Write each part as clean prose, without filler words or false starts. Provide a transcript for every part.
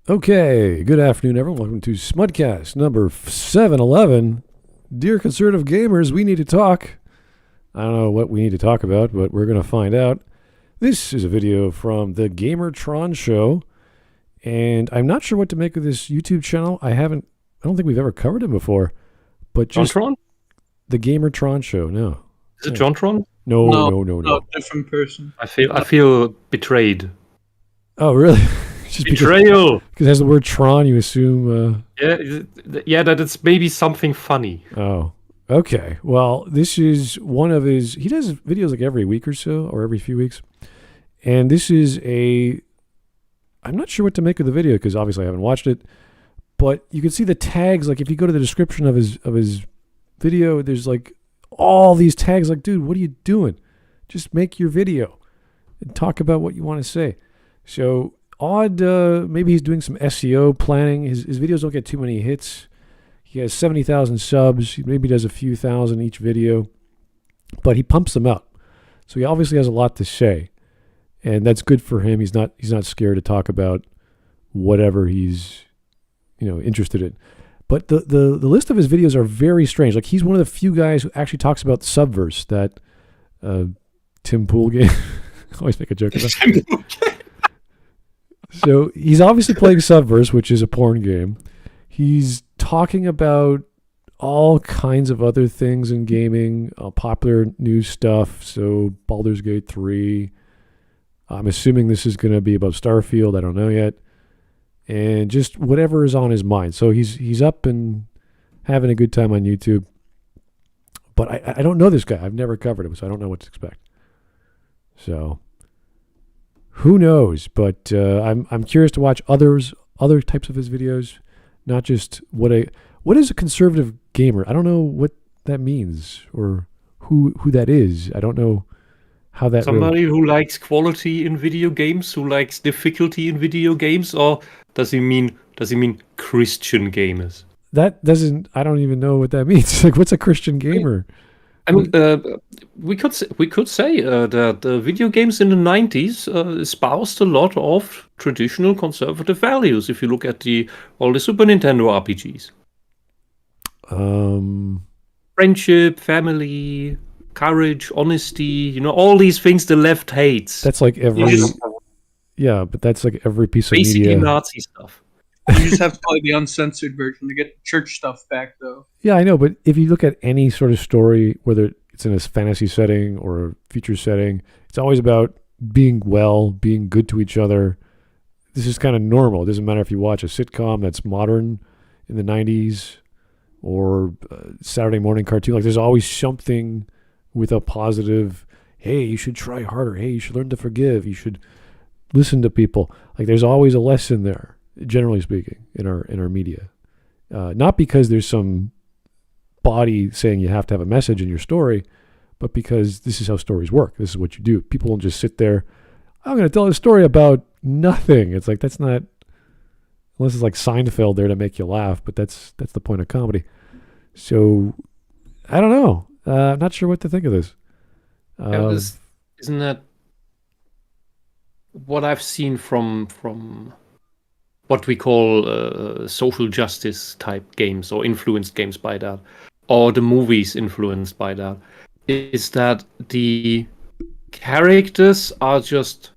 Okay, good afternoon, everyone. Welcome to Smudcast number 711. Dear conservative gamers, we need to talk. I don't know what we need to talk about, but we're going to find out. This is a video from TheGamerTronShow, and I'm not sure what to make of this YouTube channel. I don't think we've ever covered him before. But just JonTron? TheGamerTronShow, no. Is it JonTron? No. Different person. I feel betrayed. Oh, really? Just Betrayal. Because it has the word Tron, you assume. Yeah, that it's maybe something funny. Oh, okay. Well, this is one of his. He does videos like every week or so, or every few weeks. And this is I'm not sure what to make of the video because obviously I haven't watched it. But you can see the tags. Like if you go to the description of his video, there's like all these tags. Like, dude, what are you doing? Just make your video and talk about what you want to say. So. Odd, maybe he's doing some SEO planning. His videos don't get too many hits. He has 70,000 subs. He maybe does a few thousand each video, but he pumps them out. So he obviously has a lot to say, and that's good for him. He's not scared to talk about whatever he's interested in. But the list of his videos are very strange. Like he's one of the few guys who actually talks about Subverse, that Tim Pool game. I always make a joke about it. So he's obviously playing Subverse, which is a porn game. He's talking about all kinds of other things in gaming, popular news stuff. So Baldur's Gate 3. I'm assuming this is going to be about Starfield. I don't know yet. And just whatever is on his mind. So he's up and having a good time on YouTube. But I don't know this guy. I've never covered him, so I don't know what to expect. So... who knows? But I'm curious to watch other types of his videos, not just what is a conservative gamer. I don't know what that means or who that is. I don't know how that. Somebody who likes quality in video games, who likes difficulty in video games, or does he mean Christian gamers? That doesn't. I don't even know what that means. Like, what's a Christian gamer? I mean, we could say that video games in the 90s espoused a lot of traditional conservative values. If you look at all the Super Nintendo RPGs, friendship, family, courage, honesty, all these things the left hates. That's like but that's like every piece of basically media. Nazi stuff. You just have to play the uncensored version to get church stuff back, though. Yeah, I know, but if you look at any sort of story, whether it's in a fantasy setting or a future setting, it's always about being well, being good to each other. This is kind of normal. It doesn't matter if you watch a sitcom that's modern in the 90s or Saturday morning cartoon. Like, there's always something with a positive, hey, you should try harder. Hey, you should learn to forgive. You should listen to people. Like, there's always a lesson there, generally speaking, in our media. Not because there's some body saying you have to have a message in your story, but because this is how stories work. This is what you do. People don't just sit there, I'm going to tell a story about nothing. It's like, that's not, unless it's like Seinfeld there to make you laugh, but that's the point of comedy. So, I don't know. I'm not sure what to think of this. Isn't that what I've seen from what we call social justice type games or influenced games by that, or the movies influenced by that, is that the characters are just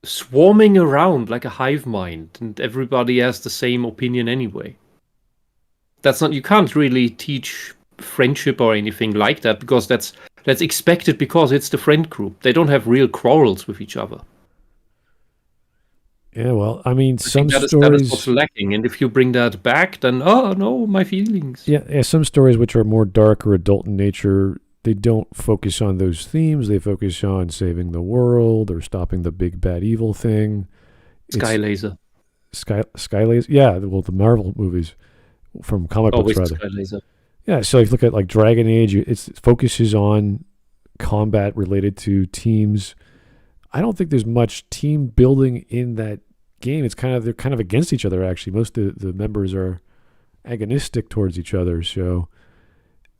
swarming around like a hive mind and everybody has the same opinion anyway. You can't really teach friendship or anything like that because that's expected because it's the friend group. They don't have real quarrels with each other. Yeah, well, I mean, some that stories... is what's lacking, and if you bring that back, then, oh, no, my feelings. Yeah, some stories which are more dark or adult in nature, they don't focus on those themes. They focus on saving the world or stopping the big bad evil thing. Sky Laser. Sky Laser? Yeah, well, the Marvel movies from comic books, rather. Sky Laser. Yeah, so if you look at like Dragon Age, it focuses on combat related to teams. I don't think there's much team building in that game. They're kind of against each other, actually. Most of the members are agonistic towards each other, so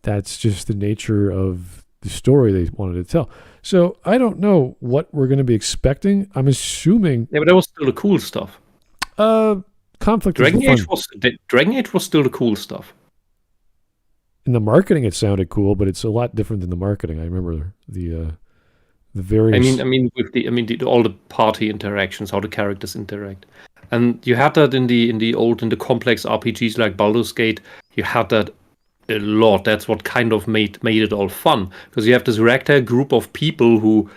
that's just the nature of the story they wanted to tell. So I don't know what we're going to be expecting. I'm assuming... Yeah, but that was still the cool stuff. Conflict Dragon is Age fun. Dragon Age was still the cool stuff. In the marketing, it sounded cool, but it's a lot different than the marketing. I remember the various. All the party interactions, how the characters interact, and you had that in the complex RPGs like Baldur's Gate. You had that a lot. That's what kind of made it all fun, because you have this ragtag group of people who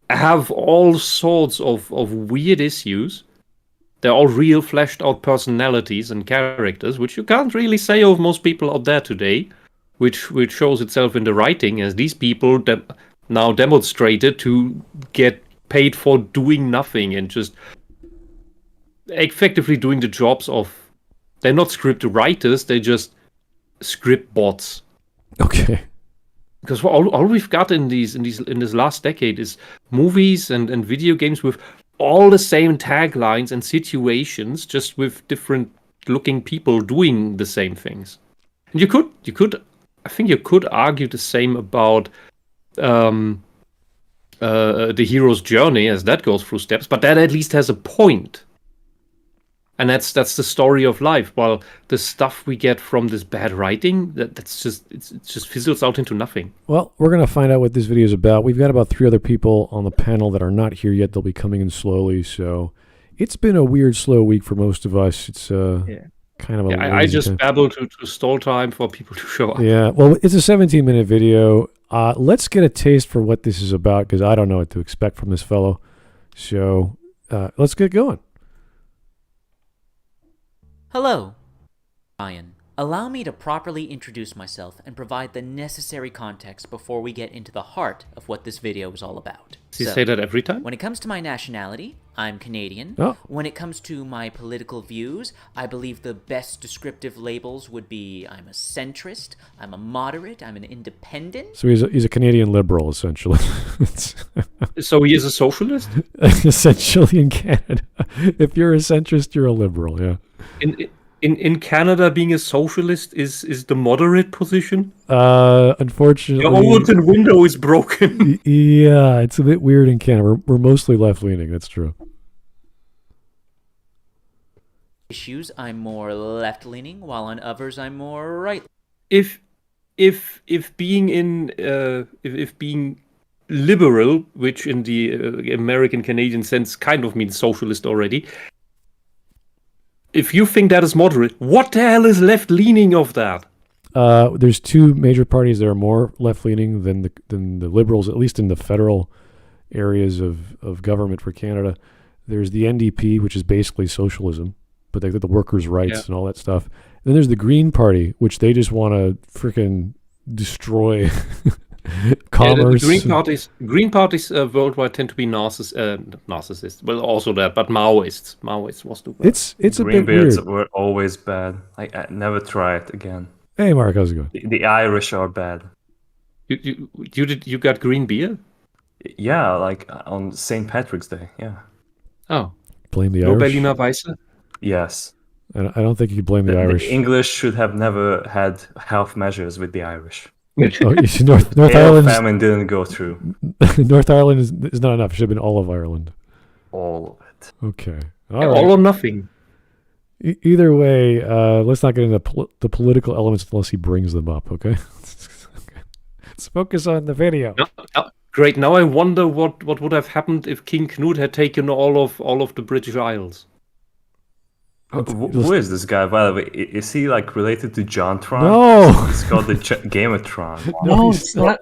have all sorts of weird issues. They're all real fleshed out personalities and characters, which you can't really say of most people out there today, which shows itself in the writing, as these people now demonstrated to get paid for doing nothing and just effectively doing the jobs of. They're not script writers, they're just script bots. Okay. Because all we've got in this last decade is movies and video games with all the same taglines and situations, just with different looking people doing the same things. And I think you could argue the same about the hero's journey, as that goes through steps, but that at least has a point. And that's the story of life. While the stuff we get from this bad writing, that's just fizzles out into nothing. Well, we're going to find out what this video is about. We've got about 3 other people on the panel that are not here yet. They'll be coming in slowly. So it's been a weird, slow week for most of us. It's kind of a I just babble to stall time for people to show up. Yeah, well, it's a 17-minute video. Let's get a taste for what this is about, because I don't know what to expect from this fellow. So let's get going. Hello, Ryan. Allow me to properly introduce myself and provide the necessary context before we get into the heart of what this video is all about. Does he say that every time? When it comes to my nationality, I'm Canadian. Oh. When it comes to my political views, I believe the best descriptive labels would be I'm a centrist, I'm a moderate, I'm an independent. So he's a Canadian liberal, essentially. So he is a socialist? Essentially in Canada. If you're a centrist, you're a liberal, yeah. In Canada, being a socialist is the moderate position? Unfortunately... The Overton window is broken. Yeah, it's a bit weird in Canada. We're mostly left-leaning, that's true. Issues, I'm more left-leaning, while on others, I'm more right. If being liberal, which in the American-Canadian sense kind of means socialist already, if you think that is moderate, what the hell is left-leaning of that? There's 2 major parties that are more left-leaning than the Liberals, at least in the federal areas of government for Canada. There's the NDP, which is basically socialism, but they got the workers' rights and all that stuff. And then there's the Green Party, which they just want to freaking destroy commerce. The Green parties worldwide tend to be narcissists. Well, also that, but Maoists. Maoists was too bad. It's a bit Greenbeards weird. were always bad. I never try it again. Hey, Mark, how's it going? The Irish are bad. You got green beer? Yeah, like on St. Patrick's Day. Yeah. Oh, Blame the no Irish? Berliner Weisse? Yes. I don't think you could blame the Irish. The English should have never had health measures with the Irish. Oh, you see, North Ale Ireland. famine didn't go through. North Ireland is not enough. It should have been all of Ireland. All of it. Okay. All or nothing. Either way, let's not get into the political elements unless he brings them up, okay? Let's focus on the video. Great. Now I wonder what would have happened if King Knut had taken all of the British Isles. Who is this guy, by the way? Is he like related to John Tron? No! He's called the GamerTron. No, he's not.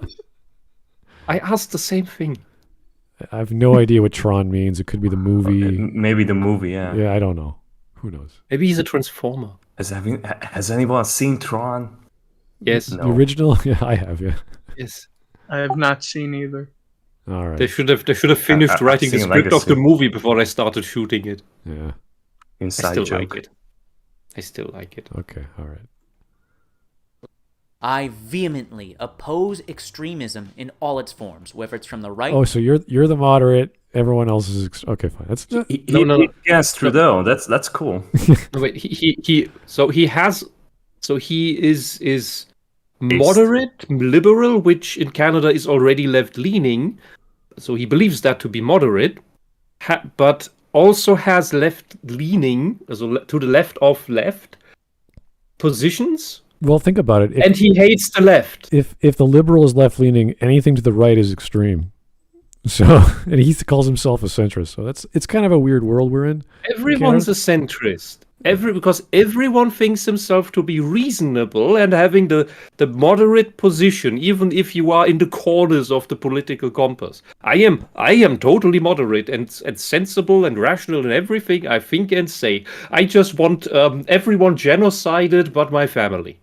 I asked the same thing. I have no idea what Tron means. It could be the movie. Maybe the movie, yeah. Yeah, I don't know. Who knows? Maybe he's a transformer. Has anyone seen Tron? Yes. No. The original? Yeah, I have, yeah. Yes. I have not seen either. All right. They should have finished I've writing the seen script of Legacy. the movie before they started shooting it. Yeah. Inside I still joke. like it. I still like it. Okay, all right. I vehemently oppose extremism in all its forms, whether it's from the right. Oh, so you're the moderate. Everyone else is okay. Fine. That's No. Yes, Trudeau. That's cool. No, wait. He is moderate, liberal, which in Canada is already left-leaning. So he believes that to be moderate, but also has left-leaning, so to the left of left, positions, Well, think about it. and he hates the left. If the liberal is left leaning, anything to the right is extreme. So, and he calls himself a centrist. So it's kind of a weird world we're in. Everyone's a centrist. Because everyone thinks himself to be reasonable and having the moderate position, even if you are in the corners of the political compass. I am totally moderate and sensible and rational in everything I think and say. I just want everyone genocided but my family.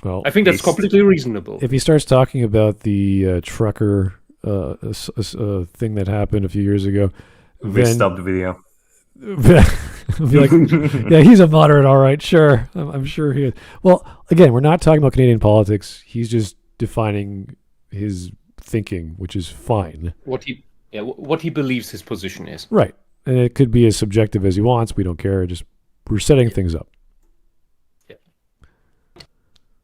Well, I think that's completely reasonable. If he starts talking about the trucker thing that happened a few years ago, We then stopped the video. I'll be like, yeah, he's a moderate, all right, sure. I'm sure he is. Well, again, we're not talking about Canadian politics. He's just defining his thinking, which is fine. What he believes his position is. Right. And it could be as subjective as he wants. We don't care. Just we're setting things up.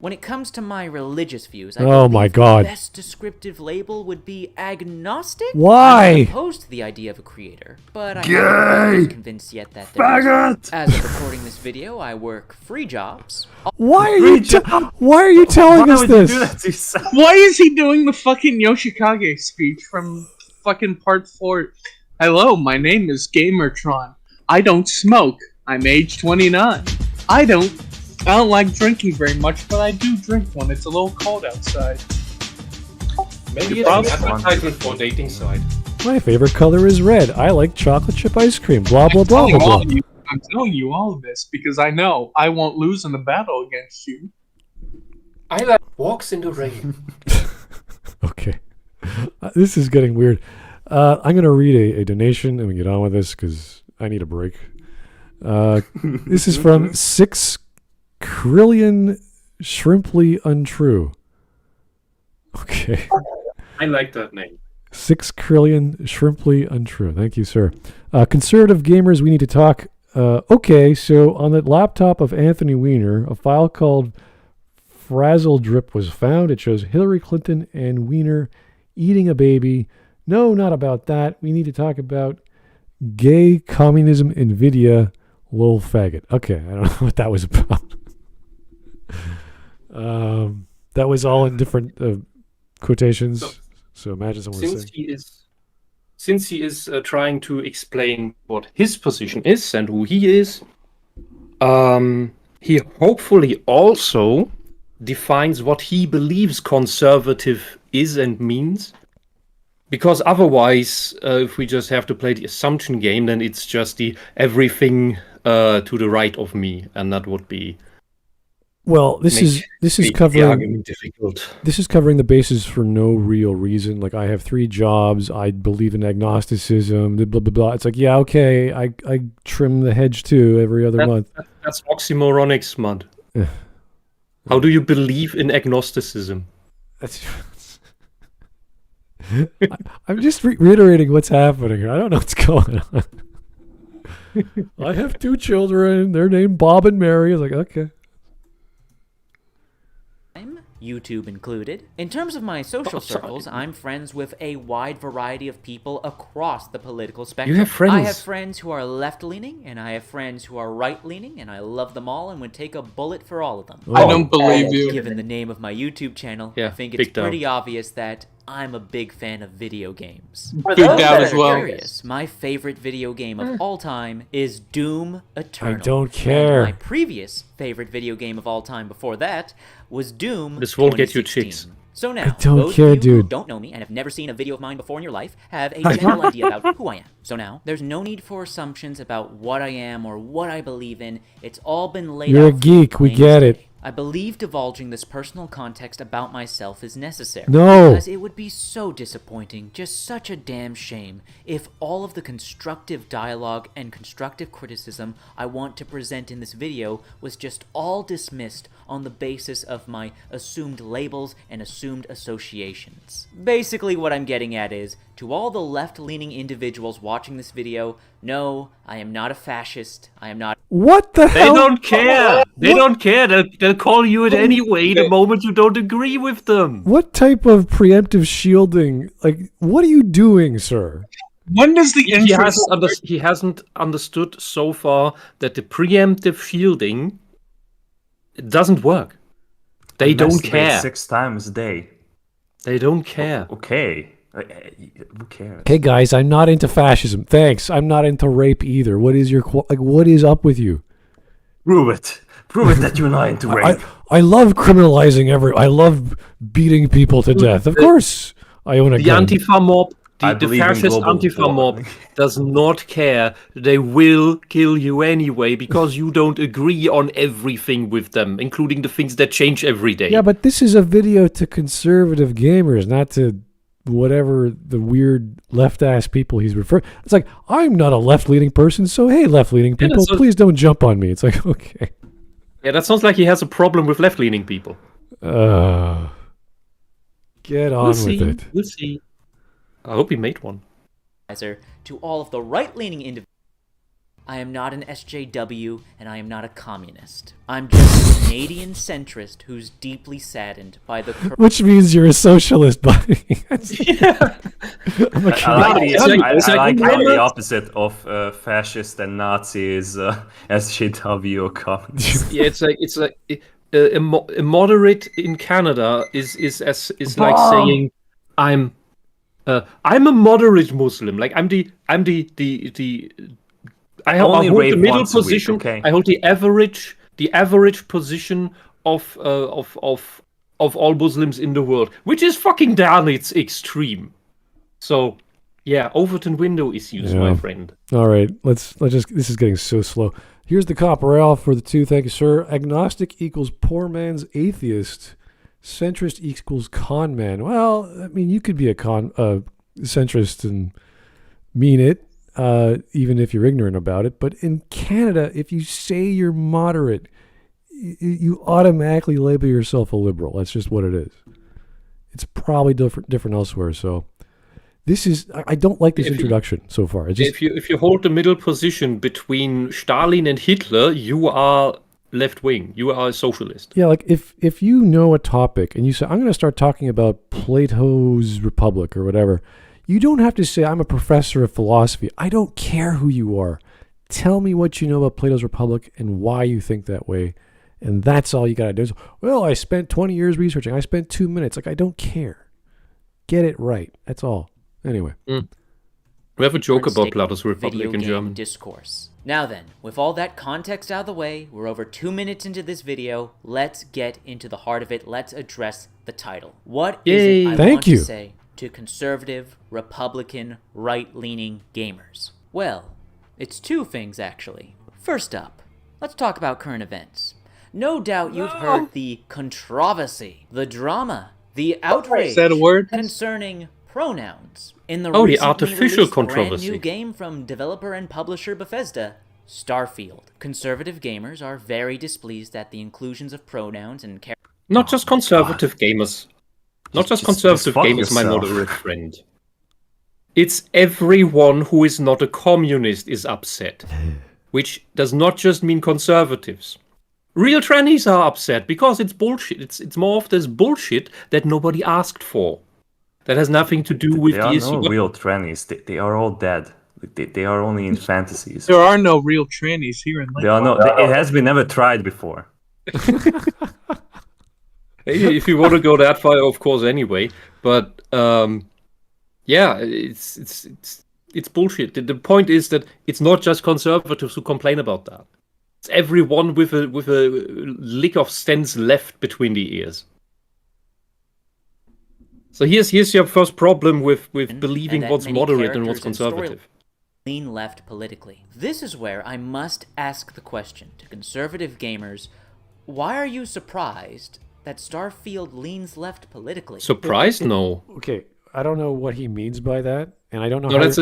When it comes to my religious views, I Oh believe my God. the best descriptive label would be agnostic. Why? I'm opposed to the idea of a creator, but I'm not convinced yet that there is. As of recording this video, I work 3 jobs. Why are you telling us would you this? do that to yourself? Why is he doing the fucking Yoshikage speech from fucking part 4? Hello, my name is GamerTron. I don't smoke. I'm age 29. I don't like drinking very much, but I do drink when it's a little cold outside. Maybe it's an advertisement for dating site. My favorite color is red. I like chocolate chip ice cream. Blah, blah, blah, blah, blah. I'm telling you all of this because I know I won't lose in the battle against you. I like walks in the rain. Okay. This is getting weird. I'm going to read a donation and we get on with this because I need a break. This is from 6 Trillion Shrimply Untrue. Okay. I like that name. 6 Trillion Shrimply Untrue. Thank you, sir. Conservative gamers, we need to talk. Okay, so on the laptop of Anthony Weiner, a file called Frazzle Drip was found. It shows Hillary Clinton and Weiner eating a baby. No, not about that. We need to talk about gay communism, NVIDIA, lol faggot. Okay, I don't know what that was about. That was all in different quotations. So imagine someone saying. Since he is trying to explain what his position is and who he is, he hopefully also defines what he believes conservative is and means. Because otherwise, if we just have to play the assumption game, then it's just the everything to the right of me, and that would be. Well, this is covering the argument difficult. This is covering the bases for no real reason. Like, I have 3 jobs. I believe in agnosticism. Blah blah blah. It's like, yeah, okay. I trim the hedge too every other month. That's oxymoronic, Smud. How do you believe in agnosticism? I'm just reiterating what's happening here. I don't know what's going on. I have 2 children. They're named Bob and Mary. I was like, okay. YouTube included. In terms of my social circles, I'm friends with a wide variety of people across the political spectrum. You have friends? I have friends who are left-leaning, and I have friends who are right-leaning, and I love them all and would take a bullet for all of them. Oh. I don't believe you. Given the name of my YouTube channel, Yeah, I think it's big dog. pretty obvious that I'm a big fan of video games. Big doubt as well. Curious, my favorite video game of all time is Doom Eternal. I don't care. And my previous favorite video game of all time before that was Doom This won't get you 2016. chicks. So now, I don't those care, of you who dude. don't know me and have never seen a video of mine before in your life have a general idea about who I am. So now, there's no need for assumptions about what I am or what I believe in. It's all been laid You're out. a geek. We get it. I believe divulging this personal context about myself is necessary. No. Because it would be so disappointing, just such a damn shame, if all of the constructive dialogue and constructive criticism I want to present in this video was just all dismissed on the basis of my assumed labels and assumed associations. Basically what I'm getting at is, to all the left-leaning individuals watching this video, no, I am not a fascist, I am not... What the They hell? don't care. They don't care. They'll call you it anyway the moment you don't agree with them. What type of preemptive shielding? Like, what are you doing, sir? When does the interest? He hasn't understood so far that the preemptive shielding doesn't work. They don't Masturbate care. 6 times a day. They don't care. Okay. Who cares? Hey guys, I'm not into fascism. Thanks. I'm not into rape either. What is your what is up with you? Prove it. Prove it that you're not into rape. I love criminalizing I love beating people to death. Of course, I own a The gun. Antifa mob, I the believe in fascist global Antifa war. mob does not care. They will kill you anyway because you don't agree on everything with them, including the things that change every day. Yeah, but this is a video to conservative gamers, not to whatever the weird left-ass people he's referring. It's like, I'm not a left-leaning person, so hey, left-leaning people, please don't jump on me. It's like, okay. Yeah, that sounds like he has a problem with left-leaning people. Get on with it. We'll see. I hope he made one. To all of the right-leaning individuals, I am not an SJW and I am not a communist. I'm just a Canadian centrist who's deeply saddened by the Which means you're a socialist, buddy. I'm a Canadian. I like the opposite of fascist and Nazis, SJW or communists. Yeah, it's like a moderate in Canada is like saying I'm a moderate Muslim. Like I hold the middle position. Okay. I hold the average position of all Muslims in the world, which is fucking down its extreme. So, yeah, Overton window issues, my friend. All right, let's just. This is getting so slow. Here's the comp morale for the two. Thank you, sir. Agnostic equals poor man's atheist. Centrist equals con man. Well, I mean, you could be a centrist and mean it. Even if you're ignorant about it. But in Canada, if you say you're moderate, you automatically label yourself a liberal. That's just what it is. It's probably different elsewhere. So this is, I don't like this introduction so far. If you hold the middle position between Stalin and Hitler, you are left wing. You are a socialist. Yeah, like if you know a topic and you say, I'm going to start talking about Plato's Republic or whatever, you don't have to say, I'm a professor of philosophy. I don't care who you are. Tell me what you know about Plato's Republic and why you think that way. And that's all you got to do. Well, I spent 20 years researching. I spent 2 minutes. Like, I don't care. Get it right. That's all. Anyway. We have a joke about Plato's Republic in German. Discourse. Now then, with all that context out of the way, we're over 2 minutes into this video. Let's get into the heart of it. Let's address the title. What is it I want to say to conservative, Republican, right-leaning gamers? Well, it's two things, actually. First up, let's talk about current events. No doubt you've heard the controversy, the drama, the outrage Is that a word? concerning pronouns in the the artificial controversy. brand new game from developer and publisher Bethesda, Starfield. Conservative gamers are very displeased at the inclusions of pronouns and Not just conservative gamers. Not just conservative gamers, my moderate friend. It's everyone who is not a communist is upset. Which does not just mean conservatives. Real trannies are upset because it's bullshit. It's more of this bullshit that nobody asked for. That has nothing to do with the issue. There are no real trannies. They are all dead. They are only in fantasies. There are no real trannies here in Lakewood. It has been never tried before. If you want to go that far, of course, anyway. But yeah, it's bullshit. The point is that it's not just conservatives who complain about that. It's everyone with a lick of sense left between the ears. So here's your first problem with believing what's moderate and what's conservative. Lean left politically. This is where I must ask the question to conservative gamers: why are you surprised that Starfield leans left politically? Surprised? No. Okay, I don't know what he means by that, and I don't know. No, that's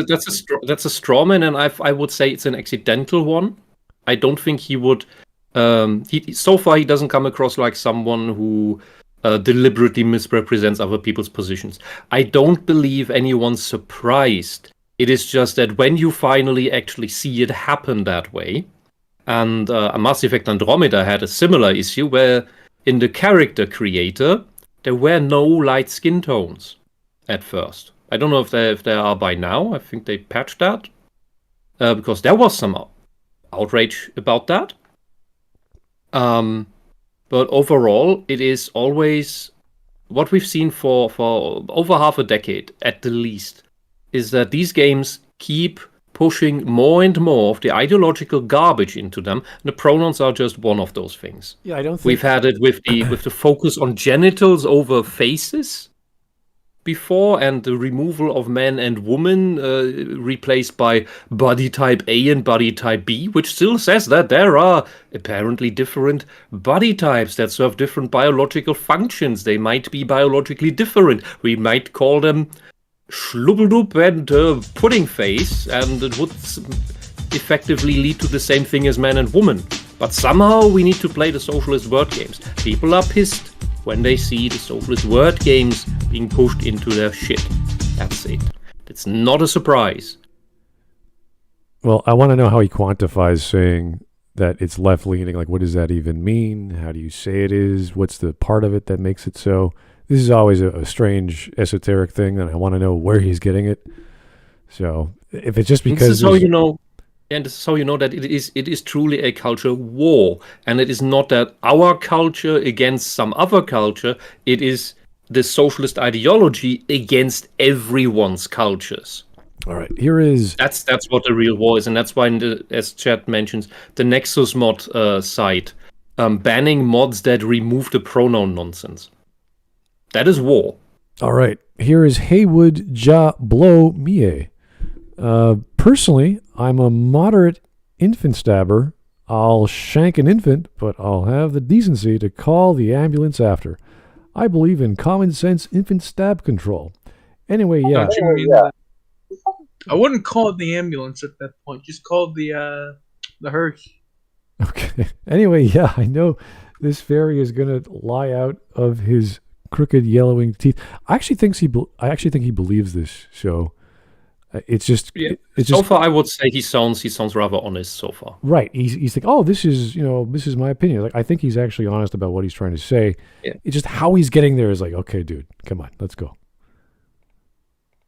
a straw man, and I would say it's an accidental one. I don't think he would. So far, he doesn't come across like someone who deliberately misrepresents other people's positions. I don't believe anyone's surprised. It is just that when you finally actually see it happen that way, and Mass Effect Andromeda had a similar issue where in the character creator, there were no light skin tones at first. I don't know if they are by now. I think they patched that because there was some outrage about that. But overall, it is always what we've seen for over half a decade at the least, is that these games keep pushing more and more of the ideological garbage into them. The pronouns are just one of those things. Yeah, I don't think We've had it with the focus on genitals over faces before, and the removal of men and women replaced by body type A and body type B, which still says that there are apparently different body types that serve different biological functions. They might be biologically different. We might call them Schlubbeldub and pudding face, and it would effectively lead to the same thing as man and woman. But somehow we need to play the socialist word games. People are pissed when they see the socialist word games being pushed into their shit. That's it. It's not a surprise. Well, I want to know how he quantifies saying that it's left-leaning. Like, what does that even mean? How do you say it is? What's the part of it that makes it so? This is always a strange, esoteric thing, and I want to know where he's getting it. So, if it's just because... This is how you know... And this is how you know that it is truly a culture war. And it is not that our culture against some other culture. It is the socialist ideology against everyone's cultures. All right, here is... That's what the real war is. And that's why, as Chat mentions, the Nexus mod site banning mods that remove the pronoun nonsense. That is war. All right, here is Haywood Ja Blow Mie. Personally, I'm a moderate infant stabber. I'll shank an infant, but I'll have the decency to call the ambulance after. I believe in common sense infant stab control. Anyway, yeah. Don't you mean that? I wouldn't call it the ambulance at that point. Just call it the hearse. Okay. Anyway, yeah, I know this fairy is gonna lie out of his crooked yellowing teeth. I actually think he believes this. So it's just so far I would say he sounds rather honest so far. Right. He's like, oh, this is my opinion. Like, I think he's actually honest about what he's trying to say. Yeah. It's just how he's getting there is like, okay, dude, come on, let's go.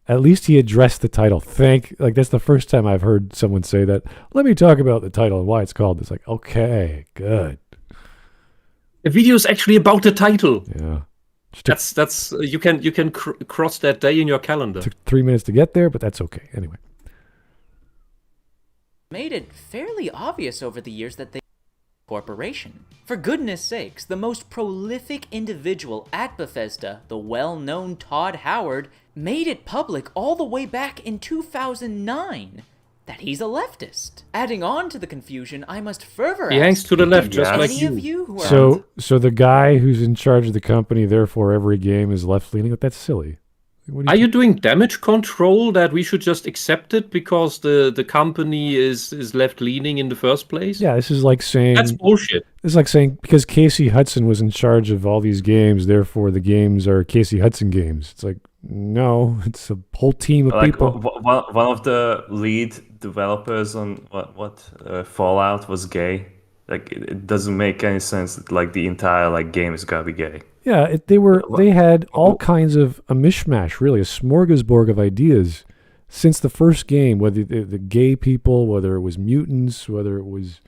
At least he addressed the title. That's the first time I've heard someone say that. Let me talk about the title and why it's called. It's like, okay, good. The video is actually about the title. Yeah. That's you can cross that day in your calendar. Took 3 minutes to get there, but that's okay. Anyway. Made it fairly obvious over the years that they corporation. For goodness sakes, the most prolific individual at Bethesda, the well-known Todd Howard, made it public all the way back in 2009 that he's a leftist. Adding on to the confusion, I must further ask... He hangs to the left, just like any of you who are... So the guy who's in charge of the company, therefore every game is left-leaning? That's silly. Are you doing damage control that we should just accept it because the company is left-leaning in the first place? Yeah, this is like saying... That's bullshit. It's like saying, because Casey Hudson was in charge of all these games, therefore the games are Casey Hudson games. It's like, no, it's a whole team of people. One of the lead developers on what Fallout was gay. Like, it doesn't make any sense that, like, the entire game is gonna be gay. Yeah, they had all kinds of a mishmash, really, a smorgasbord of ideas since the first game, whether the gay people, whether it was mutants, whether it was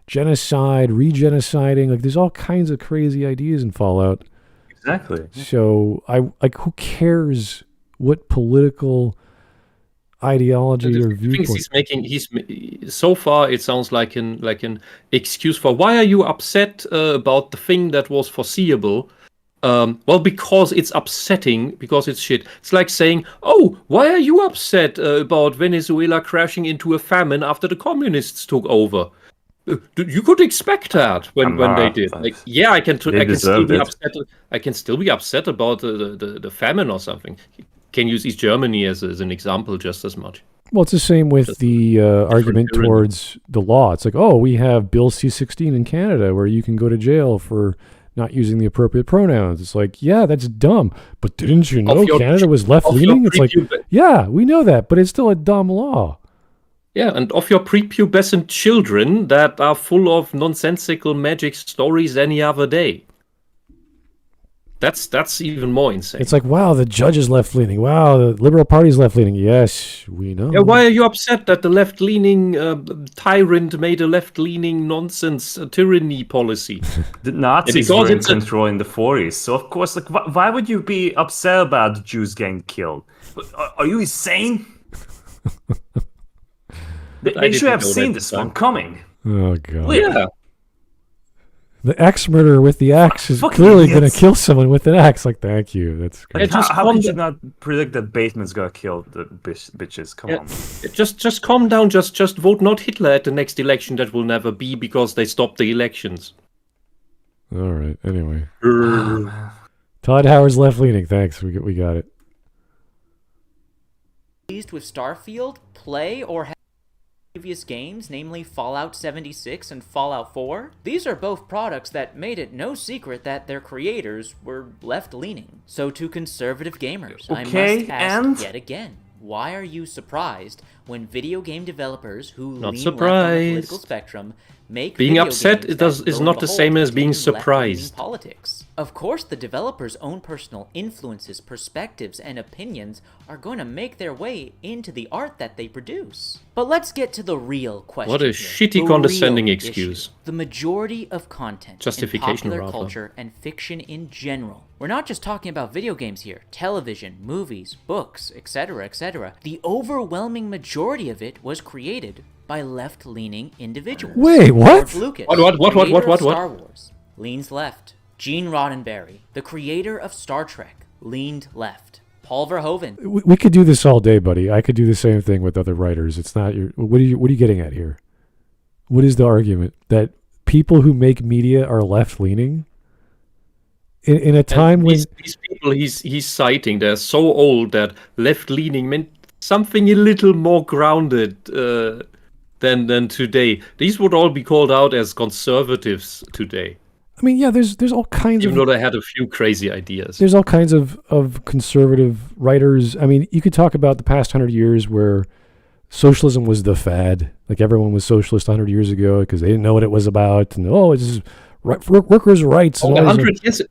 genocide, regenociding, like there's all kinds of crazy ideas in Fallout. Exactly. So who cares what political ideology or viewpoint he's so far it sounds like an excuse for why are you upset about the thing that was foreseeable. Well, because it's upsetting, because it's shit. It's like saying, oh, why are you upset about Venezuela crashing into a famine after the communists took over? You could expect that when they did. Like, yeah, I can still be upset. I can still be upset about the famine or something. Can use East Germany as an example just as much. Well, it's the same with the argument towards the law. It's like, oh, we have Bill C-16 in Canada where you can go to jail for not using the appropriate pronouns. It's like, yeah, that's dumb. But didn't you know Canada was left-leaning? It's like, yeah, we know that, but it's still a dumb law. Yeah, and of your prepubescent children that are full of nonsensical magic stories any other day. That's even more insane. It's like, wow, the judge is left-leaning. Wow, the Liberal Party's left-leaning. Yes, we know. Yeah, why are you upset that the left-leaning tyrant made a left-leaning nonsense tyranny policy? The Nazis because were in it's a- control in the 40s, so of course, like, why would you be upset about the Jews getting killed? Are you insane? They should have seen this one coming. Oh, God. Yeah. The axe murderer with the axe is Fucking clearly going to idiots. kill someone with an axe. Like, thank you. That's great. Like, just how calm could you down. not predict that Bateman's gonna kill the bitches? Come Yeah. on. Just calm down. Just vote not Hitler at the next election. That will never be because they stopped the elections. All right. Anyway. Todd Howard's left-leaning. Thanks. We got it. Pleased with Starfield, play or have previous games, namely Fallout 76 and Fallout 4? These are both products that made it no secret that their creators were left-leaning. So to conservative gamers, I Okay, must ask and? yet again, why are you surprised when video game developers who Not lean left on the political surprised. spectrum make Being video upset games is that, lo not and the behold, same as being contain left-leaning surprised. politics? Of course, the developer's own personal influences, perspectives, and opinions are going to make their way into the art that they produce. But let's get to the real question. What a here, shitty the condescending real excuse. issue. The majority of content Justification, in popular rather. culture and fiction in general. We're not just talking about video games here. Television, movies, books, etc., etc. The overwhelming majority of it was created by left-leaning individuals. Wait, what? George Lucas, What? creator of What? Star Wars, leans left. Gene Roddenberry, the creator of Star Trek, leaned left. Paul Verhoeven. We could do this all day, buddy. I could do the same thing with other writers. It's not your. What are you getting at here? What is the argument that people who make media are left-leaning? In a time when These people he's citing, they're so old that left-leaning meant something a little more grounded than today. These would all be called out as conservatives today, I mean, yeah, there's all kinds even of though they had a few crazy ideas. there's all kinds of conservative writers. I mean, you could talk about the past 100 years where socialism was the fad. Like everyone was socialist 100 years ago because they didn't know what it was about, and it's just workers' rights. And all these 100 years,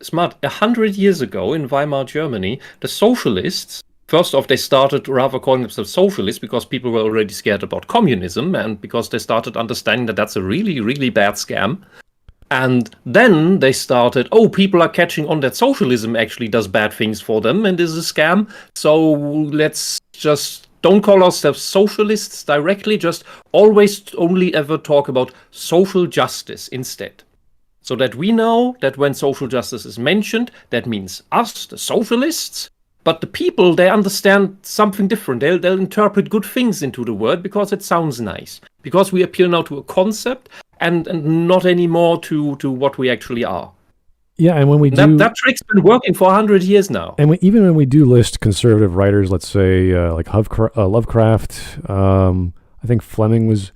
smart. 100 years ago in Weimar Germany, the socialists. First off, they started rather calling themselves socialists because people were already scared about communism and because they started understanding that that's a really, really bad scam. And then they started, people are catching on that socialism actually does bad things for them and is a scam. So let's just don't call ourselves socialists directly, just always only ever talk about social justice instead. So that we know that when social justice is mentioned, that means us, the socialists. But the people, they understand something different. They'll interpret good things into the word because it sounds nice. Because we appeal now to a concept and not anymore to what we actually are. Yeah, and when we do That trick's been working for 100 years now. and even when we do list conservative writers, let's say like Lovecraft, I think Fleming was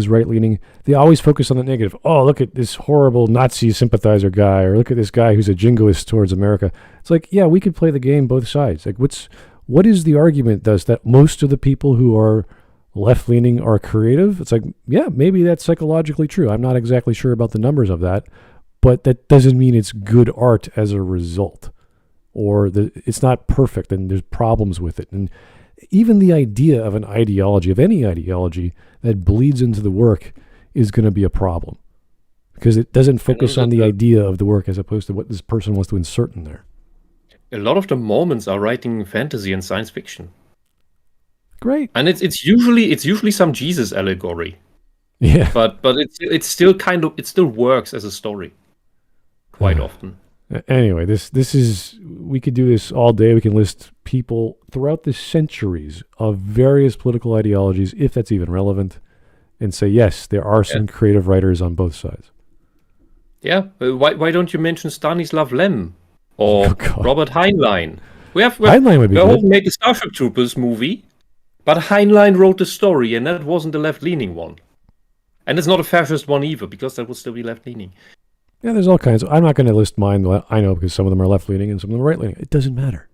right-leaning, they always focus on the negative. Oh, look at this horrible Nazi sympathizer guy, or look at this guy who's a jingoist towards America. It's like, yeah, we could play the game both sides. Like, what is the argument thus that most of the people who are left-leaning are creative? It's like, yeah, maybe that's psychologically true. I'm not exactly sure about the numbers of that, but that doesn't mean it's good art as a result, or it's not perfect and there's problems with it. And even the idea of an ideology, of any ideology that bleeds into the work, is going to be a problem because it doesn't focus on the idea of the work as opposed to what this person wants to insert in there. A lot of the Mormons are writing fantasy and science fiction. Great. And it's usually some Jesus allegory. Yeah. But it's still it still works as a story quite often. Anyway, this is, we could do this all day. We can list people throughout the centuries of various political ideologies, if that's even relevant, and say, yes, there are some creative writers on both sides. Yeah, why don't you mention Stanislav Lem or God. Robert Heinlein? Heinlein would be good. Verhoeven made the Starship Troopers movie, but Heinlein wrote the story, and that wasn't the left-leaning one. And it's not a fascist one either, because that would still be left-leaning. Yeah, there's all kinds. I'm not going to list mine. I know because some of them are left-leaning and some of them are right-leaning. It doesn't matter.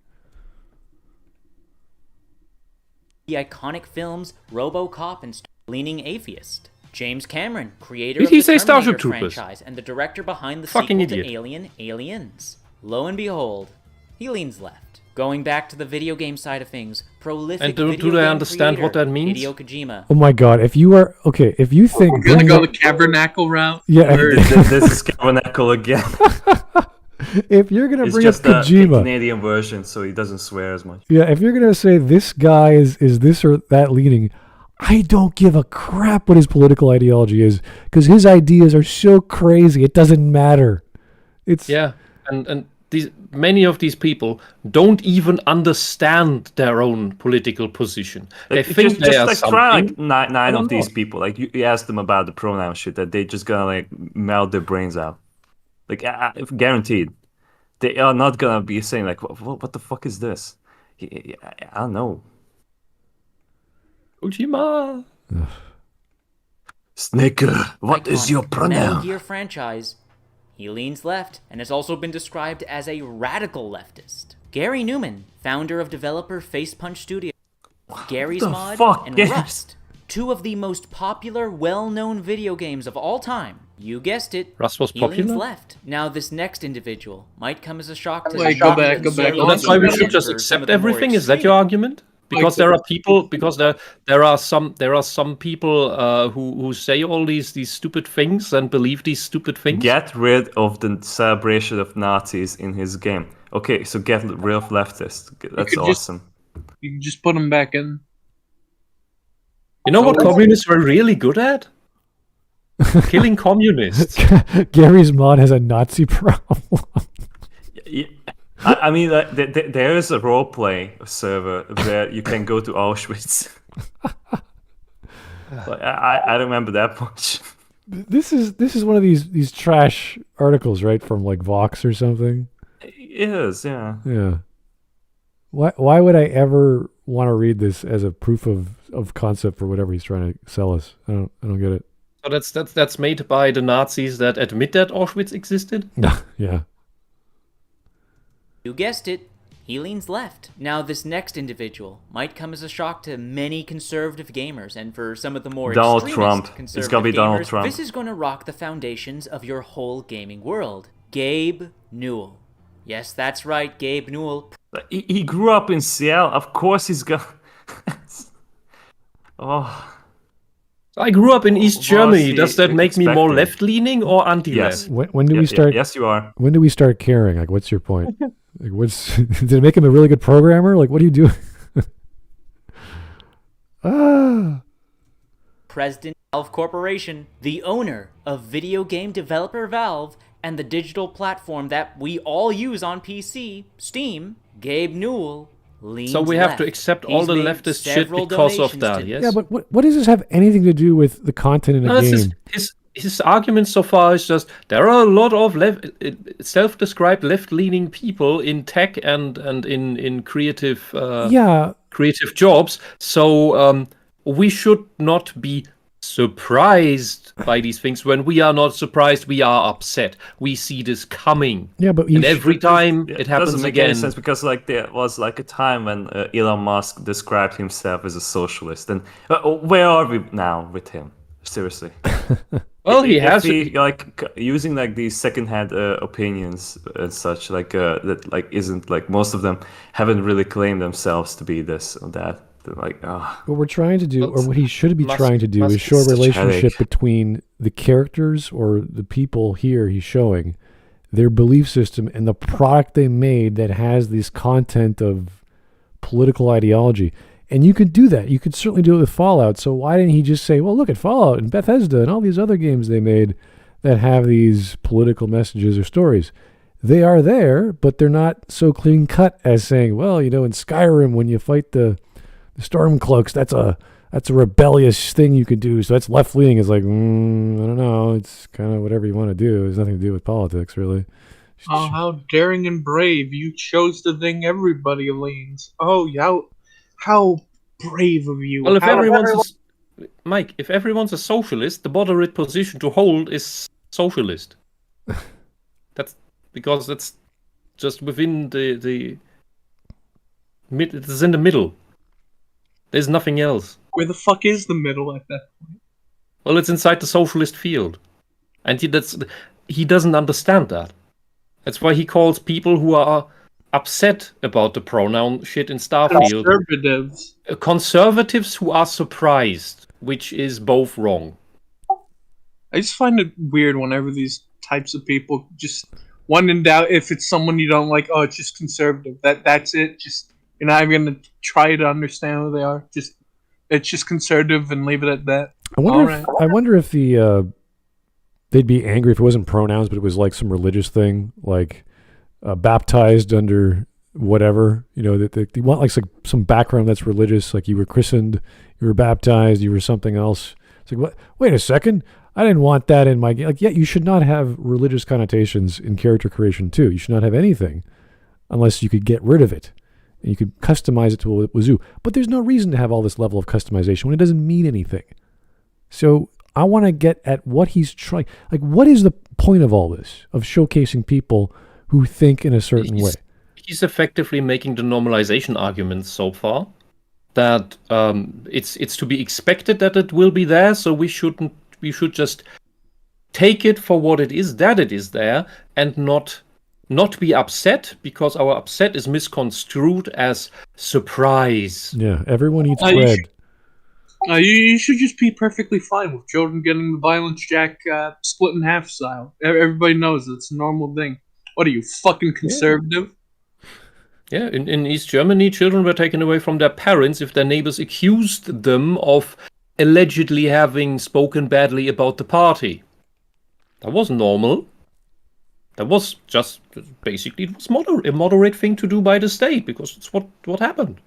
The iconic films RoboCop and Leaning Atheist. James Cameron, creator Did of he the say Starship Terminator Troopers? franchise and the director behind the Fucking sequel idiot. to Alien, Aliens. Lo and behold, he leans left. Going back to the video game side of things, prolific And do video they game understand what creator, that means? Hideo Kojima. Oh my god, if you think We're gonna go the Tabernacle route. Yeah, This is Tabernacle again. if you're gonna It's bring up just a Kojima, Canadian version, so he doesn't swear as much. yeah, if you're gonna say this guy is this or that leaning, I don't give a crap what his political ideology is, because his ideas are so crazy it doesn't matter. It's Yeah, and many of these people don't even understand their own political position. They think they are something. Try like nine don't of these know. people. Like you ask them about the pronoun shit, that they just gonna like melt their brains out. Like guaranteed, they are not gonna be saying like, what the fuck is this? I don't know. Kojima. Snicker, what is Iconic your Metal pronoun? Gear franchise. He leans left and has also been described as a radical leftist. Gary Newman, founder of developer Facepunch Studio, Gary's the Mod, fuck, and yes. Rust, two of the most popular, well-known video games of all time. You guessed it. Rust was he leans popular? left. Now, this next individual might come as a shock to Wait, go back. So that's why we should just accept everything. Is that your argument? Because there are people. Because there are some people who say all these stupid things and believe these stupid things. Get rid of the celebration of Nazis in his game. Okay, so get rid of leftists. That's could just- awesome. You can just put them back in. You know what communists were really good at? Killing communists. Gary's Mod has a Nazi problem. Yeah. I mean, there is a roleplay server where you can go to Auschwitz. But I remember that much. This is one of these trash articles, right, from like Vox or something. It is, yeah. Yeah. Why would I ever want to read this as a proof of concept for whatever he's trying to sell us? I don't get it. So that's made by the Nazis that admit that Auschwitz existed. Yeah. You guessed it. He leans left. Now, this next individual might come as a shock to many conservative gamers, and for some of the more Donald extremist Trump. conservative It's gonna be gamers, Donald Trump. this is going to rock the foundations of your whole gaming world. Gabe Newell. Yes, that's right, Gabe Newell. He grew up in Seattle. Of course he's gonna... Oh... I grew up in East Germany. he Does that make me more expecting? left-leaning or anti-left? Yes. When do we start? Yes, you are. When do we start caring? Like, what's your point? Like, did it make him a really good programmer? Like, what do you do? President of Valve Corporation, the owner of video game developer Valve, and the digital platform that we all use on PC, Steam, Gabe Newell leans So we have left. to accept all He's the made leftist shit several because of donations that, to- yes? Yeah, but what does this have anything to do with the content in a No, it's game? just his argument so far is just there are a lot of self-described left-leaning people in tech and in creative creative jobs. So we should not be surprised by these things. When we are not surprised, we are upset. We see this coming. Yeah, but And every time it happens doesn't make again. any sense, because like there was like a time when Elon Musk described himself as a socialist, and where are we now with him? Seriously. Well, he If has. he, like using like these secondhand opinions and such, like that, like isn't like most of them haven't really claimed themselves to be this or that. They're like, What we're trying to do, or what he should be Musk- trying to do, Musk is show a is such a relationship headache. between the characters or the people here he's showing, their belief system, and the product they made that has this content of political ideology. And you could do that. You could certainly do it with Fallout. So why didn't he just say, well, look at Fallout and Bethesda and all these other games they made that have these political messages or stories? They are there, but they're not so clean cut as saying, well, you know, in Skyrim, when you fight the Stormcloaks, that's a rebellious thing you could do. So that's left leaning. It's like, I don't know. It's kind of whatever you want to do. It has nothing to do with politics, really. Oh, how daring and brave. You chose the thing everybody leans. Oh, yeah. How brave of you. Well, if How- Mike, if everyone's a socialist, the moderate position to hold is socialist. That's because that's just within the mid. It's in the middle. There's nothing else. Where the fuck is the middle at that point? Well, it's inside the socialist field, and he doesn't understand that. That's why he calls people who are upset about the pronoun shit in Starfield Conservatives. Conservatives who are surprised, which is both wrong. I just find it weird whenever these types of people just, when in doubt, if it's someone you don't like, oh, it's just conservative. That's it. Just, you're not even gonna try to understand who they are. Just, it's just conservative and leave it at that. I wonder if the they'd be angry if it wasn't pronouns, but it was like some religious thing, like baptized under whatever. You know, that they want like some background that's religious, like you were christened, you were baptized, you were something else. It's like, what? Wait a second. I didn't want that in my game. Like, yeah, you should not have religious connotations in character creation too. You should not have anything unless you could get rid of it. And you could customize it to a wazoo. But there's no reason to have all this level of customization when it doesn't mean anything. So I want to get at what he's trying. Like, what is the point of all this, of showcasing people who think in a certain way? He's effectively making the normalization argument so far that it's to be expected that it will be there, so we should just take it for what it is, that it is there, and not be upset because our upset is misconstrued as surprise. Yeah, everyone eats bread. You should just be perfectly fine with children getting the violence jack split in half style. Everybody knows it's a normal thing. What are you, fucking conservative? Yeah, in East Germany, children were taken away from their parents if their neighbors accused them of allegedly having spoken badly about the party. That was normal. That was just basically, it was a moderate thing to do by the state because it's what happened.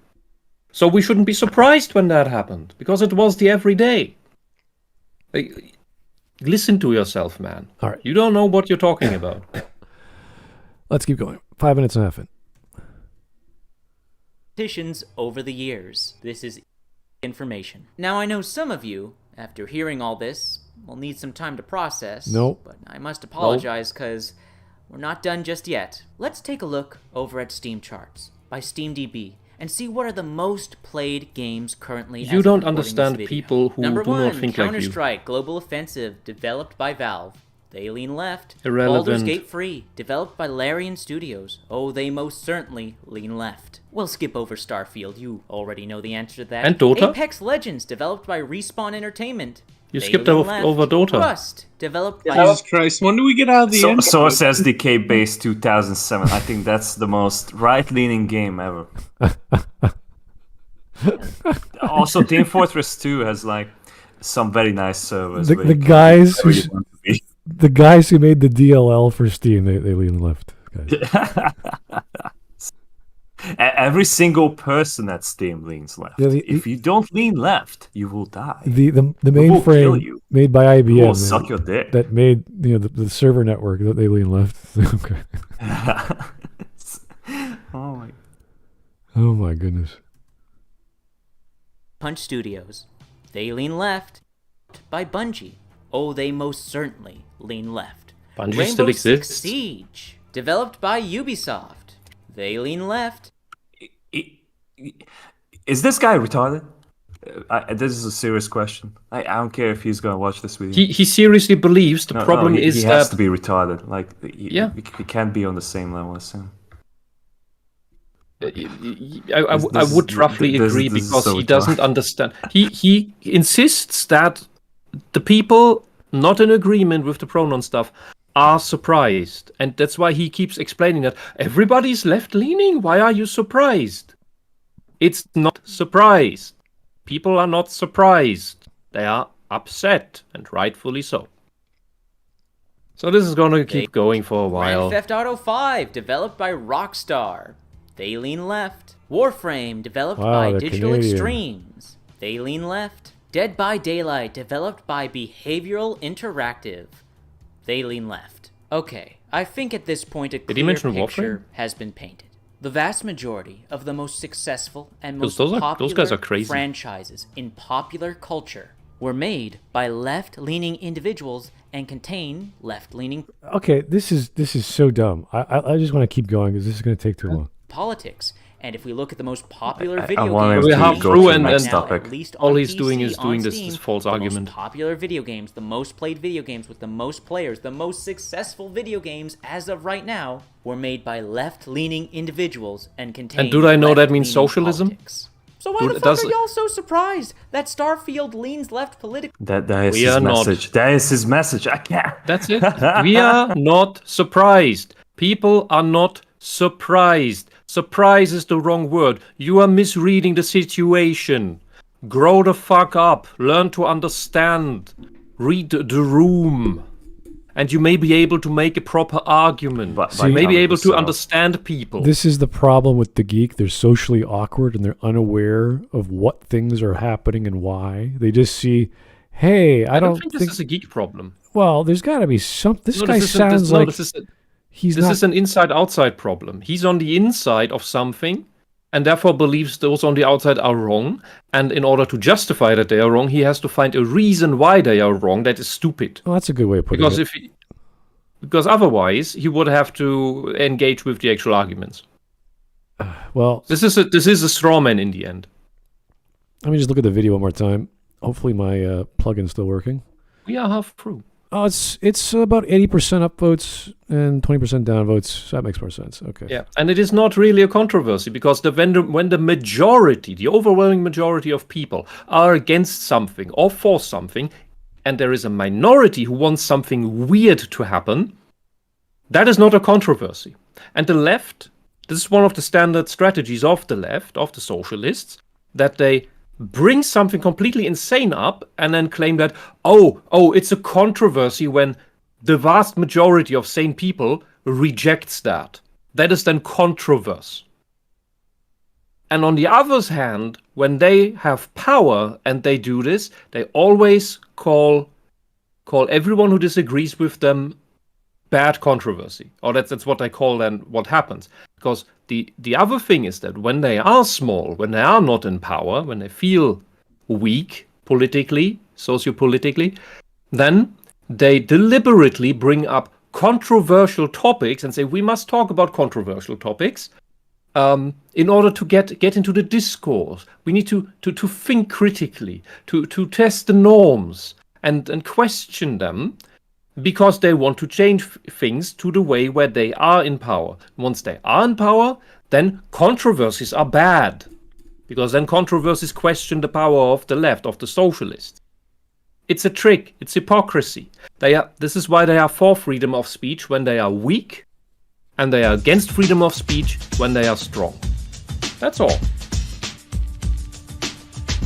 So we shouldn't be surprised when that happened because it was the everyday. Like, listen to yourself, man. All right. You don't know what you're talking about. Let's keep going. 5 minutes and a half in. Petitions over the years. This is information. Now I know some of you, after hearing all this, will need some time to process. Nope. But I must apologize because we're not done just yet. Let's take a look over at Steam charts by SteamDB and see what are the most played games currently. You don't understand people who Number do one, not think like you. Counter-Strike Global Offensive, developed by Valve. They lean left. Irrelevant. Baldur's Gate Free, developed by Larian Studios. Oh, they most certainly lean left. We'll skip over Starfield. You already know the answer to that. And Dota? Apex Legends, developed by Respawn Entertainment. You They skipped lean over left. Dota. Rust, developed by... Jesus Christ, when do we get out of the end? Source SDK based 2007. I think that's the most right-leaning game ever. Also, Team Fortress 2 has like some very nice servers. The guys who made the DLL for Steam, they lean left. Guys. Every single person at Steam leans left. Yeah, if you don't lean left, you will die. The will kill mainframe you. made by It will IBM suck your dick. that made the server network, that they lean left. Okay. Oh my goodness. Punch Studios. They lean left. By Bungie. Oh, they most certainly lean left. Bungie Rainbow still Six exists. Siege. Developed by Ubisoft. They lean left. Is this guy retarded? This is a serious question. I don't care if he's gonna watch this video. He seriously believes the problem is he that has to be retarded. Like, Yeah. he can't be on the same level as him. I would roughly agree this is because so he doesn't tough. understand. He insists that the people not in agreement with the pronoun stuff are surprised, and that's why he keeps explaining that everybody's left-leaning. Why are you surprised? It's not surprised. People are not surprised. They are upset, and rightfully so. So this is going to keep going for a while. Grand Theft Auto 5. Developed by Rockstar. They lean left. Warframe. Developed Wow, by they're Digital Canadian. Extremes. They lean left. Dead by Daylight. Developed by Behavioral Interactive. They lean left. Okay, I think at this point a he clear mention picture Warframe? has been painted. The vast majority of the most successful and most Those popular guys are crazy. franchises in popular culture were made by left-leaning individuals and contain left-leaning Okay, this is so dumb. I just want to keep going because this is going to take too long. politics And if we look at the most popular I video want games him We to have go through to the and- next and- topic. at least All on he's doing PC, is doing on this Steam, false the argument. most popular video games, the most played video games with the most players, the most successful video games as of right now were made by left-leaning individuals and contain do I know that means left-leaning socialism? politics. So why the fuck are y'all so surprised that Starfield leans left politically? That is We his are not. message. That is his message. I can't. That's it. We are not surprised. People are not surprised. Surprise is the wrong word. You are misreading the situation. Grow the fuck up. Learn to understand. Read the room. And you may be able to make a proper argument. But- So you may be able to so- understand people. This is the problem with the geek. They're socially awkward and they're unaware of what things are happening and why. They just see, hey, I don't think this is a geek problem. Well, there's got to be some. This No, guy this isn't- sounds this- no, like this is he's This not. is an inside-outside problem. He's on the inside of something, and therefore believes those on the outside are wrong. And in order to justify that they are wrong, he has to find a reason why they are wrong that is stupid. Well, that's a good way of putting Because it. because otherwise he would have to engage with the actual arguments. Well, This is a straw man in the end. let me just look at the video one more time. Hopefully, my plugin's still working. We are half through. Oh, it's about 80% upvotes and 20% downvotes. So that makes more sense. Okay. Yeah, and it is not really a controversy because when the majority, the overwhelming majority of people are against something or for something, and there is a minority who wants something weird to happen, that is not a controversy. And the left, this is one of the standard strategies of the left, of the socialists, that they bring something completely insane up and then claim that, oh, it's a controversy when the vast majority of sane people rejects that. That is then controversy. And on the other hand, when they have power and they do this, they always call everyone who disagrees with them bad controversy. Or that's what I call then what happens. Because the other thing is that when they are small, when they are not in power, when they feel weak politically, sociopolitically, then they deliberately bring up controversial topics and say, we must talk about controversial topics in order to get into the discourse. We need to think critically, to test the norms and question them, because they want to change things to the way where they are in power. Once they are in power, then controversies are bad, because then controversies question the power of the left, of the socialists. It's a trick. It's hypocrisy. This is why they are for freedom of speech when they are weak, and they are against freedom of speech when they are strong. That's all.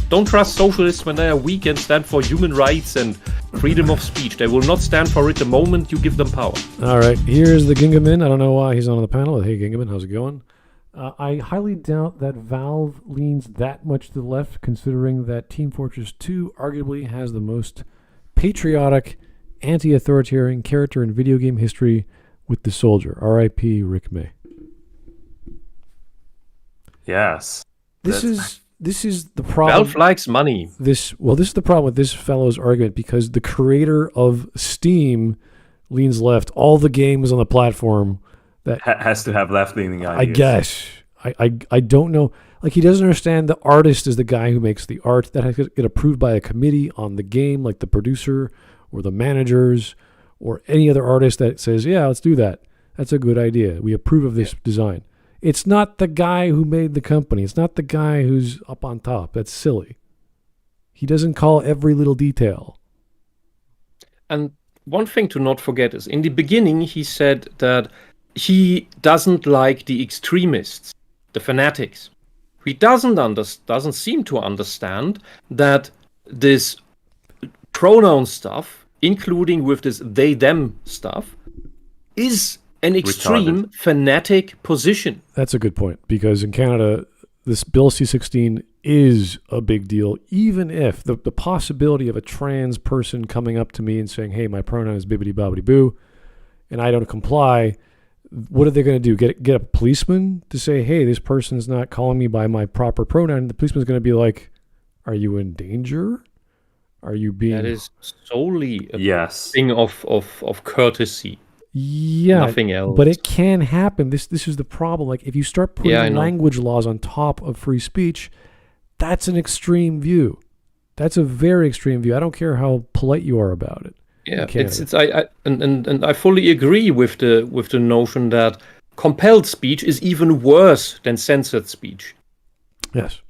Don't trust socialists when they are weak and stand for human rights and freedom of speech. They will not stand for it the moment you give them power. All right. Here's the Gingaman. I don't know why he's not on the panel. Hey, Gingaman, how's it going? I highly doubt that Valve leans that much to the left, considering that Team Fortress 2 arguably has the most patriotic, anti-authoritarian character in video game history with the soldier. R.I.P. Rick May. Yes. This is the problem. Valve likes money. This is the problem with this fellow's argument, because the creator of Steam leans left. All the games on the platform that Has to have left-leaning ideas. I guess. I don't know. Like, he doesn't understand the artist is the guy who makes the art. That has to get approved by a committee on the game, like the producer or the managers or any other artist that says, yeah, let's do that. That's a good idea. We approve of this design. It's not the guy who made the company. It's not the guy who's up on top. That's silly. He doesn't call every little detail. And one thing to not forget is, in the beginning, he said that he doesn't like the extremists, the fanatics. He doesn't seem to understand that this pronoun stuff, including with this they-them stuff, is an extreme fanatic position. That's a good point, because in Canada, this Bill C-16 is a big deal, even if the possibility of a trans person coming up to me and saying, hey, my pronoun is bibbidi-bobbidi-boo, and I don't comply, what are they going to do? Get a policeman to say, hey, this person's not calling me by my proper pronoun? The policeman's going to be like, are you in danger? Are you being... That is solely a Yes. thing of courtesy. Yeah, Nothing else. but it can happen. This is the problem. Like, if you start putting Yeah, I know. language laws on top of free speech, that's an extreme view. That's a very extreme view. I don't care how polite you are about it. Yeah, Canada. and I fully agree with the notion that compelled speech is even worse than censored speech, Yes.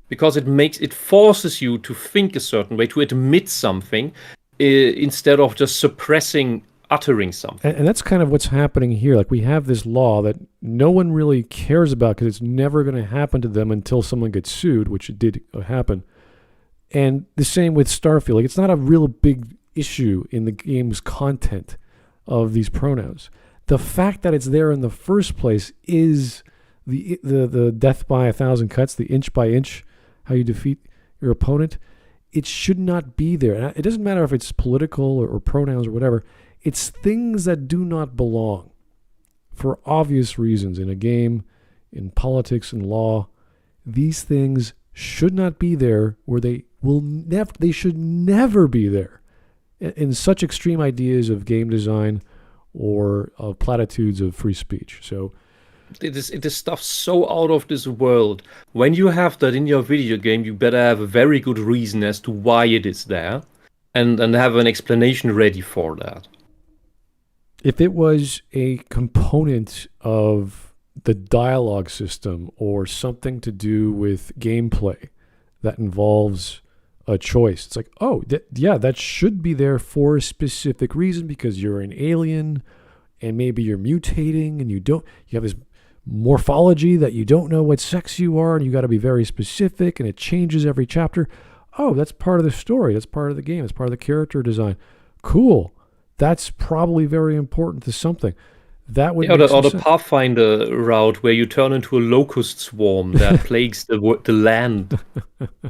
because it forces you to think a certain way, to admit something, instead of just suppressing uttering something. And that's kind of what's happening here. Like, we have this law that no one really cares about because it's never going to happen to them until someone gets sued, which it did happen. And the same with Starfield. Like, it's not a real big issue in the game's content of these pronouns. The fact that it's there in the first place is the death by 1,000 cuts, the inch by inch, how you defeat your opponent. It should not be there. And it doesn't matter if it's political or pronouns or whatever. It's things that do not belong for obvious reasons in a game, in politics and law. These things should not be there, where they should never be there. In such extreme ideas of game design or of platitudes of free speech. So It is stuff so out of this world. When you have that in your video game, you better have a very good reason as to why it is there, and have an explanation ready for that. if it was a component of the dialogue system or something to do with gameplay that involves a choice, it's like, oh, that should be there for a specific reason, because you're an alien and maybe you're mutating and you have this morphology that you don't know what sex you are, and you got to be very specific, and it changes every chapter. Oh, that's part of the story. That's part of the game. It's part of the character design. Cool. That's probably very important to something. That would make or the sense. Pathfinder route where you turn into a locust swarm that plagues the land.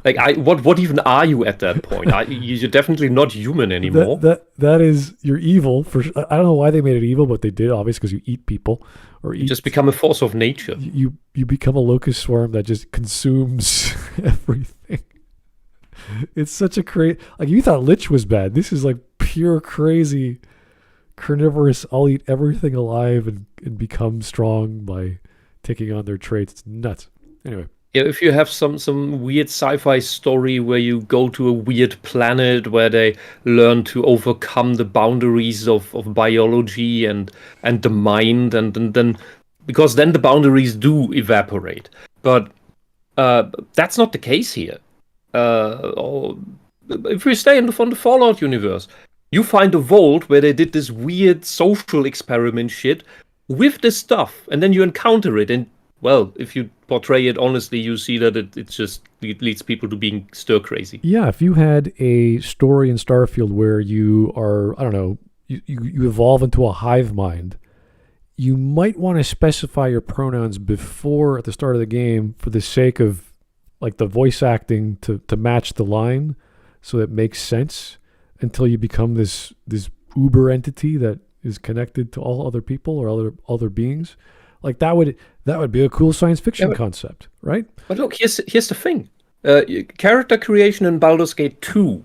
Like, what even are you at that point? You're definitely not human anymore. That is, you're evil. I don't know why they made it evil, but they did, obviously, because you eat people or You just become a force of nature. You become a locust swarm that just consumes everything. It's such a crazy. Like, you thought Lich was bad. This is like pure crazy carnivorous. I'll eat everything alive and become strong by taking on their traits. It's nuts. Anyway. Yeah, if you have some weird sci-fi story where you go to a weird planet where they learn to overcome the boundaries of biology and the mind, and then because then the boundaries do evaporate. But that's not the case here. Or if we stay on the Fallout universe, you find a vault where they did this weird social experiment shit with this stuff, and then you encounter it, and well, if you portray it honestly, you see that it leads people to being stir crazy. Yeah, if you had a story in Starfield where you are, I don't know, you evolve into a hive mind, you might want to specify your pronouns before, at the start of the game, for the sake of like the voice acting to match the line, so it makes sense, until you become this uber entity that is connected to all other people or other beings. Like, that would be a cool science fiction concept, right? But look, here's the thing. Character creation in Baldur's Gate 2,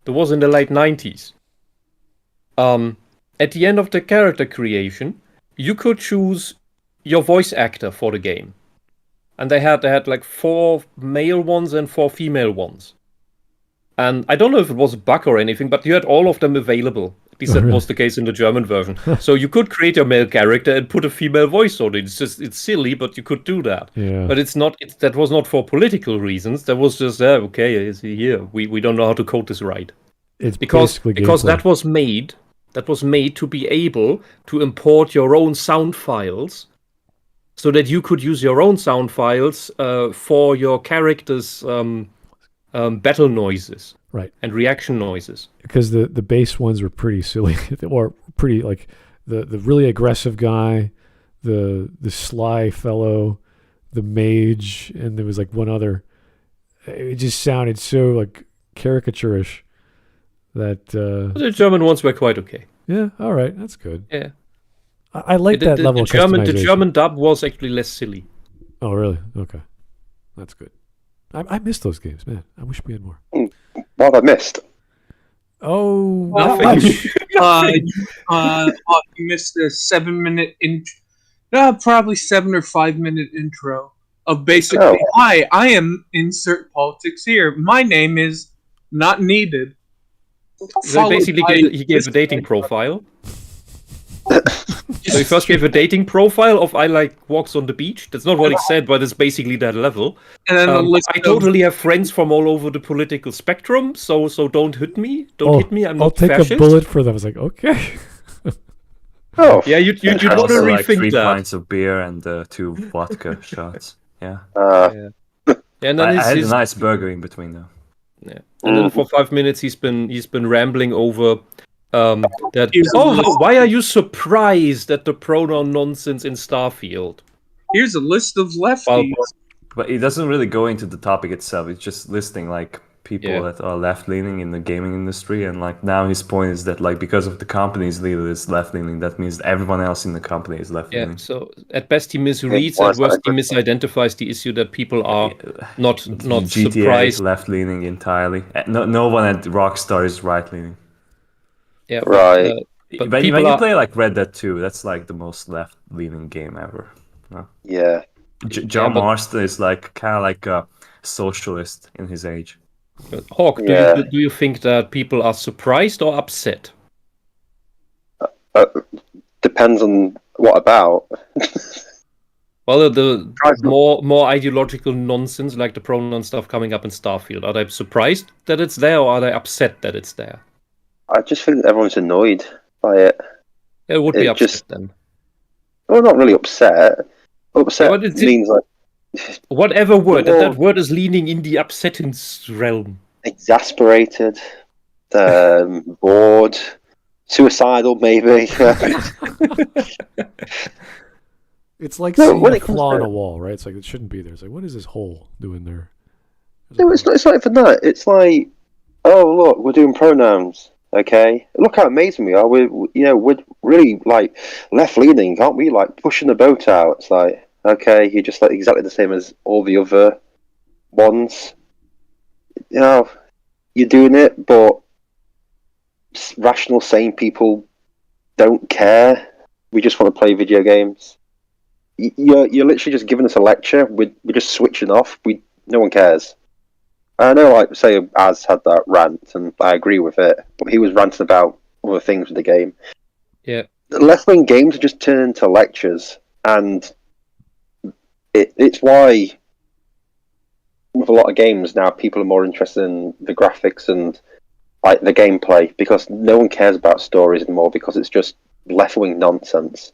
that was in the late 90s. At the end of the character creation, you could choose your voice actor for the game. And they had like 4 male ones and 4 female ones. And I don't know if it was a bug or anything, but you had all of them available. At least that was the case in the German version. So you could create your male character and put a female voice on it. It's silly, but you could do that. Yeah. But that was not for political reasons. That was just okay, is he here? We don't know how to code this right. It's because gameplay. that was made to be able to import your own sound files, so that you could use your own sound files for your character's battle noises, right, and reaction noises. Because the base ones were pretty silly, or pretty, like the really aggressive guy, the sly fellow, the mage, and there was like one other. It just sounded so like caricaturish that the German ones were quite okay. Yeah, all right, that's good. Yeah, I like that level of customization. The German dub was actually less silly. Oh, really? Okay, that's good. I miss those games, man. I wish we had more. What have I missed? Oh, Nothing. You missed a 7-minute probably 7 or 5-minute intro of basically, hi, I am insert politics here. My name is not needed. So basically, he gave a dating profile. So he first gave a dating profile of I like walks on the beach. That's not what he said, but it's basically that level. And then the list I totally have friends from all over the political spectrum, so don't hit me. Don't hit me. I'm I'll not take fascist. a bullet for them. I was like, okay. Oh, Yeah, you'd want to Also, rethink like 3 that. pints of beer and 2 vodka shots. Yeah. Yeah, and then I had a his nice burger in between though. yeah. And then for 5 minutes he's been rambling over that. Here's a list. Why are you surprised at the pronoun nonsense in Starfield? Here's a list of lefties. But it doesn't really go into the topic itself. It's just listing like people Yeah. that are left-leaning in the gaming industry, and like now his point is that like because of the company's leader is left-leaning, that means everyone else in the company is Yeah. left-leaning. So at best he misreads, Yeah, at worst he well, misidentifies the issue that people are not GTA is surprised. left-leaning entirely. No one at Rockstar is right-leaning. Yeah, Right. But when people you are- play like Red Dead 2, that's like the most left-leaning game ever. yeah. John but- Marston is like kind of like a socialist in his age. Hawk, Yeah. do you think that people are surprised or upset? Depends on what about. Well, the more ideological nonsense like the pronoun stuff coming up in Starfield, are they surprised that it's there or are they upset that it's there? I just think everyone's annoyed by it. It would be It upset just- then. Well, not really upset. Upset Yeah, but it's- means like Whatever word, Well- that word is leaning in the upsettings realm. exasperated, bored, suicidal, maybe. It's like No, seeing when a it comes flaw in to- a wall, right? It's like it shouldn't be there. It's like, what is this hole doing there? No, it's not. It's not even that. It's like, oh look, we're doing pronouns. Okay, look how amazing we are. We're really like left leaning, aren't we? Like pushing the boat out. It's like, okay, you're just like exactly the same as all the other ones. You know, you're doing it, but rational, sane people don't care. We just want to play video games. You're literally just giving us a lecture. We're just switching off. No one cares. I know, like, say, Az had that rant, and I agree with it, but he was ranting about other things with the game. Yeah. Left-wing games just turn into lectures, and it's why, with a lot of games now, people are more interested in the graphics and like the gameplay, because no one cares about stories anymore, because it's just left-wing nonsense,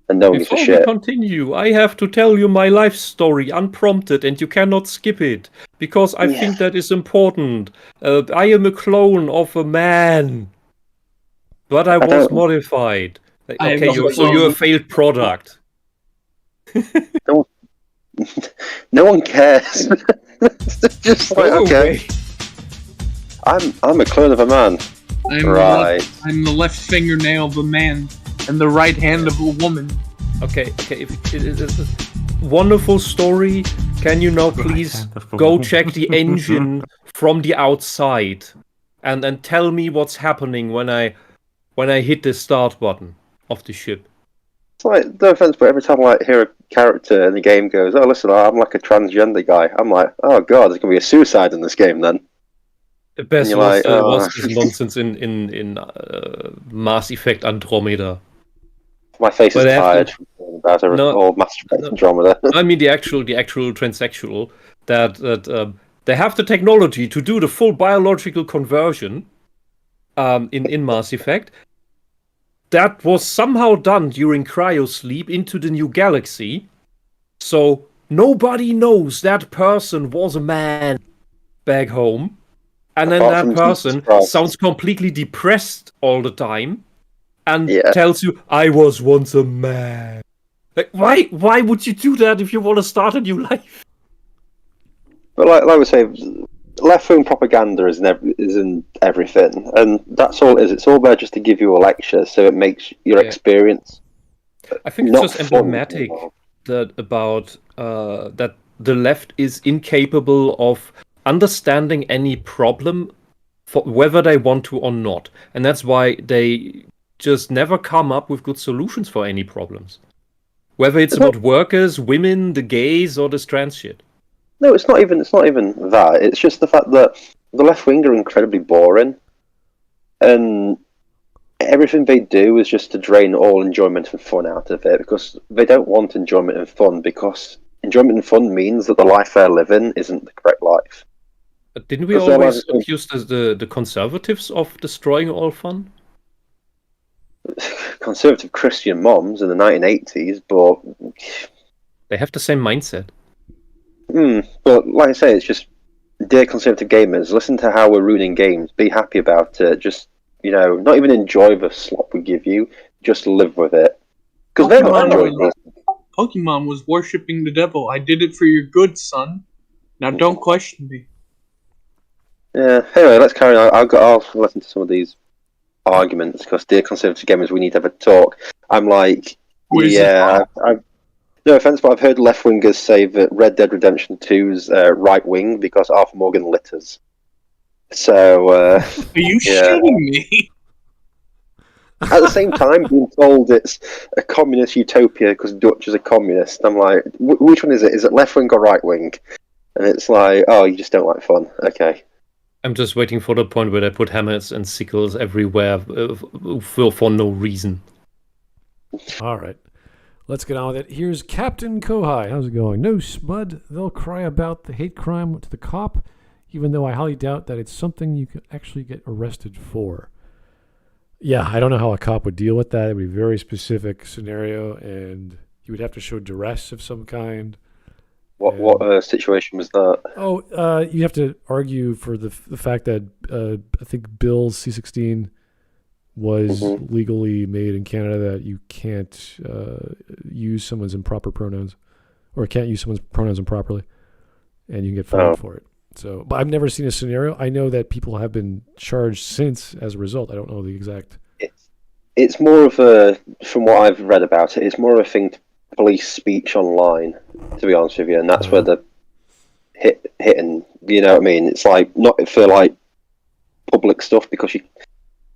and no one gives a Before we shit. continue, I have to tell you my life story unprompted, and you cannot skip it because I think that is important. I am a clone of a man, but I was don't- modified. I Okay, am a so you're a clone. failed product. No one cares. It's just like, Go okay, away. I'm a clone of a man. Right. I'm the left fingernail of a man and the right hand of a woman. Okay. Wonderful story. Can you now please go check the engine from the outside and tell me what's happening when I hit the start button of the ship? It's like, no offense, but every time I like, hear a character in the game goes, oh, listen, I'm like a transgender guy, I'm like, oh god, there's going to be a suicide in this game then. The best you're was, like, oh. was this nonsense in Mass Effect Andromeda. My face But is they have tired to- from thinking about it, No. or masturbating Andromeda. I mean the actual transsexual that they have the technology to do the full biological conversion in Mass Effect. That was somehow done during cryosleep into the new galaxy. So nobody knows that person was a man back home. And then Apart that from person Jesus Christ. sounds completely depressed all the time and Yeah. tells you, I was once a man. Like, why would you do that if you want to start a new life? But like we say, left-wing propaganda is in everything, and that's all it is. It's all there just to give you a lecture, so it makes your Yeah. experience I think it's not just fun. emblematic that the left is incapable of understanding any problem for whether they want to or not. And that's why they just never come up with good solutions for any problems. Whether it's about workers, women, the gays, or this trans shit. No, it's not even that. It's just the fact that the left wing are incredibly boring, and everything they do is just to drain all enjoyment and fun out of it, because they don't want enjoyment and fun, because enjoyment and fun means that the life they're living isn't the correct life. But didn't we always accuse the conservatives of destroying all fun? Conservative Christian moms in the 1980s, but they have the same mindset. But like I say, it's just, dear conservative gamers, listen to how we're ruining games. Be happy about it. Just, not even enjoy the slop we give you. Just live with it. Because they're not enjoying it. Pokemon was worshipping the devil. I did it for your good, son. Now don't question me. Yeah. Anyway, let's carry on. I'll listen to some of these arguments, because dear conservative gamers, we need to have a talk. I'm like, no offense, but I've heard left wingers say that Red Dead Redemption 2's right wing because Arthur Morgan litters. So, are you shitting me? At the same time, being told it's a communist utopia because Dutch is a communist, I'm like, which one is it? Is it left wing or right wing? And it's like, oh, you just don't like fun. Okay. I'm just waiting for the point where they put hammers and sickles everywhere for no reason. All right. Let's get on with it. Here's Captain Kohai. How's it going? No, Smud. They'll cry about the hate crime to the cop, even though I highly doubt that it's something you could actually get arrested for. Yeah, I don't know how a cop would deal with that. It would be a very specific scenario, and you would have to show duress of some kind. What situation was that? Oh, you have to argue for the fact that I think Bill C-16 was legally made in Canada, that you can't use someone's improper pronouns, or can't use someone's pronouns improperly, and you can get fined for it. So, but I've never seen a scenario. I know that people have been charged since as a result. I don't know the exact. It's more of a, from what I've read about it, it's more of a thing to police speech online, to be honest with you, and that's where the hitting, you know what I mean? It's like, not for like public stuff, because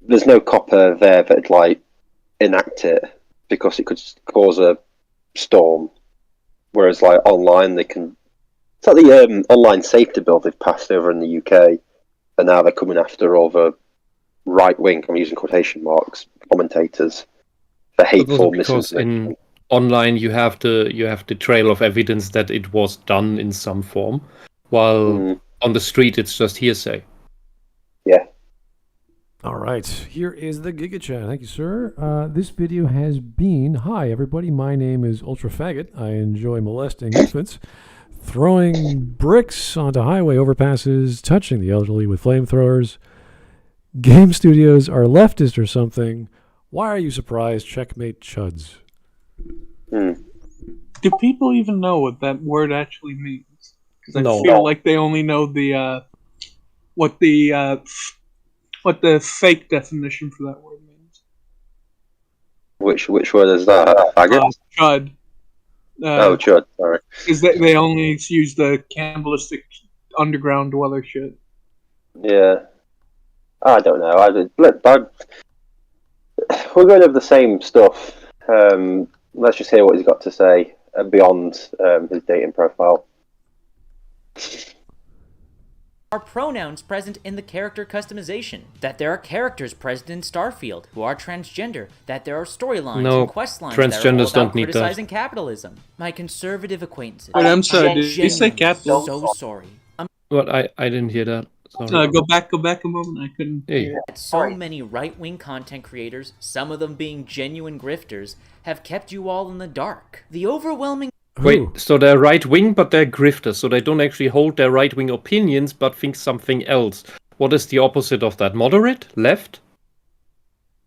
there's no copper there that'd like enact it, because it could cause a storm. Whereas like online, they can. It's like the online safety bill they've passed over in the UK, and now they're coming after all the right wing, I'm using quotation marks, commentators for hateful misinformation. Online, you have the trail of evidence that it was done in some form, while on the street it's just hearsay. Yeah. All right, here is the GigaChat. Thank you, sir. This video has been, hi everybody, my name is Ultra Faggot. I enjoy molesting infants, throwing bricks onto highway overpasses, touching the elderly with flamethrowers. Game studios are leftist or something. Why are you surprised? Checkmate chuds. Do people even know what that word actually means? Because I No. feel like they only know the what the fake definition for that word means. Which word is that? Faggot? Chud. Chud. Sorry. Because they only use the cannibalistic underground dweller shit. Yeah. I don't know. We're going over the same stuff. Let's just hear what he's got to say beyond his dating profile. Are pronouns present in the character customization? That there are characters present in Starfield who are transgender? That there are storylines and quest lines that are all transgenders about don't need criticizing capitalism? My conservative acquaintances. Wait, I'm sorry, did you say genuinely capitalism? so sorry. What? I didn't hear that. Sorry. Go back a moment. I couldn't. Hey. That so many right-wing content creators, some of them being genuine grifters, have kept you all in the dark. The overwhelming Wait, so they're right-wing, but they're grifters, so they don't actually hold their right-wing opinions, but think something else. What is the opposite of that? Moderate? Left?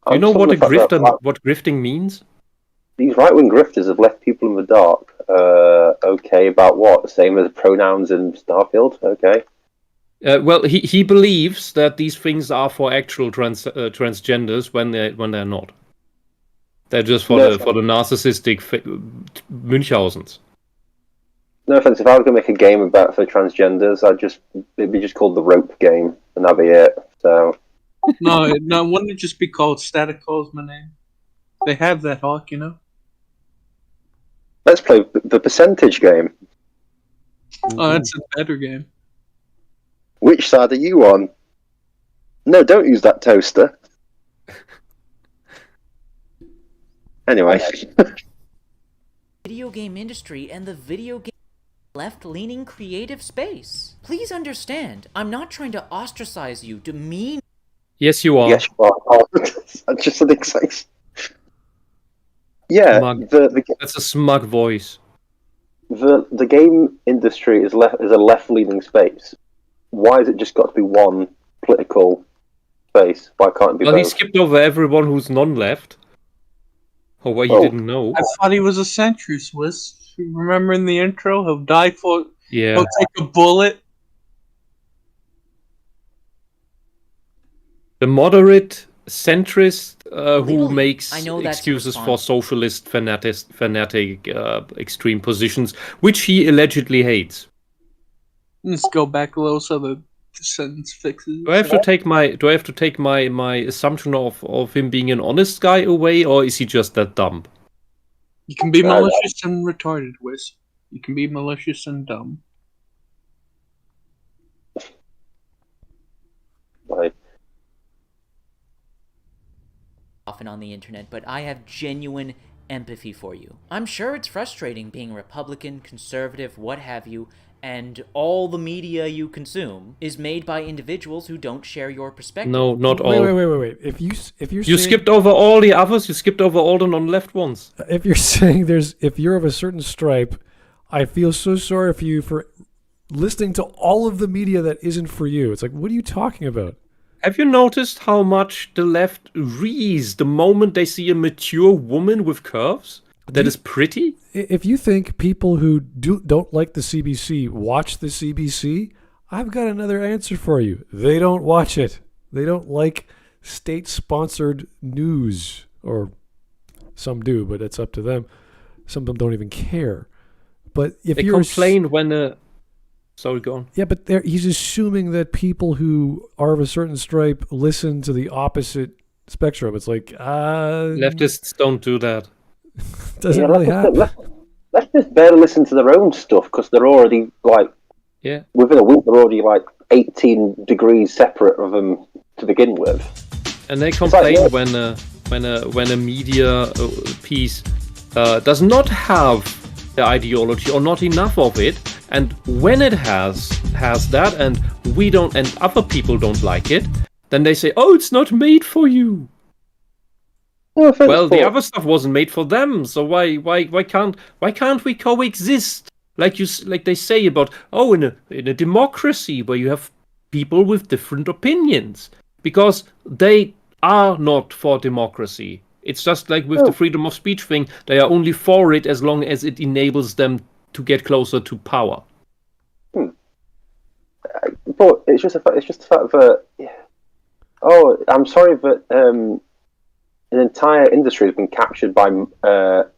Do you know what what grifting means? These right-wing grifters have left people in the dark. Okay, about what? Same as pronouns in Starfield? Okay. Well, he believes that these things are for actual transgenders when they're not. They're just for the narcissistic Münchhausens. No offense, if I was going to make a game for transgenders, it'd be just called the Rope Game, and that'd be it. So No, wouldn't it just be called Static Calls My Name? They have that, Hawk, you know? let's play the percentage game. Oh, that's a better game. Which side are you on? No, don't use that toaster. Anyway. Video game industry and the video game left-leaning creative space. Please understand, I'm not trying to ostracize you, demean. Yes, you are. Yes, you are. That's just an exciting. Yeah, Smug. That's a smug voice. the game industry is a left-leaning space. Why has it just got to be one political space? Why can't it be Well, he both? skipped over everyone who's non-left. Or what you didn't know. I thought he was a centrist, Wisp. Remember in the intro? He'll die for... Yeah. He'll take a bullet. The moderate centrist who Legally, makes I know that's excuses for response. socialist fanatic extreme positions, which he allegedly hates. Let's go back a little so the sentence fixes. Do I have to take my assumption of him being an honest guy away, or is he just that dumb? You can be malicious and retarded, Wisp. You can be malicious and dumb. Like, Often on the internet, but I have genuine empathy for you. I'm sure it's frustrating being Republican, conservative, what have you, and all the media you consume is made by individuals who don't share your perspective. No, not all. Wait. If you're You saying, skipped over all the others. You skipped over all the non-left ones. if you're saying if you're of a certain stripe, I feel so sorry for you for listening to all of the media that isn't for you. It's like, what are you talking about? Have you noticed how much the left rees the moment they see a mature woman with curves that is pretty? If you think people who don't like the CBC watch the CBC, I've got another answer for you. They don't watch it. They don't like state-sponsored news, or some do, but it's up to them. Some of them don't even care. But if They you're complain when sorry, go on. yeah, but he's assuming that people who are of a certain stripe listen to the opposite spectrum. It's like Leftists don't do that. doesn't really happen. let's just barely listen to their own stuff because they're already Yeah. within a week they're already 18 degrees separate of them to begin with. And they complain yeah. when a media piece does not have the ideology or not enough of it, and when it has that, and we don't, and other people don't like it, then they say, "Oh, it's not made for you." Well, the other stuff wasn't made for them, so why can't we coexist? Like they say about in a democracy where you have people with different opinions, because they are not for democracy. It's just like with the freedom of speech thing; they are only for it as long as it enables them to get closer to power. But it's just the fact that I'm sorry that an entire industry has been captured by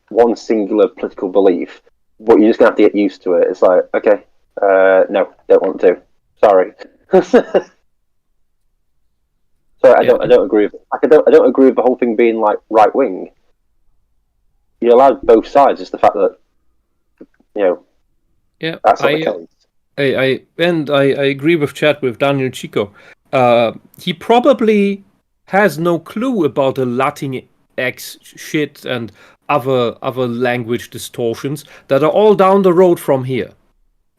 one singular political belief, but you're just gonna have to get used to it. It's like, okay, no, don't want to. Sorry. So I don't agree. I don't agree with the whole thing being right wing. You're allowed both sides. It's the fact that that's not the case. I agree with Chad, with Daniel Chico. He probably has no clue about the Latinx shit and other language distortions that are all down the road from here.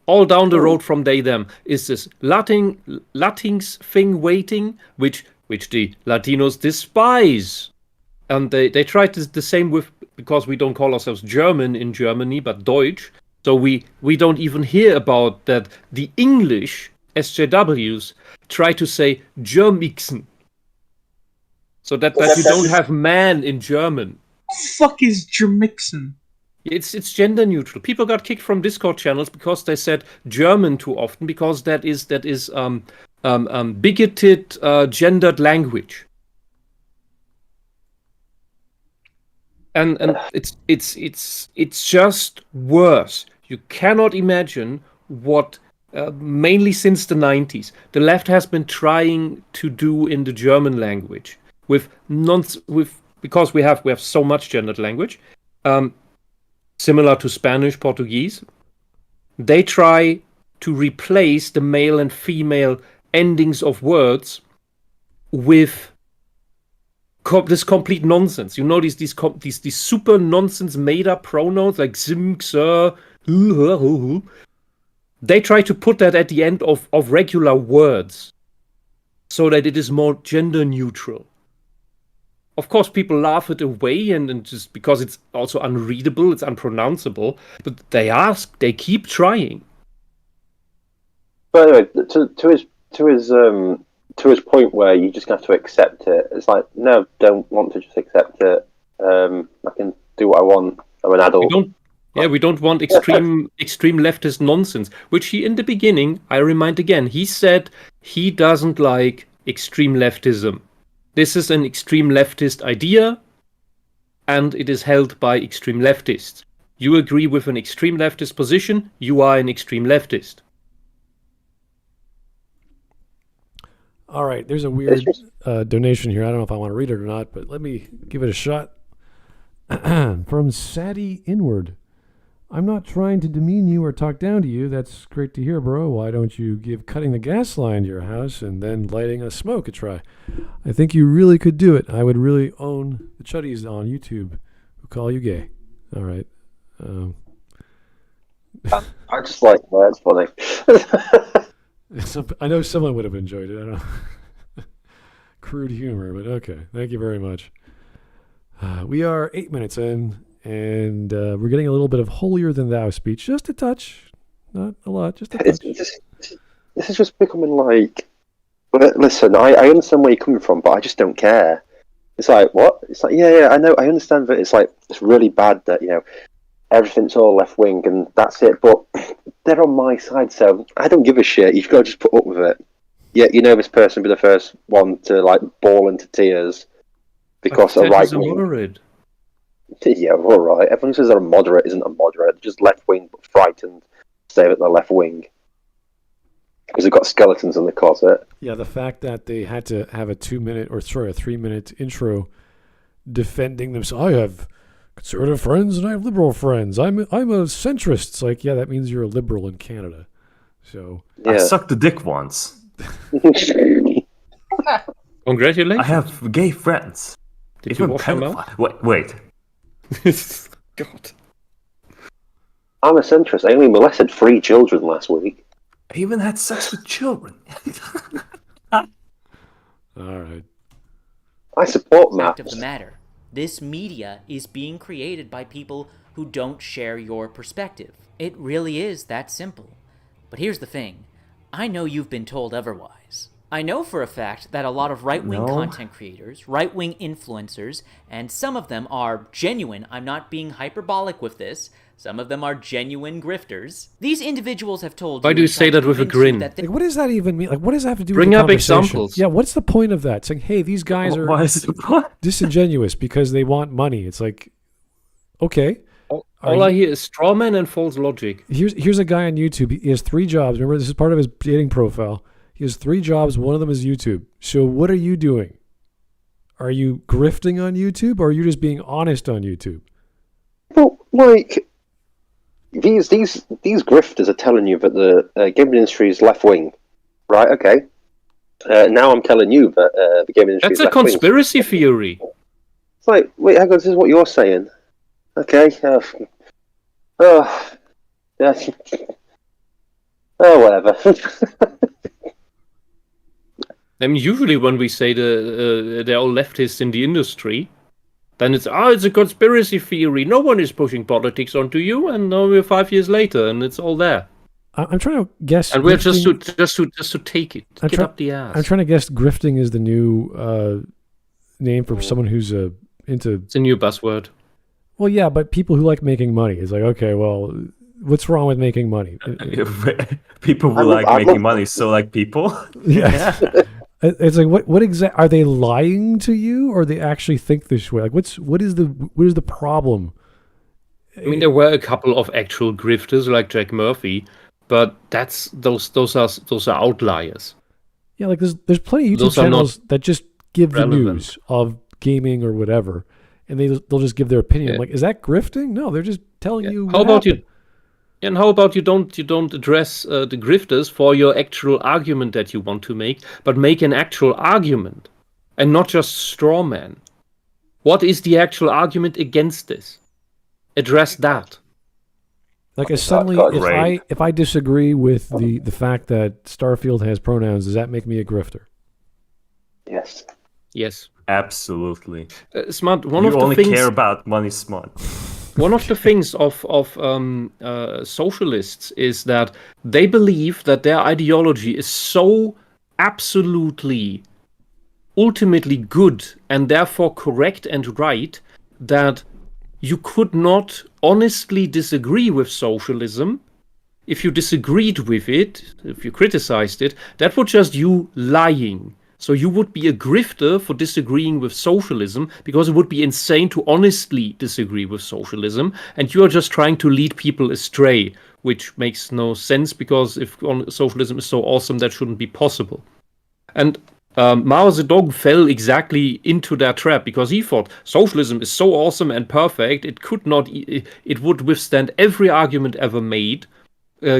All down the road from them is this Latinx thing waiting, which the Latinos despise. And they try the same with, because we don't call ourselves German in Germany, but Deutsch. So we don't even hear about that. The English SJWs try to say Germixen. So that you don't have man in German. Fuck is Germixen? It's gender neutral. People got kicked from Discord channels because they said German too often, because that is bigoted gendered language. And it's just worse. You cannot imagine what mainly since the 90s, the left has been trying to do in the German language because we have so much gendered language, similar to Spanish, Portuguese. They try to replace the male and female endings of words with this complete nonsense. You know, these super nonsense made up pronouns like zim, xer, they try to put that at the end of regular words so that it is more gender neutral. Of course, people laugh it away and just because it's also unreadable, it's unpronounceable, but they keep trying. But anyway, to his point where you just have to accept it. It's like, no, don't want to just accept it. I can do what I want. I'm an adult. We don't want extreme leftist nonsense, which he, in the beginning, I remind again, he said he doesn't like extreme leftism. This is an extreme leftist idea, and it is held by extreme leftists. You agree with an extreme leftist position, you are an extreme leftist. All right, there's a weird donation here. I don't know if I want to read it or not, but let me give it a shot. From Sadie Inward. I'm not trying to demean you or talk down to you. That's great to hear, bro. Why don't you give cutting the gas line to your house and then lighting a smoke a try? I think you really could do it. I would really own the chuddies on YouTube who call you gay. All right. I just like that's funny. I know someone would have enjoyed it. I don't know. Crude humor, but okay. Thank you very much. We are 8 minutes in, and we're getting a little bit of holier than thou speech. Just a touch. Not a lot, just a touch. This is just becoming like... Listen, I understand where you're coming from, but I just don't care. It's like, what? It's like, yeah, I know, I understand that it's like, it's really bad that, you know, everything's all left-wing and that's it, but they're on my side, so I don't give a shit. You've got to just put up with it. Yeah, you know this person will be the first one to, like, bawl into tears because of right-wing... Yeah, all right. Everyone who says they're a moderate isn't a moderate. They're just left-wing but frightened to say that they're left-wing because they've got skeletons in the closet. Yeah, the fact that they had to have a 3-minute intro defending themselves. I have conservative friends and I have liberal friends. I'm a centrist. It's like, yeah, that means you're a liberal in Canada. So Yeah. I sucked a dick once. Congratulations. I have gay friends. Did you wash them out? Wait. God. I'm a centrist. I only molested 3 children last week. I even had sex with children. all right. I support Fact of maps. the matter, this media is being created by people who don't share your perspective. It really is that simple. But here's the thing. I know you've been told otherwise. I know for a fact that a lot of right-wing content creators, right-wing influencers, and some of them are genuine, I'm not being hyperbolic with this, some of them are genuine grifters. These individuals have told Why do you say that with a grin? Like, what does that even mean? Like, what does that have to do Bring with the up conversation? examples. Yeah, what's the point of that? Saying, hey, these guys are Why is it what? disingenuous because they want money. It's like, okay. All I hear is straw man and false logic. Here's a guy on YouTube. He has 3 jobs. Remember, this is part of his dating profile. He has 3 jobs. One of them is YouTube. So what are you doing? Are you grifting on YouTube, or are you just being honest on YouTube? But, like, these grifters are telling you that the gaming industry is left-wing. Right, okay. Now I'm telling you that the gaming industry That's is a left-wing. conspiracy theory. It's like, wait, hang on, this is what you're saying. Okay. Yeah. Whatever. I mean, usually when we say they're all leftists in the industry, then it's a conspiracy theory. No one is pushing politics onto you, and now we're 5 years later, and it's all there. I'm trying to guess. And we're just to take it, get up the ass. I'm trying to guess grifting is the new name for someone who's into. It's a new buzzword. Well, yeah, but people who like making money. It's like, okay, well, what's wrong with making money? People who like making money, so like people. Yeah. It's like, what exactly are they lying to you, or they actually think this way? Like, what is the problem? I mean, there were a couple of actual grifters like Jack Murphy, but those are outliers. Yeah, like there's plenty of YouTube Those are not channels that just give the relevant. news of gaming or whatever, and they'll just give their opinion. Yeah. I'm like, is that grifting? No, they're just telling you. How what about happened. you? And how about you don't address the grifters for your actual argument that you want to make, but make an actual argument, and not just straw man. What is the actual argument against this? Address that. Like, suddenly, if I disagree with the fact that Starfield has pronouns, does that make me a grifter? Yes. Yes. Absolutely. Smart. One You of the only things. care about money, Smart. One of the things of socialists is that they believe that their ideology is so absolutely, ultimately good and therefore correct and right that you could not honestly disagree with socialism. If you disagreed with it, if you criticized it, that was just you lying. So you would be a grifter for disagreeing with socialism, because it would be insane to honestly disagree with socialism, and you are just trying to lead people astray, which makes no sense, because if socialism is so awesome, that shouldn't be possible. And Mao Zedong fell exactly into that trap, because he thought socialism is so awesome and perfect, it would withstand every argument ever made.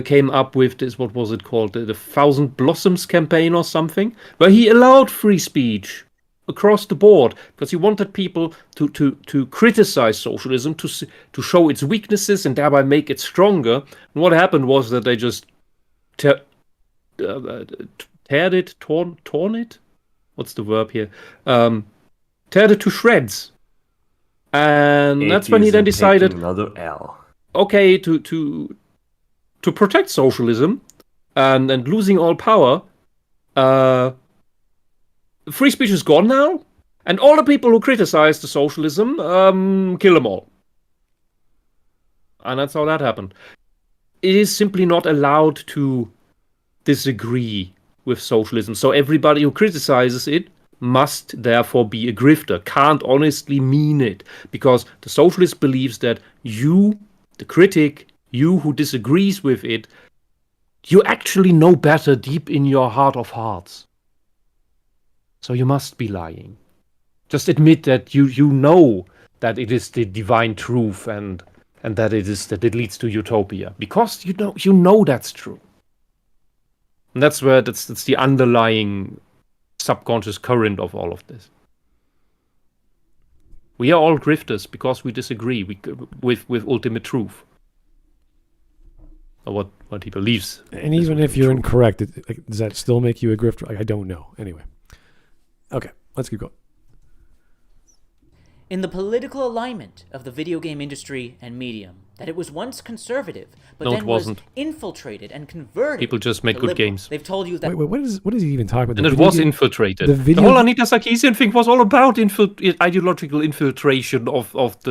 Came up with this, what was it called, the Thousand Blossoms campaign or something, where he allowed free speech across the board, because he wanted people to criticize socialism, to show its weaknesses and thereby make it stronger. And what happened was that they just torn it? What's the verb here? Teared it to shreds. And that's when he then decided, another L. okay, to protect socialism and losing all power, free speech is gone now, and all the people who criticize the socialism, kill them all. And that's how that happened. It is simply not allowed to disagree with socialism. So everybody who criticizes it must therefore be a grifter, can't honestly mean it, because the socialist believes that you, the critic, you who disagrees with it, you actually know better deep in your heart of hearts. So you must be lying. Just admit that you know that it is the divine truth and that it leads to utopia, because you know that's true. And that's the underlying subconscious current of all of this. We are all grifters because we disagree with ultimate truth. Or what he believes. And even if you're incorrect, does that still make you a grifter? I don't know. Anyway. Okay, let's keep going. In the political alignment of the video game industry and medium, that it was once conservative, but then was infiltrated and converted. People just make good games. They've told you that. Wait, what is he even talking about? And it was infiltrated. The whole Anita Sarkeesian thing was all about ideological infiltration of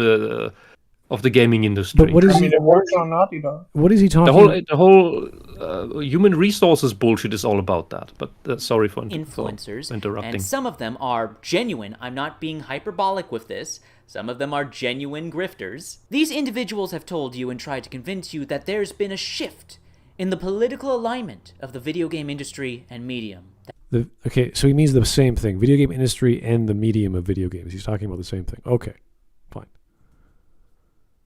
the gaming industry. But what is it works on Naughty Dog. What is he talking about? The whole human resources bullshit is all about that. But sorry for influencers, interrupting. And some of them are genuine. I'm not being hyperbolic with this. Some of them are genuine grifters. These individuals have told you and tried to convince you that there's been a shift in the political alignment of the video game industry and medium. Okay, so he means the same thing. Video game industry and the medium of video games. He's talking about the same thing. Okay, fine.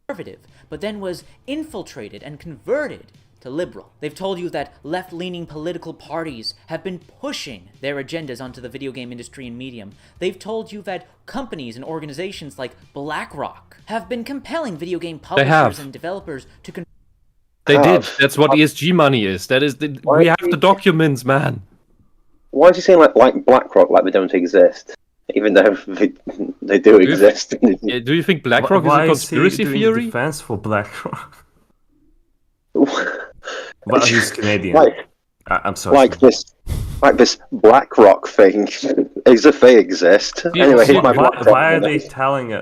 Conservative, but then was infiltrated and converted to liberal. They've told you that left-leaning political parties have been pushing their agendas onto the video game industry and medium. They've told you that companies and organizations like BlackRock have been compelling video game publishers and developers to They did. That's what ESG money is. That is we have the documents, man. Why is he saying like BlackRock, like they don't exist, even though they do exist? Do you think BlackRock is a conspiracy theory? Defense for BlackRock. Well, he's Canadian. I'm sorry. Like this BlackRock thing, as if they exist. Anyway, why are they talking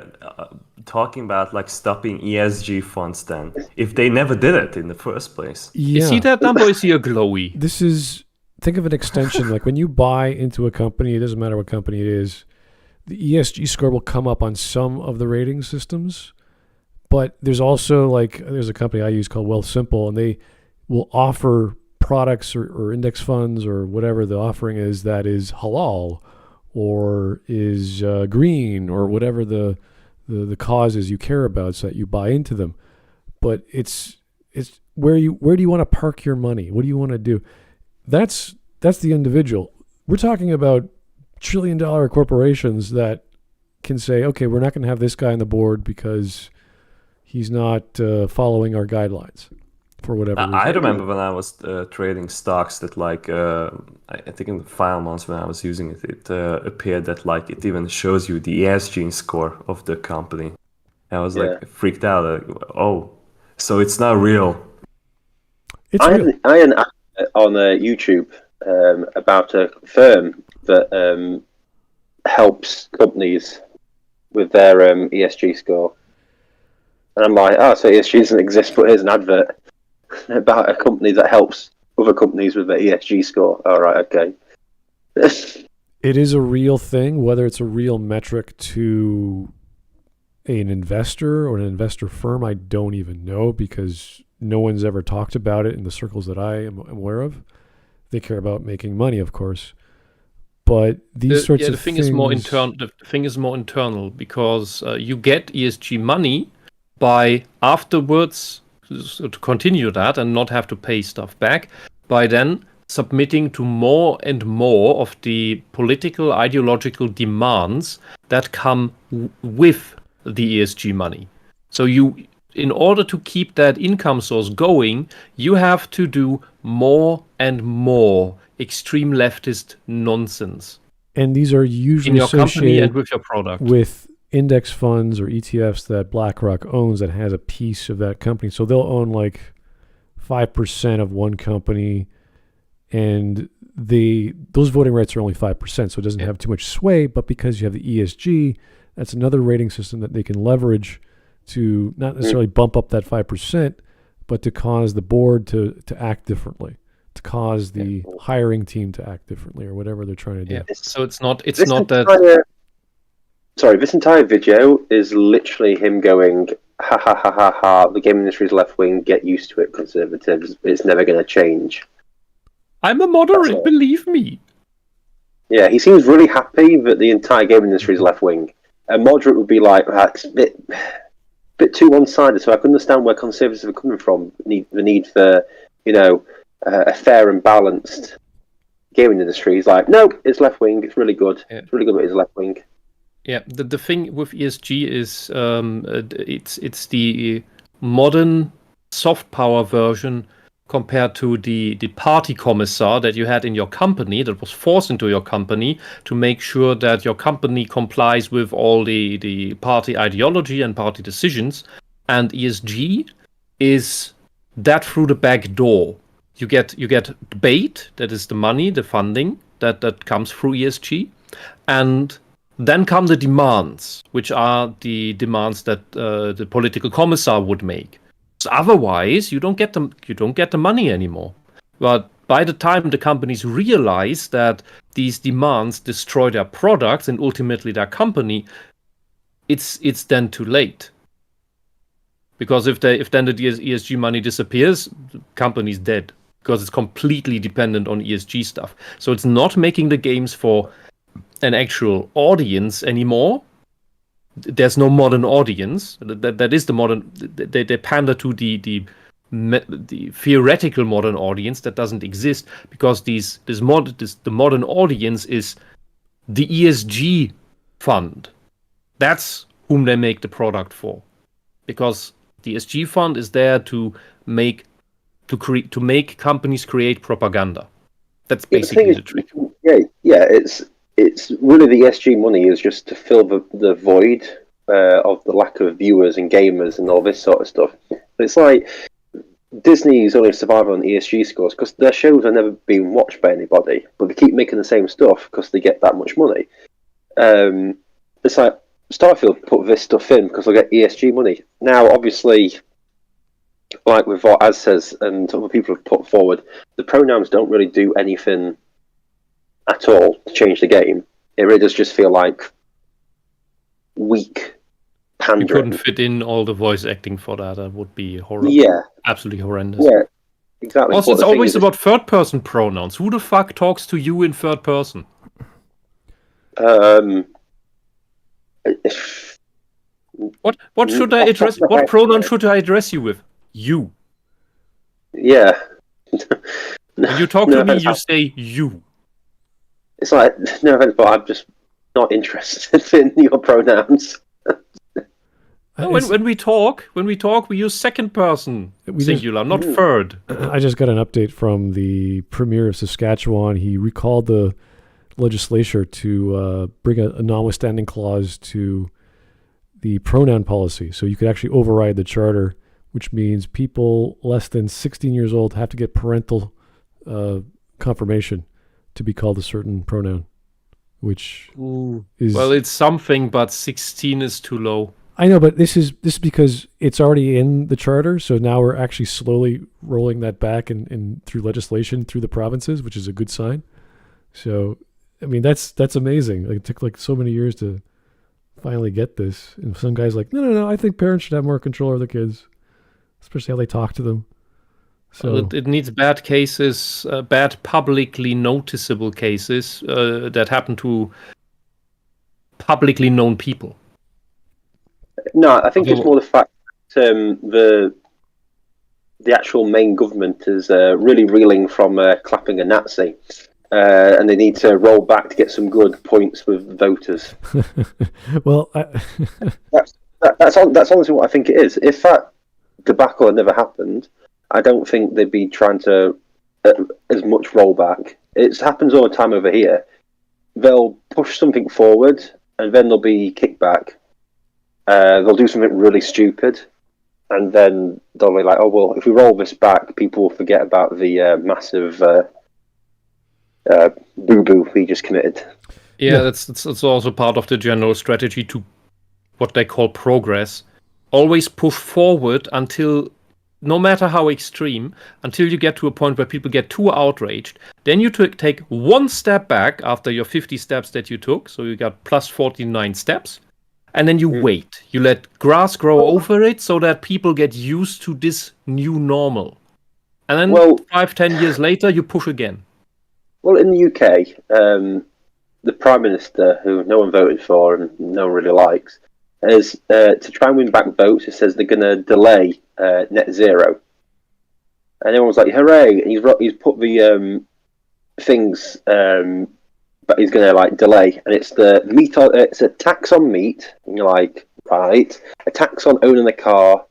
about like stopping ESG funds then, if they never did it in the first place? Yeah. Is he that number? Is he a glowy? Think of an extension. Like when you buy into a company, it doesn't matter what company it is, the ESG score will come up on some of the rating systems. But there's also there's a company I use called WealthSimple, and will offer products or index funds or whatever the offering is that is halal or is green or whatever the causes you care about, so that you buy into them. But it's where do you want to park your money? What do you want to do? That's the individual. We're talking about trillion-dollar corporations that can say, okay, we're not going to have this guy on the board because he's not following our guidelines for whatever reason. I remember when I was trading stocks that like I think in the final months when I was using it, it appeared that like it even shows you the ESG score of the company. And I was like freaked out. Like, oh, so it's not real. It's real. I had an ad on YouTube about a firm that helps companies with their ESG score. And I'm like, oh, so ESG doesn't exist, but here's an advert about a company that helps other companies with their ESG score. All right, okay. It is a real thing. Whether it's a real metric to an investor or an investor firm, I don't even know, because no one's ever talked about it in the circles that I am aware of. They care about making money, of course. But these sorts of things... The thing is more internal, because you get ESG money by afterwards, so to continue that and not have to pay stuff back, by then submitting to more and more of the political, ideological demands that come with the ESG money. So you, in order to keep that income source going, you have to do more and more extreme leftist nonsense. And these are usually in your company associated and with your product. with index funds or ETFs that BlackRock owns that has a piece of that company. So they'll own like 5% of one company, and those voting rights are only 5%, so it doesn't have too much sway. But because you have the ESG, that's another rating system that they can leverage to not necessarily bump up that 5%, but to cause the board to act differently, to cause the hiring team to act differently, or whatever they're trying to do. Yeah. So it's not that. Sorry, this entire video is literally him going, ha ha ha ha ha, the game industry is left wing, get used to it, conservatives, it's never going to change. I'm a moderate, believe me. Yeah, he seems really happy that the entire game industry is left wing. A moderate would be like, it's a bit too one-sided, so I can understand where conservatives are coming from. The need for, a fair and balanced gaming industry. He's like, no, it's left wing, it's really good. Yeah. It's really good that it's left wing. Yeah, the thing with ESG is it's the modern soft power version compared to the party commissar that you had in your company, that was forced into your company to make sure that your company complies with all the party ideology and party decisions. And ESG is that through the back door. You get bait, that is the money, the funding that comes through ESG, and then come the demands, which are the demands that the political commissar would make. Otherwise, you don't get the money anymore. But by the time the companies realize that these demands destroy their products and ultimately their company, it's then too late. Because if then the ESG money disappears, the company's dead, because it's completely dependent on ESG stuff. So it's not making the games for an actual audience anymore. There's no modern audience. That is the modern. They pander to the theoretical modern audience that doesn't exist, because the modern audience is the ESG fund. That's whom they make the product for, because the ESG fund is there to make companies create propaganda. That's basically the trick. Yeah. It's really the ESG money is just to fill the void of the lack of viewers and gamers and all this sort of stuff. It's like Disney's only survive on ESG scores because their shows are never being watched by anybody, but they keep making the same stuff because they get that much money. It's like Starfield put this stuff in because they'll get ESG money. Now, obviously, like with what Az says and other people have put forward, the pronouns don't really do anything at all to change the game. It really does just feel like weak pandering. You couldn't fit in all the voice acting for that. That would be horrible. Yeah. Absolutely horrendous. exactly. Also, But it's the thing always is, about third-person pronouns. Who the fuck talks to you in third person? What should I address? What pronoun should I address you with? You. Yeah. When you talk No to me, offense, you say you. it's like, no offense, but I'm just not interested in your pronouns. No, when we talk, we use second person singular, not third. I just got an update from the Premier of Saskatchewan. He recalled the legislature to bring a notwithstanding clause to the pronoun policy. So you could actually override the charter, which means people less than 16 years old have to get parental confirmation to be called a certain pronoun, which is... Well, it's something, but 16 is too low. I know, but this is because it's already in the charter, so now we're actually slowly rolling that back and through legislation through the provinces, which is a good sign. So, I mean, that's amazing. Like, it took like so many years to finally get this, and some guys like, no, I think parents should have more control over the kids, especially how they talk to them. So it needs bad cases, bad publicly noticeable cases that happen to publicly known people. No, I think it's more the fact that the actual main government is really reeling from clapping a Nazi, and they need to roll back to get some good points with voters. well, that's honestly what I think it is. If that debacle had never happened, I don't think they'd be trying to as much rollback. It happens all the time over here. They'll push something forward, and then there'll be kickback. They'll do something really stupid, and then they'll be like, "Oh well, if we roll this back, people will forget about the massive boo-boo we just committed." Yeah, that's also part of the general strategy to what they call progress. Always push forward until, no matter how extreme, until you get to a point where people get too outraged. Then you take one step back after your 50 steps that you took, so you got plus 49 steps. And then you wait. You let grass grow over it so that people get used to this new normal. And then 5-10 years later, you push again. Well, in the UK, the Prime Minister, who no one voted for and no one really likes, is to try and win back votes. It says they're going to delay net zero. And everyone's like, hooray! And he's put the things... but he's going to like delay, and it's the meat. It's a tax on meat, and you're like, right? A tax on owning a car,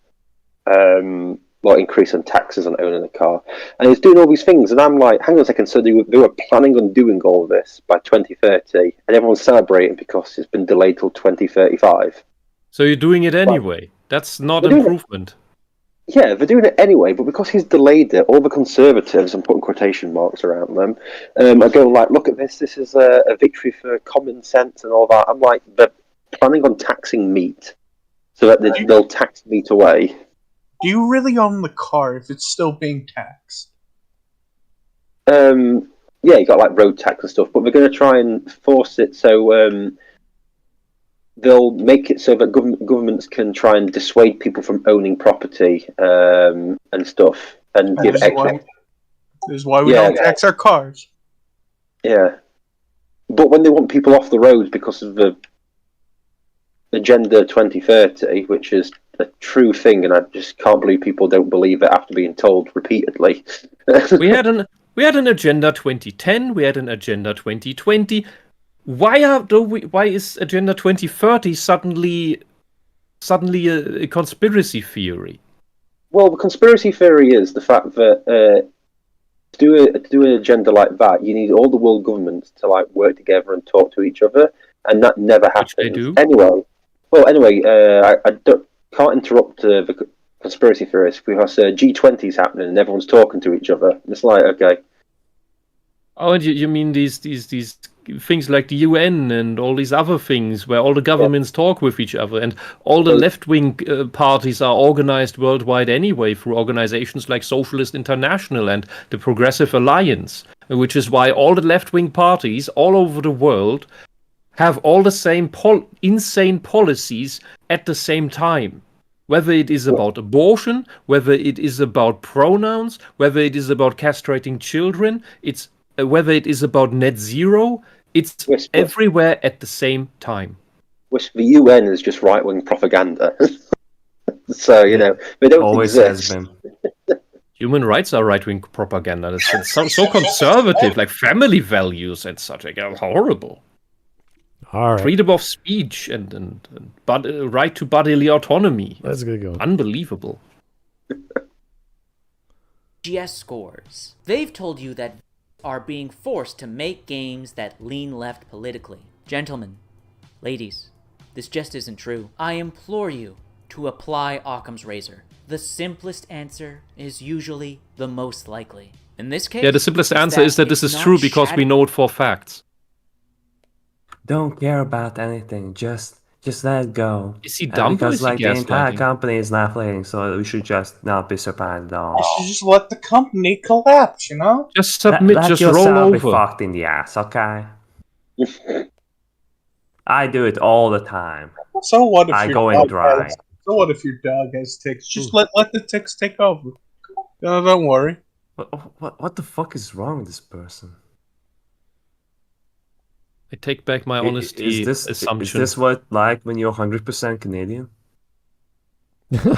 increase on taxes on owning a car, and he's doing all these things, and I'm like, hang on a second. So they were planning on doing all of this by 2030, and everyone's celebrating because it's been delayed till 2035. So you're doing it anyway. That's not improvement. Yeah, they're doing it anyway, but because he's delayed it, all the conservatives, I'm putting quotation marks around them, are going like, look at this, this is a victory for common sense and all that. I'm like, they're planning on taxing meat, so that they'll tax meat away. Do you really own the car if it's still being taxed? Yeah, you got like road tax and stuff, but they're going to try and force it so... they'll make it so that governments can try and dissuade people from owning property and stuff, and give extra. This is why we don't tax our cars. Yeah, but when they want people off the roads because of the Agenda 2030, which is a true thing, and I just can't believe people don't believe it after being told repeatedly. We had an Agenda 2010. We had an Agenda 2020. Why is Agenda 2030 suddenly a conspiracy theory? Well, the conspiracy theory is the fact that to do an agenda like that, you need all the world governments to like work together and talk to each other, and that never happens. Which they do. Anyway, I can't interrupt the conspiracy theorists because G20 is happening and everyone's talking to each other. It's like, okay. Oh, and you mean these things like the UN and all these other things where all the governments talk with each other, and all the left-wing parties are organized worldwide anyway through organizations like Socialist International and the Progressive Alliance, which is why all the left-wing parties all over the world have all the same insane policies at the same time. whether it is about abortion, whether it is about pronouns, whether it is about castrating children, it's whether it is about net zero, it's Whisp. everywhere at the same time. Which the UN is just right-wing propaganda. So, you know, they don't Always exist. has been. Human rights are right-wing propaganda. It's so conservative, like family values and such. Like, horrible. All right. Freedom of speech and right to bodily autonomy. Let's get going. Unbelievable. GS scores. They've told you that are being forced to make games that lean left politically. Gentlemen, ladies, this just isn't true. I implore you to apply Occam's razor. The simplest answer is usually the most likely. In this case, Yeah, the simplest answer is that this it's is not true because we shattering- know it for facts. Don't care about anything. Just let it go. Is he dumb or Because is he like the entire gaslighting? company is left-leaning, so we should just not be surprised at all. You should just let the company collapse, you know? Just submit, Let just yourself roll be over. fucked in the ass, okay? I do it all the time. So what if I your go in dog dry. has- So what if your dog has ticks? Just let the ticks take over. No, don't worry. What the fuck is wrong with this person? I take back my honesty Is assumption. this what like when you're 100% Canadian? Yeah,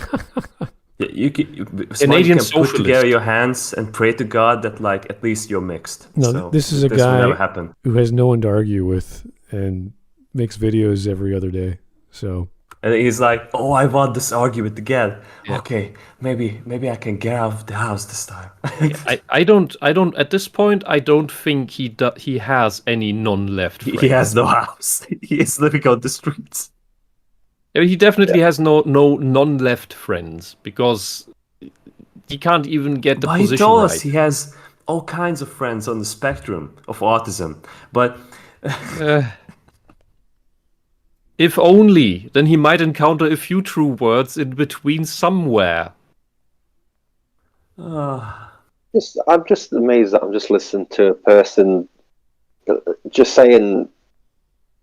you can Canadian put together socialist. your hands and pray to God that like at least you're mixed. No, So this is a this will guy never happen. who has no one to argue with and makes videos every other day. So And he's like, "Oh, I won this argument again. Yeah. Okay, maybe I can get out of the house this time." I don't at this point I don't think he has any non-left friends. He has no house. He is living on the streets. I mean, he definitely has no non-left friends because he can't even get the But he position told right. us he has all kinds of friends on the spectrum of autism. But If only, then he might encounter a few true words in between somewhere. I'm just amazed that I'm just listening to a person just saying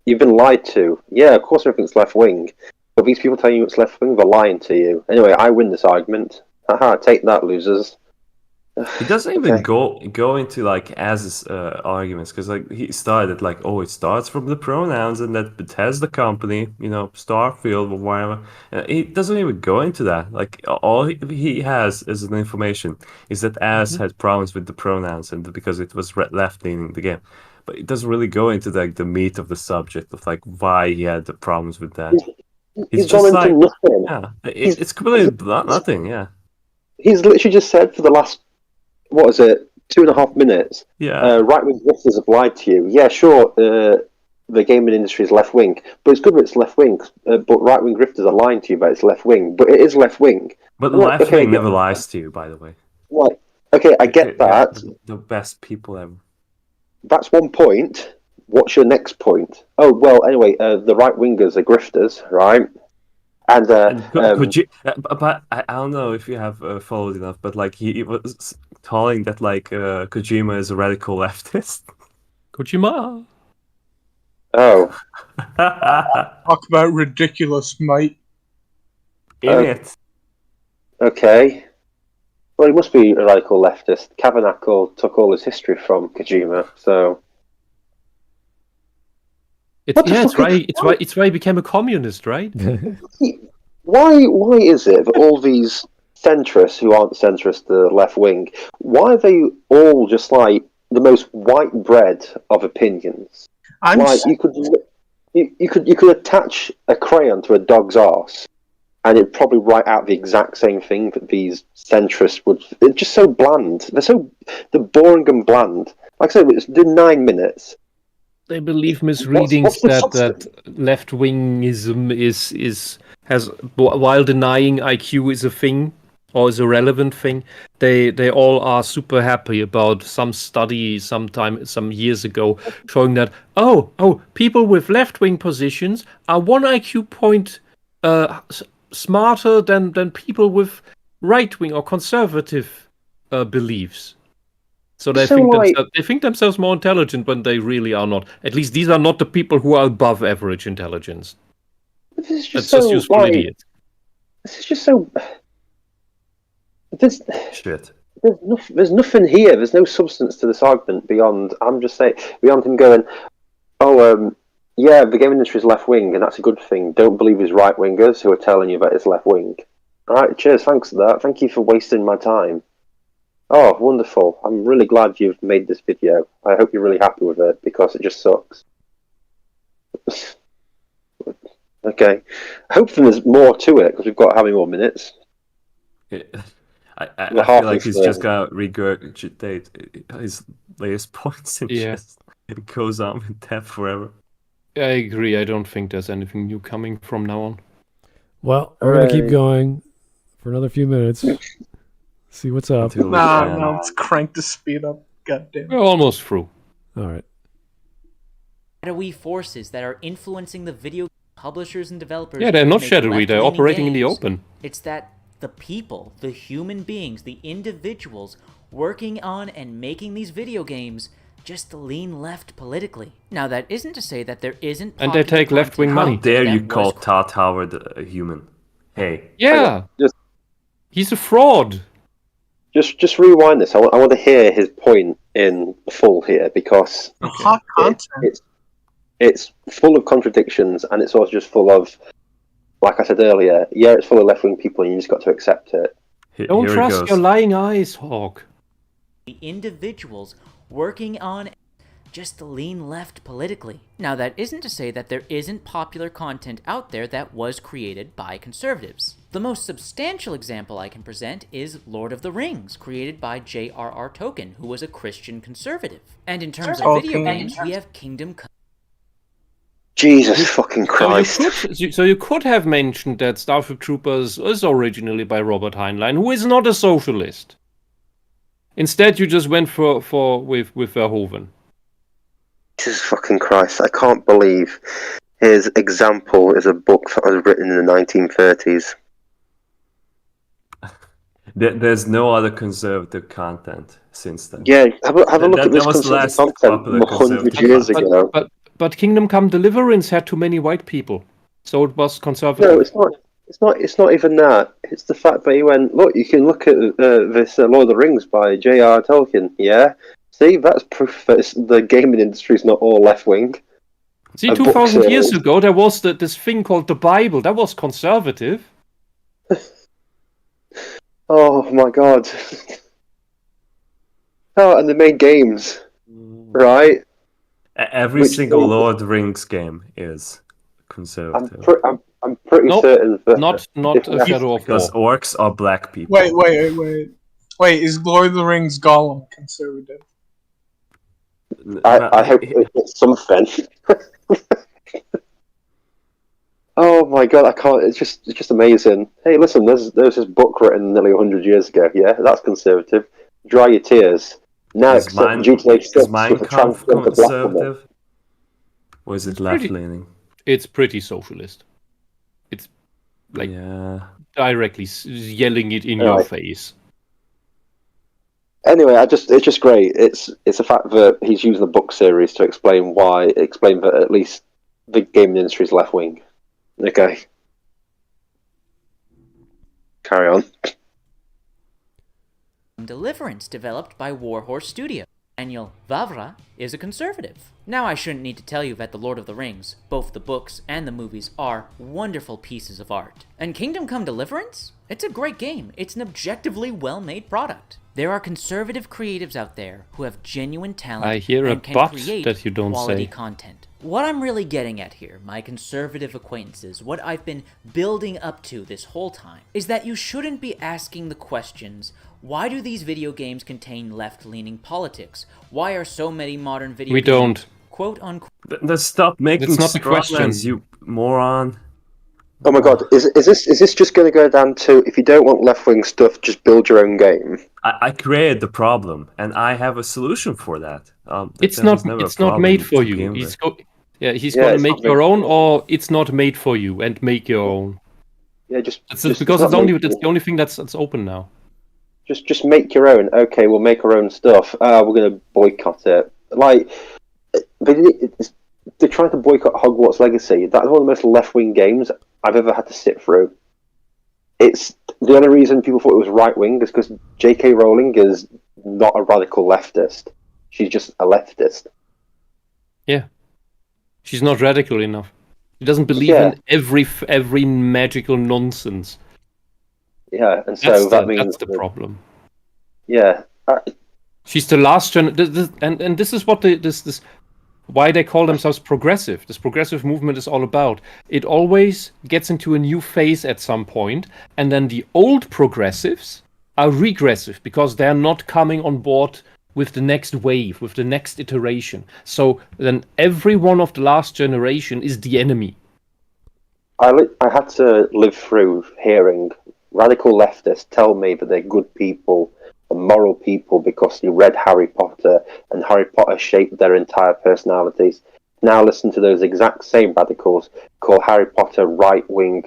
you've been lied to. Yeah, of course everything's left wing, but these people telling you it's left wing, they're lying to you. Anyway, I win this argument. Haha, take that, losers. he doesn't even Okay. go into like Az's arguments because like he started like, oh, it starts from the pronouns and that it has the company, you know, Starfield or whatever. He doesn't even go into that. Like all he has as an information is that Az had problems with the pronouns and because it was left leaning the game. But it doesn't really go into like the meat of the subject of like why he had the problems with that. He's just gone into nothing. yeah, it's completely nothing. Yeah, He's literally just said for the last, 2.5 minutes, yeah. right-wing grifters have lied to you. Yeah, sure, the gaming industry is left-wing, but it's good that it's left-wing, but right-wing grifters are lying to you about it's left-wing, but it is left-wing. But Well, left okay, wing never lies to you, by the way. Like, okay, I get They're that. the best people ever. That's one point. What's your next point? Oh, well, anyway, the right-wingers are grifters, right? And, Could you? But I don't know if you have followed enough. But like he was telling that like Kojima is a radical leftist. Kojima. oh, Talk about ridiculous, mate. Idiot. okay. Well, he must be a radical leftist. Tabernacle took all his history from Kojima, so... It's What the it's fuck right. is- It's why he became a communist, right? Why is it that all these centrists who aren't centrist, the left wing, why are they all just like the most white bread of opinions? I'm Like you could attach a crayon to a dog's arse, and it'd probably write out the exact same thing that these centrists would. They're just so bland. They're boring and bland. Like I said, it's did 9 minutes. They believe misreadings what's the that substance? left wingism has while denying IQ is a thing or is a relevant thing. They all are super happy about some study some years ago showing that people with left wing positions are 1 IQ point smarter than people with right wing or conservative beliefs. So they think themselves more intelligent when they really are not. At least these are not the people who are above average intelligence. This is That's just just so useful like, idiots. This is just so. There's Shit. there's nothing here. There's no substance to this argument beyond. I'm just saying beyond him going, oh, yeah, the gaming industry is left wing, and that's a good thing. Don't believe his right wingers who are telling you that it's left wing. All right, cheers. Thanks for that. Thank you for wasting my time. Oh, wonderful. I'm really glad you've made this video. I hope you're really happy with it, because it just sucks. Okay. Hopefully there's more to it, because we've got how many more minutes? I feel like he's just gonna regurgitate his latest points and just it goes on with depth forever. I agree. I don't think there's anything new coming from now on. Well, we're going to keep going for another few minutes. See what's up. No, let's crank the speed up. Goddamn. We're almost through. All right. Shadowy forces that are influencing the video publishers and developers. Yeah, they're to not make shadowy. They're left-leaning operating in the games. open. It's that the people, the human beings, the individuals working on and making these video games just lean left politically. Now, that isn't to say that there isn't. And they take left-wing How money. dare that you was call Todd Howard a human? Hey. Yeah. He's a fraud. Just rewind this. I want to hear his point in full here, because Hot content. it's full of contradictions, and it's also just full of, like I said earlier, it's full of left-wing people, and you just got to accept it. Don't trust your lying eyes, Hawk. The individuals working on just lean left politically. Now, that isn't to say that there isn't popular content out there that was created by conservatives. The most substantial example I can present is Lord of the Rings, created by J.R.R. Tolkien, who was a Christian conservative. And in terms of video games, we have Kingdom Come. Jesus fucking Christ. So you could have mentioned that Starship Troopers was originally by Robert Heinlein, who is not a socialist. Instead, you just went with Verhoeven. Jesus fucking Christ. I can't believe his example is a book that was written in the 1930s. There's no other conservative content since then. Yeah, have a look at this conservative content 100 years ago. But Kingdom Come Deliverance had too many white people, so it was conservative. No, it's not. It's not even that. It's the fact that he went, look, you can look at this Lord of the Rings by J.R.R. Tolkien. Yeah, see, that's proof that the gaming industry is not all left wing. See, 2,000 years ago, there was this thing called the Bible. That was conservative. Oh my God. Oh, and they made games, right? Every single Lord of the Rings game is conservative. I'm pretty certain that not a Shadow of because War. orcs are black people. Wait, is Lord of the Rings Gollum conservative? I hope it's something. Oh my God, I can't. It's just amazing. Hey, listen, there's this book written nearly 100 years ago. Yeah, that's conservative. Dry your tears. Now, Is Mein Kampf conservative? Or is it left-leaning? It's pretty socialist. It's like directly yelling it in your face. Anyway, it's just great. It's a fact that he's using the book series to explain that at least the gaming industry is left wing. Okay. Carry on. Deliverance, developed by Warhorse Studio. Daniel Vavra is a conservative. Now, I shouldn't need to tell you that The Lord of the Rings, both the books and the movies, are wonderful pieces of art. And Kingdom Come Deliverance? It's a great game. It's an objectively well-made product. There are conservative creatives out there who have genuine talent I hear a and can but create that you don't quality say. content. What I'm really getting at here, my conservative acquaintances, what I've been building up to this whole time, is that you shouldn't be asking the questions, why do these video games contain left-leaning politics? Why are so many modern video games... We don't. Quote unquote... Let's stop making That's not the question. you moron. Oh my God, is this just going to go down to, if you don't want left wing stuff, just build your own game? I created the problem, and I have a solution for that. It's that was never a not problem made for to you. begin He's with. going to make your own, or it's not made for you and make your own. Yeah, Because it's the only thing that's open now. Just make your own. Okay, we'll make our own stuff. We're going to boycott it. Like, they're trying to boycott Hogwarts Legacy. That's one of the most left-wing games I've ever had to sit through. it's the only reason people thought it was right wing is because J.K. Rowling is not a radical leftist. She's just a leftist. Yeah. She's not radical enough. She doesn't believe in every magical nonsense. Yeah, and so that means that's the problem. Yeah. She's the last and this is what this why they call themselves progressive. This progressive movement is all about. It always gets into a new phase at some point, and then the old progressives are regressive because they're not coming on board with the next wave, with the next iteration. So then every one of the last generation is the enemy. I had to live through hearing radical leftists tell me that they're good people and moral people because they read Harry Potter and Harry Potter shaped their entire personalities. Now listen to those exact same radicals call Harry Potter right-wing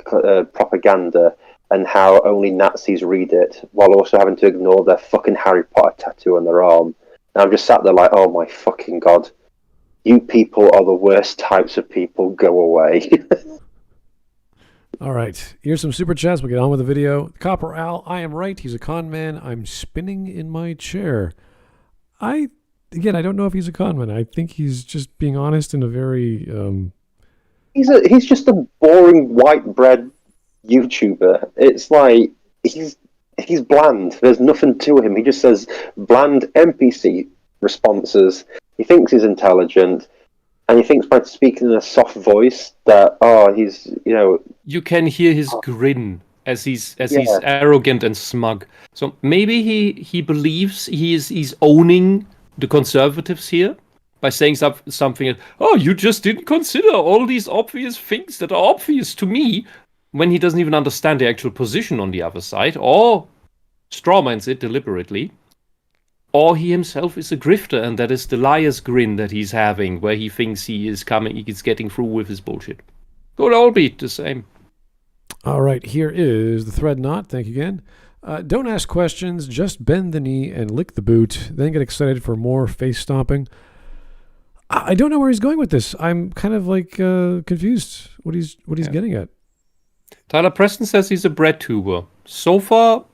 propaganda and how only Nazis read it, while also having to ignore their fucking Harry Potter tattoo on their arm. And I'm just sat there like, oh my fucking god. You people are the worst types of people, go away. All right, here's some super chats. We'll get on with the video. Copper Al, I am right. He's a con man. I'm spinning in my chair. I don't know if he's a con man. I think he's just being honest in a very... He's just a boring white bread YouTuber. It's like he's bland. There's nothing to him. He just says bland NPC responses. He thinks he's intelligent, and he thinks by speaking in a soft voice that he's You can hear his grin as he's arrogant and smug. So maybe he believes he's owning the conservatives here by saying something. Oh, you just didn't consider all these obvious things that are obvious to me. When he doesn't even understand the actual position on the other side, or strawmans it deliberately, or he himself is a grifter, and that is the liar's grin that he's having, where he thinks he's getting through with his bullshit. Could all be the same. All right, here is the thread knot. Thank you again. Don't ask questions, just bend the knee and lick the boot, then get excited for more face stomping. I don't know where he's going with this. I'm kind of like confused what he's getting at. Tyler Preston says he's a bread tuber. So far,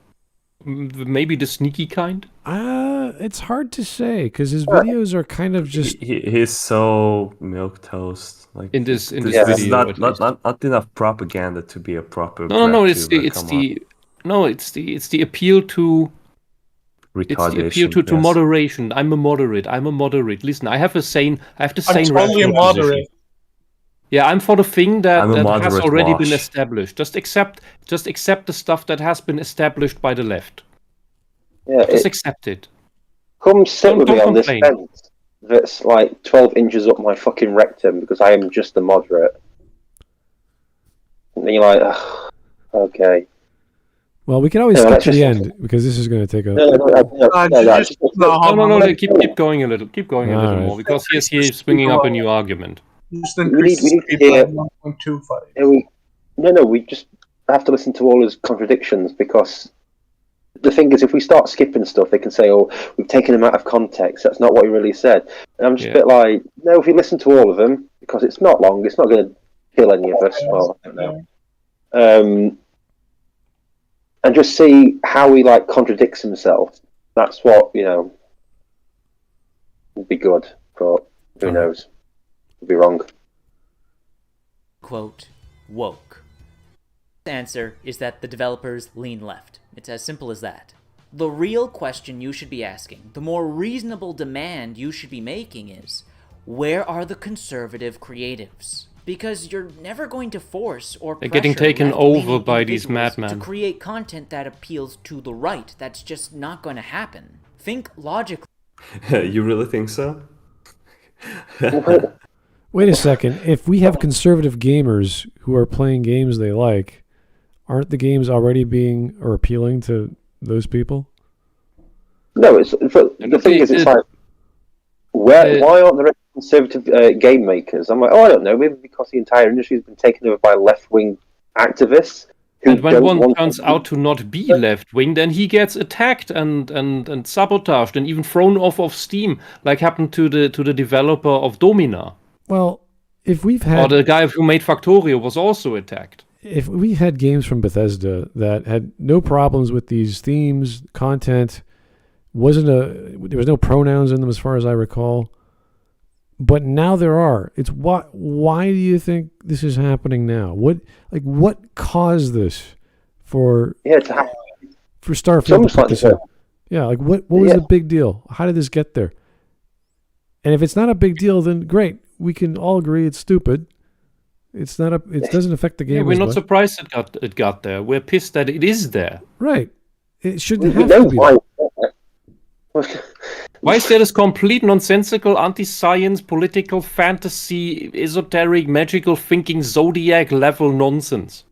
maybe the sneaky kind. It's hard to say because his videos are kind of just. He's so milquetoast. Like in this video, video, not enough propaganda to be a proper. No. It's the appeal to. Retardation. It's the appeal to moderation. I'm a moderate. Listen, I have the sane. I'm totally moderate. Position. Yeah, I'm for the thing that has already been established. Just accept the stuff that has been established by the left. Yeah, just accept it. Come sit with me on this fence that's like 12 inches up my fucking rectum because I am just a moderate. And then you're like, okay. Well, we can always skip to the end because this is going to take a. No. Keep going a little. Keep going a little more because he's swinging up a new argument. Just increase we need to hear 1.25. We just have to listen to all his contradictions because the thing is, if we start skipping stuff, they can say, "Oh, we've taken him out of context. That's not what he really said." And I'm just a bit like, no, if you listen to all of them, because it's not long, it's not going to kill any of us. Well, I don't know. And just see how he contradicts himself. That's what would be good, but who knows? Could be wrong. Quote, woke. The answer is that the developers lean left. It's as simple as that. The real question you should be asking, the more reasonable demand you should be making is, where are the conservative creatives? Because you're never going to force or pressure they're getting taken over by these madmen to create content that appeals to the right. That's just not going to happen. Think logically. You really think so? Wait a second. If we have conservative gamers who are playing games they like, aren't the games already being or appealing to those people? No, the thing is, it's like, why aren't there any conservative game makers? I'm like, I don't know, maybe because the entire industry has been taken over by left-wing activists. And when one turns out to not be left-wing, then he gets attacked and sabotaged and even thrown off of Steam, like happened to the developer of Domina. Well, if we've had... Or the guy who made Factorio was also attacked. if we had games from Bethesda that had no problems with these themes, content, there was no pronouns in them as far as I recall, but now there are. It's why do you think this is happening now? What caused this for Starfield to put this in? Yeah, like what was the big deal? How did this get there? And if it's not a big deal, then great. We can all agree it's stupid. It doesn't affect the game. Yeah, we're not surprised it got there. We're pissed that it is there. Right. It shouldn't have to be there. Why is there this complete nonsensical anti-science, political fantasy, esoteric, magical thinking, zodiac level nonsense?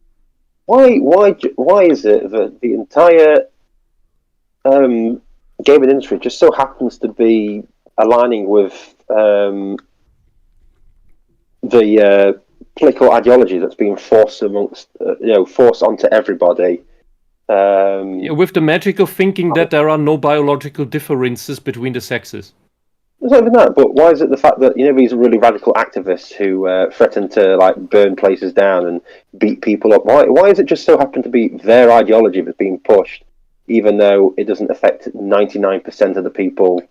Why is it that the entire gaming industry just so happens to be aligning with the political ideology that's being forced forced onto everybody? With the magical thinking that there are no biological differences between the sexes. It's not even that, but why is it the fact that these really radical activists who threaten to burn places down and beat people up? Why is it just so happen to be their ideology that's being pushed, even though it doesn't affect 99% of the people?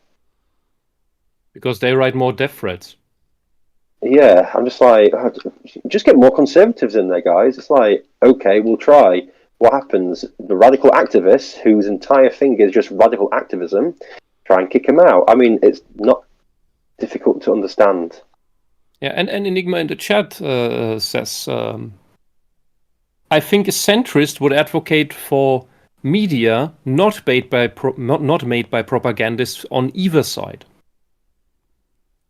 Because they write more death threats. Yeah, I'm just just get more conservatives in there, guys. It's okay, we'll try. What happens? The radical activists, whose entire thing is just radical activism, try and kick him out. I mean, it's not difficult to understand. Yeah, and Enigma in the chat says, I think a centrist would advocate for media not made by propagandists on either side.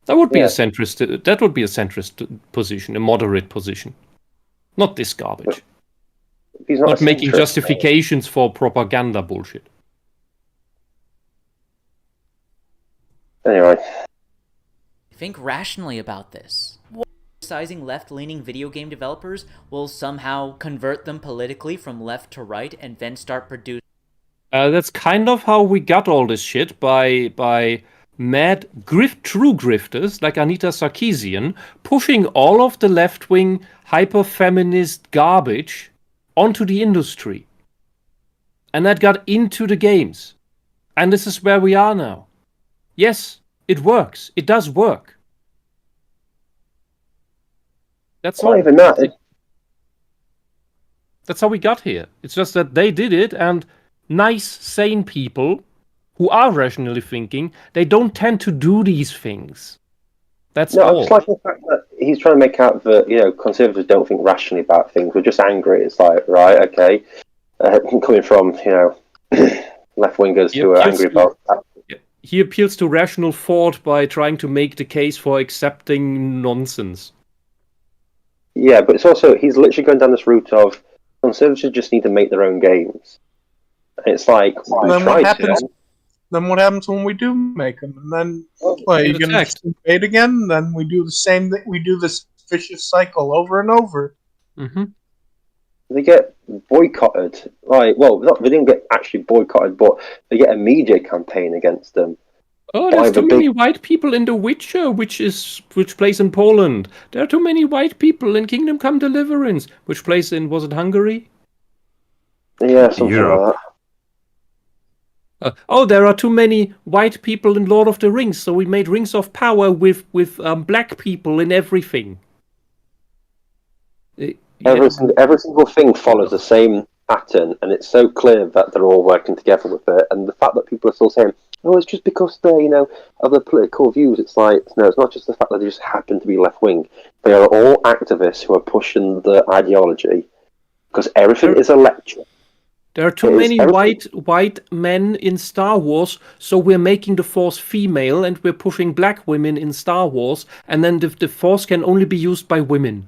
That would be a centrist. That would be a centrist position, a moderate position, not this garbage. He's not making justifications for propaganda bullshit. Anyway. Think rationally about this. Criticizing left-leaning video game developers will somehow convert them politically from left to right and then start producing... That's kind of how we got all this shit, by mad true grifters like Anita Sarkeesian pushing all of the left-wing hyper-feminist garbage onto the industry. And that got into the games. And this is where we are now. Yes, it works. It does work. That's all. Even that. That's how we got here. It's just that they did it, and nice, sane people who are rationally thinking, they don't tend to do these things. That's all. I just like the fact that he's trying to make out that conservatives don't think rationally about things. We're just angry. It's right, okay. Coming from left wingers who are angry about that. He appeals to rational thought by trying to make the case for accepting nonsense. Yeah, but it's also he's literally going down this route of conservatives just need to make their own games. And it's then what happens? Then what happens when we do make them? And then you're going to invade again? Then we do the same thing. We do this vicious cycle over and over. Mm-hmm. They get boycotted. They didn't get actually boycotted, but they get a media campaign against them. Oh, there's too many white people in The Witcher, which plays in Poland. There are too many white people in Kingdom Come Deliverance, which plays in, was it Hungary? Yeah, something like that. There are too many white people in Lord of the Rings, so we made Rings of Power with black people in everything. Every single thing follows the same pattern, and it's so clear that they're all working together with it. And the fact that people are still saying, "Oh, it's just because they, of their political views," it's no, it's not just the fact that they just happen to be left wing. They are all activists who are pushing the ideology, because everything is a lecture. There are too many white men in Star Wars, so we're making the Force female, and we're pushing black women in Star Wars, and then the Force can only be used by women.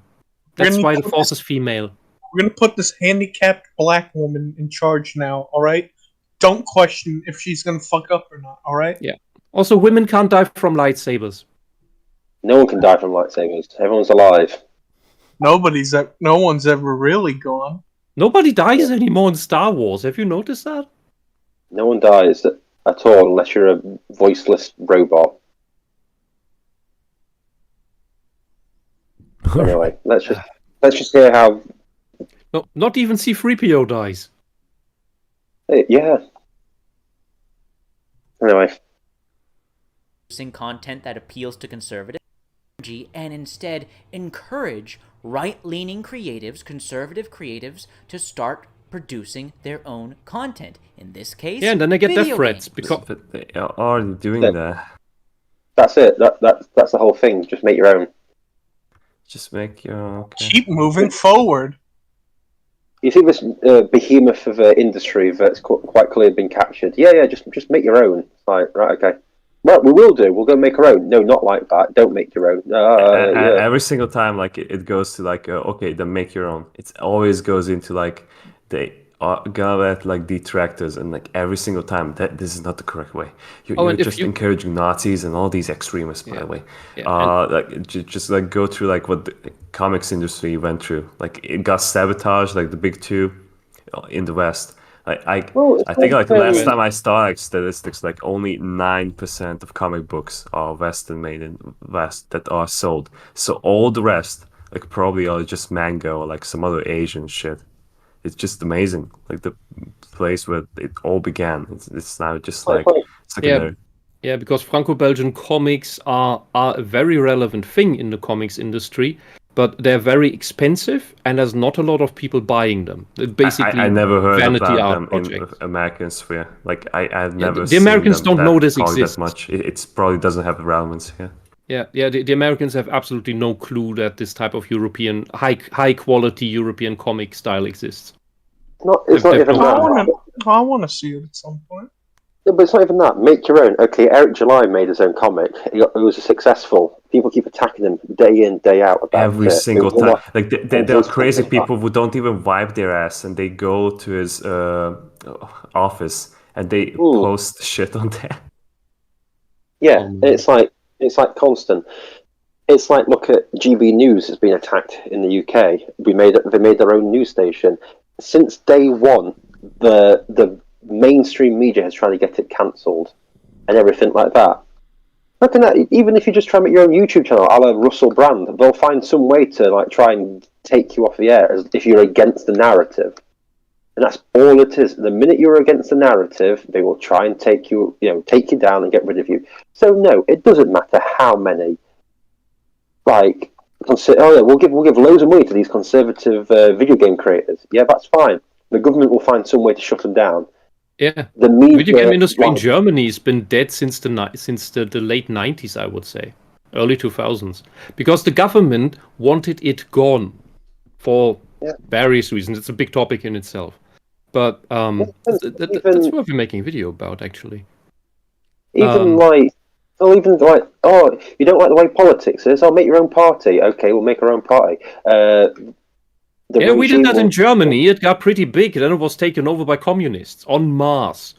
That's why the Force is female. We're going to put this handicapped black woman in charge now, alright? Don't question if she's going to fuck up or not, alright? Yeah. Also, women can't die from lightsabers. No one can die from lightsabers. Everyone's alive. No one's ever really gone. Nobody dies anymore in Star Wars. Have you noticed that? No one dies at all unless you're a voiceless robot. Anyway, let's just hear how No, not even C-3PO dies. Yeah. Anyway. Producing content that appeals to conservative and instead encourage right-leaning creatives, conservative creatives, to start producing their own content. In this case, Yeah, and then they get death video threats games. because But they are already doing Yeah. that. That's it. That's the whole thing. Just make your own. Just make your okay. Keep moving forward. You see this behemoth of industry that's quite clearly been captured. Yeah. Just make your own. It's like, right, okay. Right, we will do. We'll go make our own. No, not like that. Don't make your own. Yeah. Every single time, like it goes to like okay, then make your own. It always goes into like they are gonna let like detractors, and like every single time that this is not the correct way. You're and if just you- encouraging Nazis and all these extremists, by the way. Yeah, Like just like go through like what the comics industry went through. Like it got sabotaged, like the big two in the West. I think like the last time I saw like statistics, like only 9% of comic books are Western made in West that are sold. So all the rest, like probably are just manga or like some other Asian shit. It's just amazing, like the place where it all began. It's now just like secondary. Yeah, because Franco-Belgian comics are a very relevant thing in the comics industry, but they're very expensive, and there's not a lot of people buying them. They're basically, I never heard vanity about art them projects. in the American sphere. Like I've never. the Americans seen them don't know this talk exists. that much. It probably doesn't have relevance here. Yeah. The Americans have absolutely no clue that this type of European high quality European comic style exists. It's not even I that. want to see it at some point. No, but it's not even that. Make your own. Okay, Eric July made his own comic. It was successful. People keep attacking him day in, day out about Every it. single time. Like there are crazy like people who don't even wipe their ass, and they go to his office and they post shit on there. Yeah, it's like constant. It's like, look at GB News has been attacked in the UK. They made their own news station. Since day one, the mainstream media has tried to get it cancelled and everything like that. Look at that. Even if you just try and make your own YouTube channel, a la Russell Brand, they'll find some way to like try and take you off the air as if you're against the narrative. And that's all it is. The minute you're against the narrative, they will try and take you down and get rid of you. So no, it doesn't matter how many. Like, we'll give loads of money to these conservative video game creators. Yeah, that's fine. The government will find some way to shut them down. Yeah, the video game industry in Germany has been dead since the late 90s, I would say, early 2000s, because the government wanted it gone for various reasons. It's a big topic in itself, but that's worth making a video about, actually. Even you don't like the way politics is. I'll make your own party. Okay, we'll make our own party. We did that in Germany. It got pretty big. Then it was taken over by communists en masse.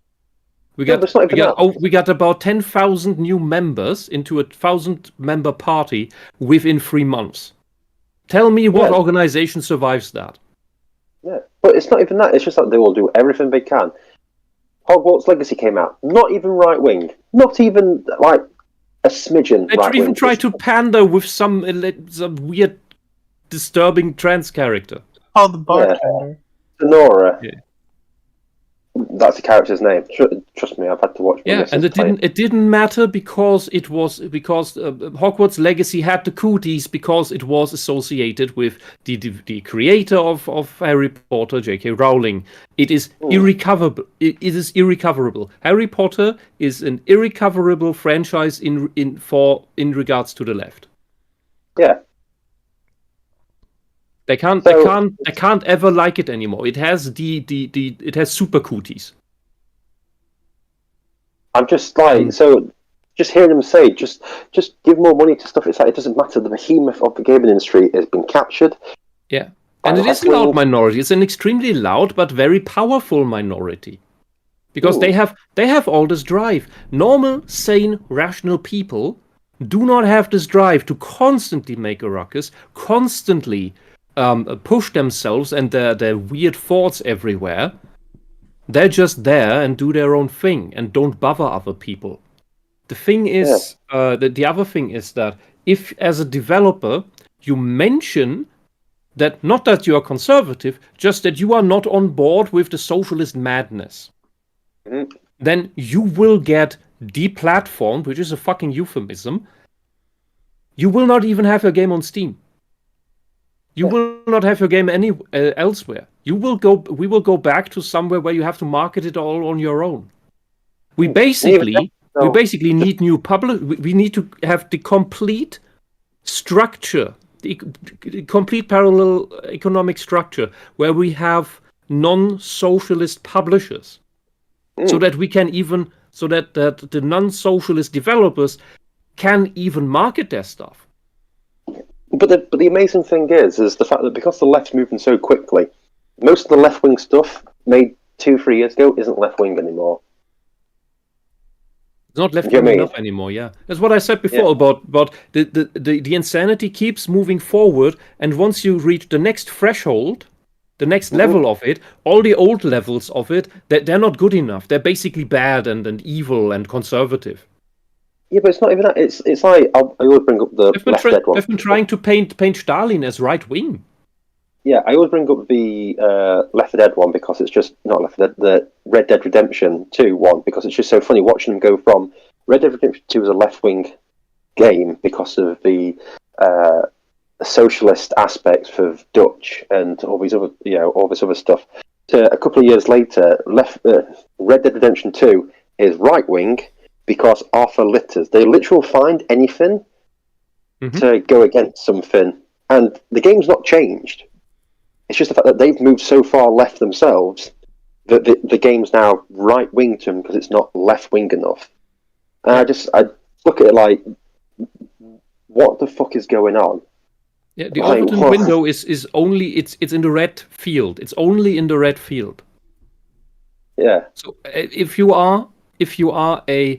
We got about 10,000 new members into a 1,000-member party within 3 months. Tell me what organization survives that? Yeah, but it's not even that. It's just that they will do everything they can. Hogwarts Legacy came out. Not even right wing. Not even like a smidgen. They even tried to pander with some weird, disturbing trans character. Oh, the bartender. Sonora. Yeah. That's the character's name. Trust me, I've had to watch. Yeah, and it didn't matter because Hogwarts Legacy had the cooties because it was associated with the creator of Harry Potter, J.K. Rowling. It is irrecoverable. It is irrecoverable. Harry Potter is an irrecoverable franchise in regards to the left. Yeah. They can't ever like it anymore. It has it has super cooties. I'm just just hearing them say, just give more money to stuff. It's like it doesn't matter. The behemoth of the gaming industry has been captured. Yeah, and it is a loud minority. It's an extremely loud but very powerful minority, because they have all this drive. Normal, sane, rational people do not have this drive to constantly make a ruckus, constantly push themselves and their weird thoughts everywhere. They're just there and do their own thing and don't bother other people. The thing is, the other thing is that if as a developer you mention that not that you are conservative, just that you are not on board with the socialist madness, then you will get deplatformed, which is a fucking euphemism. You will not even have your game on Steam. You will not have your game elsewhere. We will go back to somewhere where you have to market it all on your own. We basically need new we need to have the complete structure, the complete parallel economic structure, where we have non-socialist publishers, so that the non-socialist developers can even market their stuff. But the amazing thing is the fact that because the left's moving so quickly, most of the left-wing stuff made 2-3 years ago isn't left-wing anymore. It's not left-wing enough anymore, yeah. That's what I said before about the insanity keeps moving forward, and once you reach the next threshold, the next level of it, all the old levels of it, they're not good enough. They're basically bad and evil and conservative. Yeah, but it's not even that. It's like I always bring up the Left Dead one. They've been trying to paint Stalin as right wing. Yeah, I always bring up the Left 4 Dead one because it's just not Left 4 Dead, the Red Dead Redemption 2 one, because it's just so funny watching them go from Red Dead Redemption 2 as a left wing game because of the socialist aspects of Dutch and all this other stuff. To a couple of years later, Red Dead Redemption 2 is right wing. Because Arthur Litters, they literally find anything to go against something, and the game's not changed. It's just the fact that they've moved so far left themselves that the game's now right wing to them because it's not left wing enough. And I look at it like, what the fuck is going on? Yeah, the Overton window is only it's in the red field. It's only in the red field. Yeah. So if you are a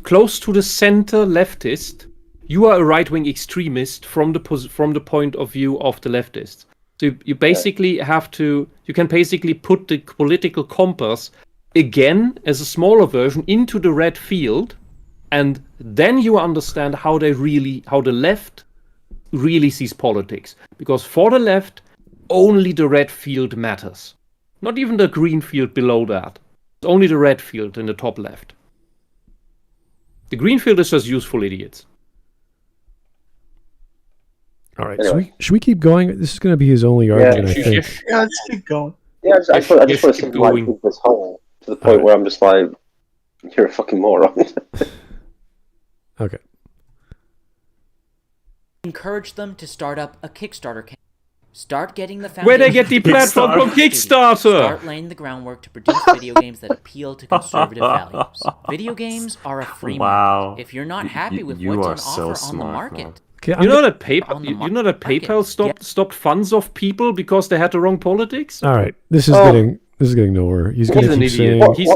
close to the center leftist, you are a right-wing extremist from the point of view of the leftists. So you basically you can basically put the political compass again as a smaller version into the red field, and then you understand how the left really sees politics. Because for the left, only the red field matters. Not even the green field below that. It's only the red field in the top left. The green field is just useful idiots. All right, anyway. Should we keep going? This is going to be his only argument, I think. Yeah, let's keep going. Yeah, I just want to simplify this whole to the point where I'm just like, you're a fucking moron. Okay. Encourage them to start up a Kickstarter campaign. Start getting the foundation. Where they get the platform from Kickstarter. Start laying the groundwork to produce video games that appeal to conservative values. Video games are a free market. If you're not happy with what's on offer on the market. Okay, you know that PayPal stopped funds of people because they had the wrong politics? All right, this is getting nowhere. He's going to keep saying he's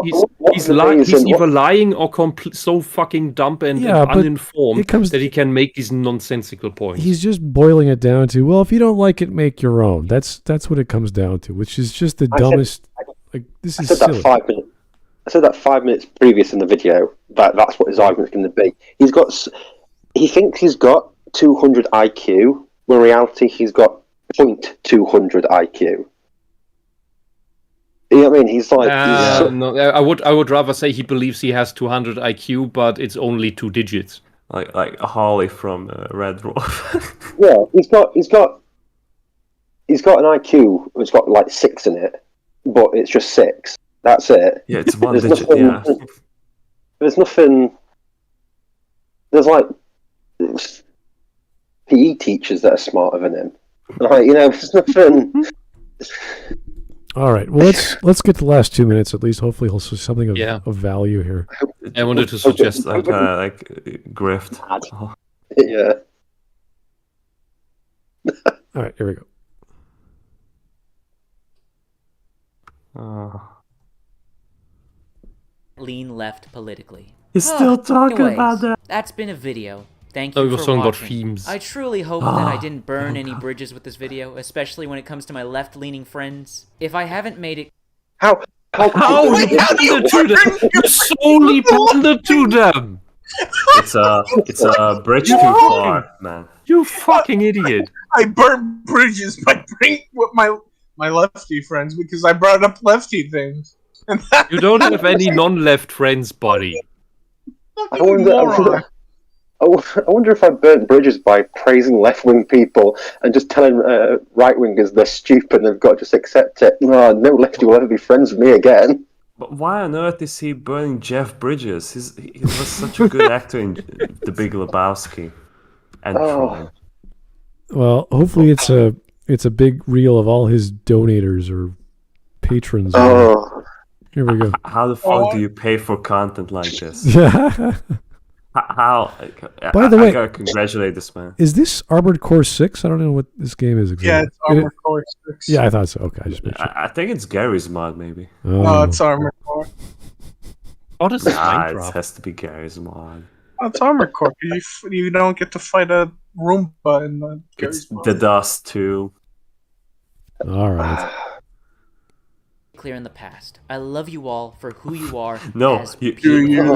either lying or so fucking dumb and uninformed that he can make these nonsensical points. He's just boiling it down to, well, if you don't like it, make your own. That's what it comes down to, which is just the dumbest. This is silly. I said that 5 minutes previous in the video. That's what his argument's going to be. He thinks he's got 200 IQ, when in reality he's got 0.200 IQ. You know what I mean? He's like... no, I would rather say he believes he has 200 IQ, but it's only 2 digits. Like Harley from Red Dwarf. Yeah, he's got an IQ which got like 6 in it, but it's just 6. That's it. Yeah, it's 1 digit, There's nothing... There's like... PE teachers that are smarter than him. Like, there's nothing... All right. Well, let's get the last 2 minutes at least. Hopefully, he'll say something of value here. I wanted to suggest like grift. Yeah. All right. Here we go. Lean left politically. He's still talking about that. That's been a video. Thank you for watching. About themes. I truly hope that I didn't burn any bridges with this video, especially when it comes to my left-leaning friends. If I haven't made it... How you pandered to them? You solely pandered to them! It's a bridge too far, man. You fucking idiot. I burnt bridges by bringing with my lefty friends because I brought up lefty things. And that You don't have any non-left friends, buddy. I wonder if I burnt bridges by praising left-wing people and just telling right-wingers they're stupid and they've got to just accept it. No lefty will ever be friends with me again. But why on earth is he burning Jeff Bridges? He was such a good actor in The Big Lebowski and Tron. Well, hopefully it's a big reel of all his donators or patrons. Oh, Here we go. How the fuck do you pay for content like this? Yeah. How? By the way, I gotta congratulate this man. Is this Armored Core 6? I don't know what this game is exactly. Yeah, it's Armored Core 6. Yeah, I thought so. Okay, I just made sure. I think it's Gary's mod, maybe. No, it's Armored Core. What is this Nah, it Minecraft? has to be Gary's mod. Oh, it's Armored Core. You don't get to fight a Roomba in the It's Gary's mod. the Dust too. All right. Clear in the past. I love you all for who you are. No, as you people. get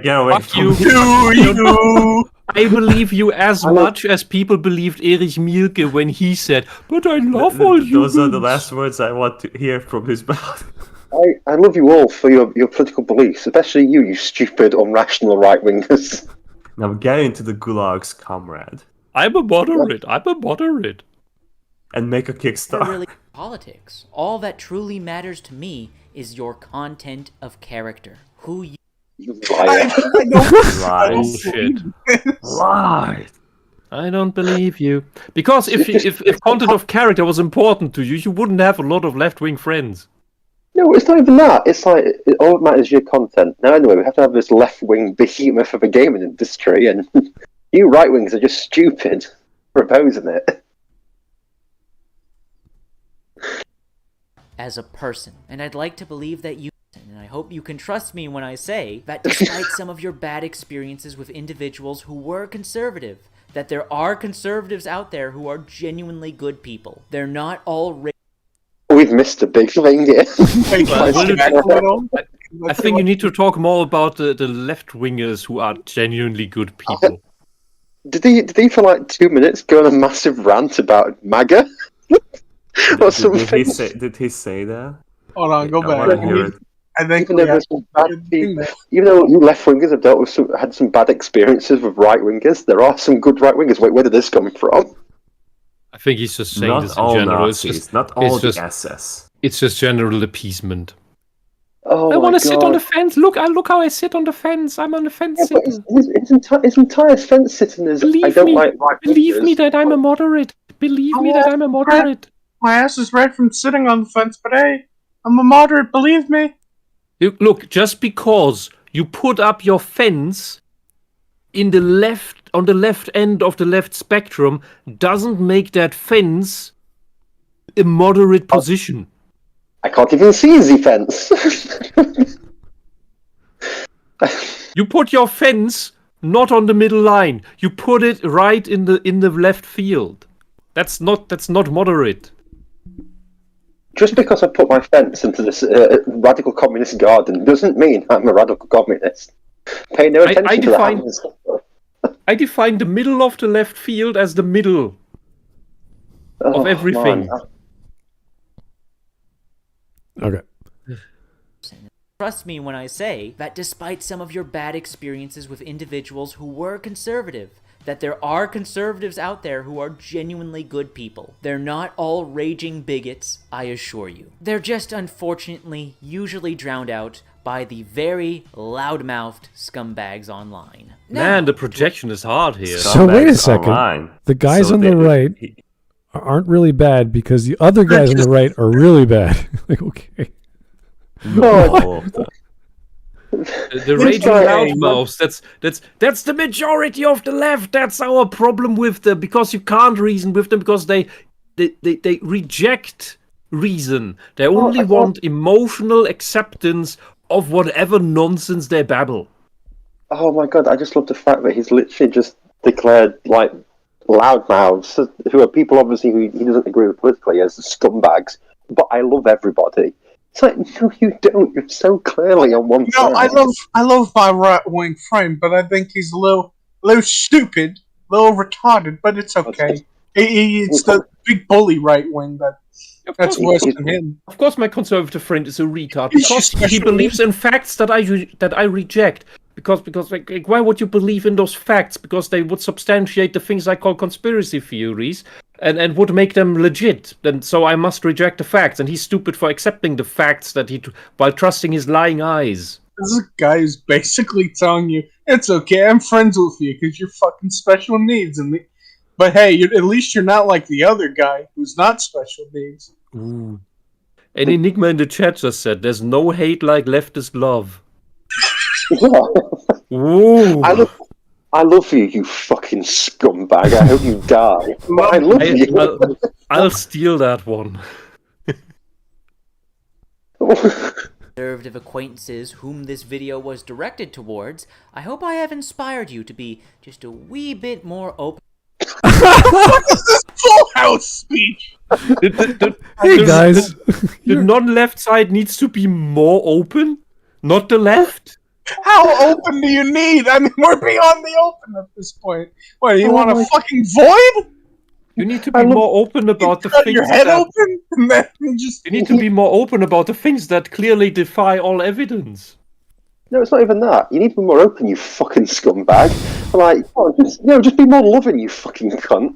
away Fuck from you. me. Do you? I believe you as much as people believed Erich Mielke when he said, "But I love all humans." Those are the last words I want to hear from his mouth. I love you all for your political beliefs, especially you stupid, unrational right-wingers. Now get into the gulags, comrade, I'm a moderate. and make a Never Kickstarter. really politics. All that truly matters to me is your content of character. Who you You liar. Lies. Bullshit. Lies. I don't believe you. Because if content of character was important to you, you wouldn't have a lot of left-wing friends. No, it's not even that. It's like, all that matters is your content. Now, anyway, we have to have this left-wing behemoth of a gaming industry, and you right-wings are just stupid for opposing it. as a person. And I'd like to believe that you, and I hope you can trust me when I say that despite some of your bad experiences with individuals who were conservative, that there are conservatives out there who are genuinely good people. They're not all We've missed a big thing here. I think you need to talk more about the left-wingers who are genuinely good people. Did he for like 2 minutes go on a massive rant about MAGA? Or something? Did he say that? Hold on, go I wanna back. hear it. I think Even we though, have there's some bad even though you left wingers have dealt with had some bad experiences with right wingers, there are some good right wingers. Wait, where did this come from? I think he's just saying Not this in all general. Nazis, not all the just- SS. It's just general appeasement. Oh, I want to sit on the fence. Look how I sit on the fence. I'm on the fence Yeah, but sitting. his entire fence sitting is. I Believe don't me. like right Believe me wingers. that I'm a moderate. Believe me that I'm a moderate. my ass is red from sitting on the fence, but hey, I'm a moderate, believe me. Look, just because you put up your fence on the left end of the left spectrum doesn't make that fence a moderate position. I can't even see the fence. You put your fence not on the middle line. You put it right in the left field. That's not moderate. Just because I put my fence into this radical communist garden doesn't mean I'm a radical communist. Pay no attention to that. I define the middle of the left field as the middle of everything. Man. Okay. Trust me when I say that despite some of your bad experiences with individuals who were conservative, that there are conservatives out there who are genuinely good people. They're not all raging bigots, I assure you. They're just unfortunately usually drowned out by the very loud-mouthed scumbags online. Man, the projection is hard here. So wait a Scumbags second. online. The guys So on the right aren't really bad because the other guys on the right are really bad. Like, okay. No. The raging loudmouths, that's the majority of the left. That's our problem with them, because you can't reason with them, because they reject reason. They only want emotional acceptance of whatever nonsense they babble. Oh my god, I just love the fact that he's literally just declared, like, loudmouths, who are people obviously who he doesn't agree with politically, as scumbags. But I love everybody. It's like, no, you don't. You're so clearly on one No, side. I love my right-wing friend, but I think he's a little stupid, a little retarded, but it's okay. It's the big bully right-wing that's worse than him. Of course, my conservative friend is a retard He's because just he believes in facts that I reject. Because like, why would you believe in those facts? Because they would substantiate the things I call conspiracy theories and would make them legit. And so I must reject the facts. And he's stupid for accepting the facts while trusting his lying eyes. This is a guy who's basically telling you, it's okay, I'm friends with you because you're fucking special needs. But hey, at least you're not like the other guy who's not special needs. Ooh. An Enigma in the chat just said, there's no hate like leftist love. Yeah. Ooh. I love you, you fucking scumbag. I hope you die. But I love you. I'll steal that one. Conservative acquaintances whom this video was directed towards, I hope I have inspired you to be just a wee bit more open. What is this Full House speech? Hey guys, The non-left side needs to be more open, not the left. How open do you need? I mean, we're beyond the open at this point. What, you want a fucking void? You need to be more open about the Cut things your head that... open? And then you just... You need to be more open about the things that clearly defy all evidence. No, it's not even that. You need to be more open, you fucking scumbag. Like, just be more loving, you fucking cunt.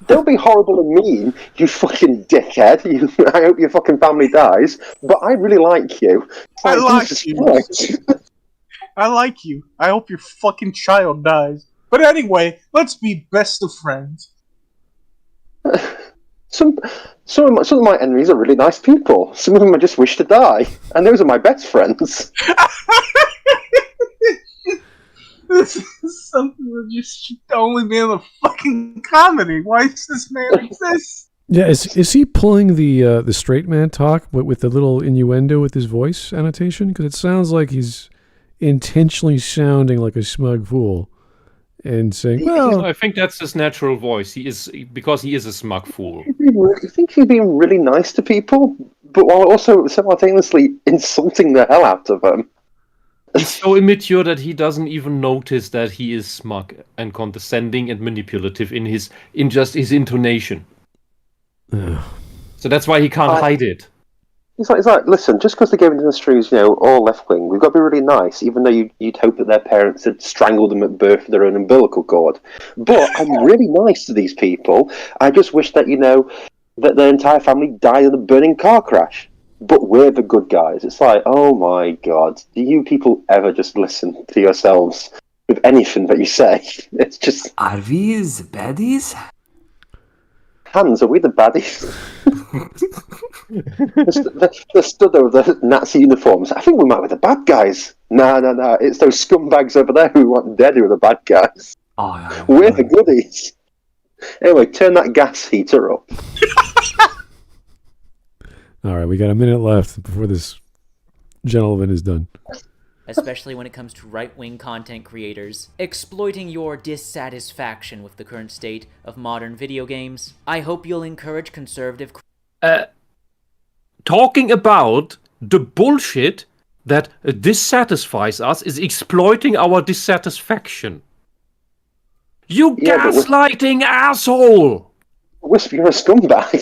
Don't be horrible and mean, you fucking dickhead. I hope your fucking family dies, but I really like you. I like Jesus you. Christ. I like you. I hope your fucking child dies. But anyway, let's be best of friends. Some of my enemies are really nice people. Some of them I just wish to die, and those are my best friends. This is something that just should only be in a fucking comedy. Why does this man exist? yeah, is he pulling the straight man talk with the little innuendo with his voice annotation? Because it sounds like he's intentionally sounding like a smug fool and saying, "Well, I think that's his natural voice. Because he is a smug fool. I think he's being really nice to people, but while also simultaneously insulting the hell out of them. He's so immature that he doesn't even notice that he is smug and condescending and manipulative in just his intonation. So that's why he can't hide it. It's like, listen, just because the gaming industry is, all left-wing, we've got to be really nice, even though you'd hope that their parents had strangled them at birth with their own umbilical cord. But I'm really nice to these people. I just wish that, that their entire family died in a burning car crash. But we're the good guys. It's like, oh my god, do you people ever just listen to yourselves with anything that you say? It's just... Are we the baddies? Hans, are we the baddies? the stud of the Nazi uniforms. I think we might be the bad guys. No. It's those scumbags over there who want dead who are the bad guys. Oh, yeah. We're the goodies. Anyway, turn that gas heater up. all right, we got a minute left before this gentleman is done." Especially when it comes to right-wing content creators, exploiting your dissatisfaction with the current state of modern video games. I hope you'll encourage conservative... Talking about the bullshit that dissatisfies us is exploiting our dissatisfaction. You gaslighting asshole! Whisp, you're a scumbag.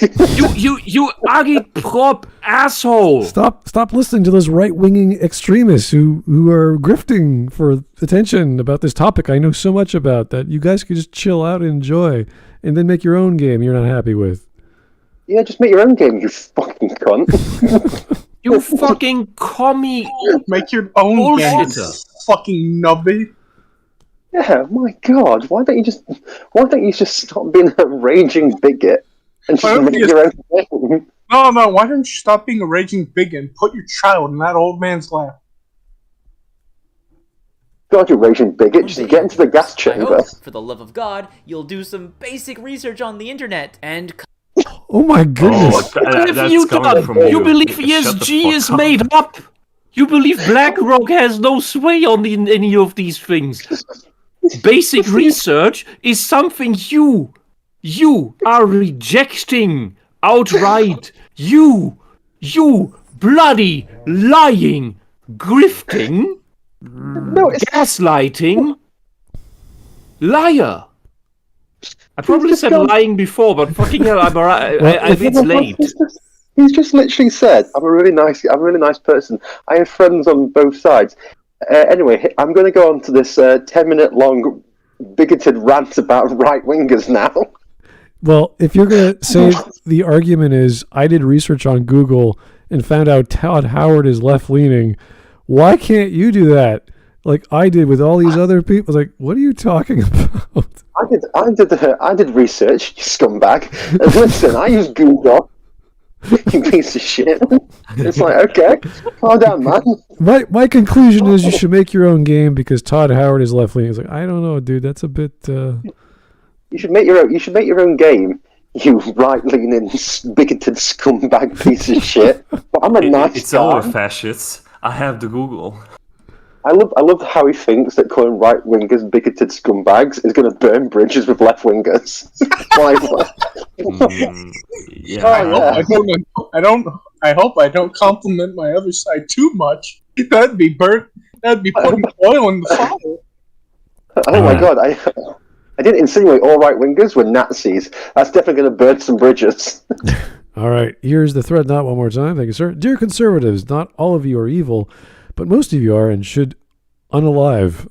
you agitprop asshole! Stop listening to those right-winging extremists who are grifting for attention about this topic I know so much about that you guys could just chill out and enjoy and then make your own game you're not happy with. Yeah, just make your own game, you fucking cunt. You fucking commie! Make your own game, fucking nubby. Yeah, my god, why don't you just stop being a raging bigot and just make your own game? No, why don't you stop being a raging bigot and put your child in that old man's lap? God, you raging bigot, just get into the gas chamber. I hope, for the love of God, you'll do some basic research on the internet and... Oh my goodness. You believe ESG is made up? You believe BlackRock has no sway on any of these things? Basic research is something you are rejecting outright. You bloody lying, grifting, gaslighting liar. I probably said lying before, but fucking hell, it's late. He's just literally said, I'm a really nice person. I have friends on both sides. Anyway, I'm going to go on to this 10-minute long bigoted rant about right-wingers now. Well, if you're going to say the argument is, I did research on Google and found out Todd Howard is left-leaning, why can't you do that? Like I did with all these other people. Like, what are you talking about? I did research, you scumbag. And listen, I use Google. You piece of shit. It's like, okay, calm down, man. My conclusion is you should make your own game because Todd Howard is left leaning. It's like, I don't know, dude. That's a bit. You should make your own. You should make your own game. You right-leaning, bigoted scumbag piece of shit. But I'm a nice It's guy. our fascists. I have the Google. I love how he thinks that calling right-wingers bigoted scumbags is going to burn bridges with left-wingers. Yeah. I hope I don't compliment my other side too much. That'd be burnt. That'd be putting oil in the fire. Oh my god, I didn't insinuate all right-wingers were Nazis. That's definitely going to burn some bridges. All right, here's the thread. Not one more time. Thank you, sir. Dear conservatives, not all of you are evil, but most of you are and should unalive.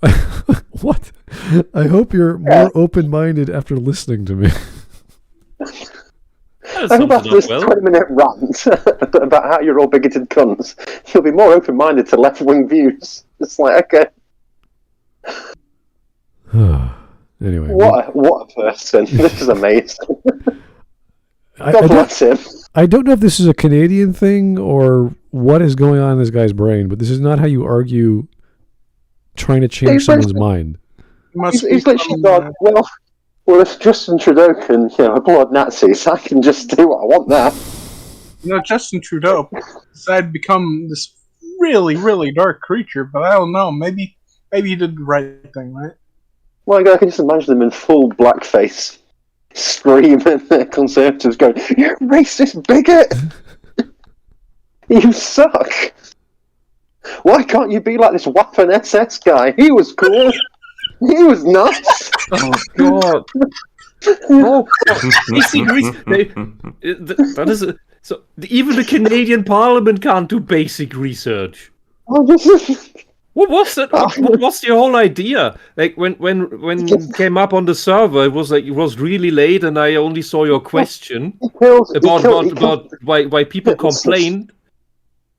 What? I hope you're more open-minded after listening to me. I hope after this 20-minute rant about how you're all bigoted cunts, you'll be more open-minded to left-wing views. It's like, okay. Anyway. What a person. This is amazing. God bless him. I don't know if this is a Canadian thing or what is going on in this guy's brain, but this is not how you argue trying to change someone's mind. He's literally gone, well, if Justin Trudeau can, applaud Nazis, I can just do what I want now. Justin Trudeau decided to become this really, really dark creature, but I don't know. Maybe he did the right thing, right? Well, I can just imagine them in full blackface, screaming at conservatives going, "You racist bigot! You suck! Why can't you be like this Waffen SS guy? He was cool. He was nice." Oh God! Oh, that is so. Even the Canadian Parliament can't do basic research. What was it? What was the whole idea? Like when it came up on the server, it was really late, and I only saw your question about why people complained.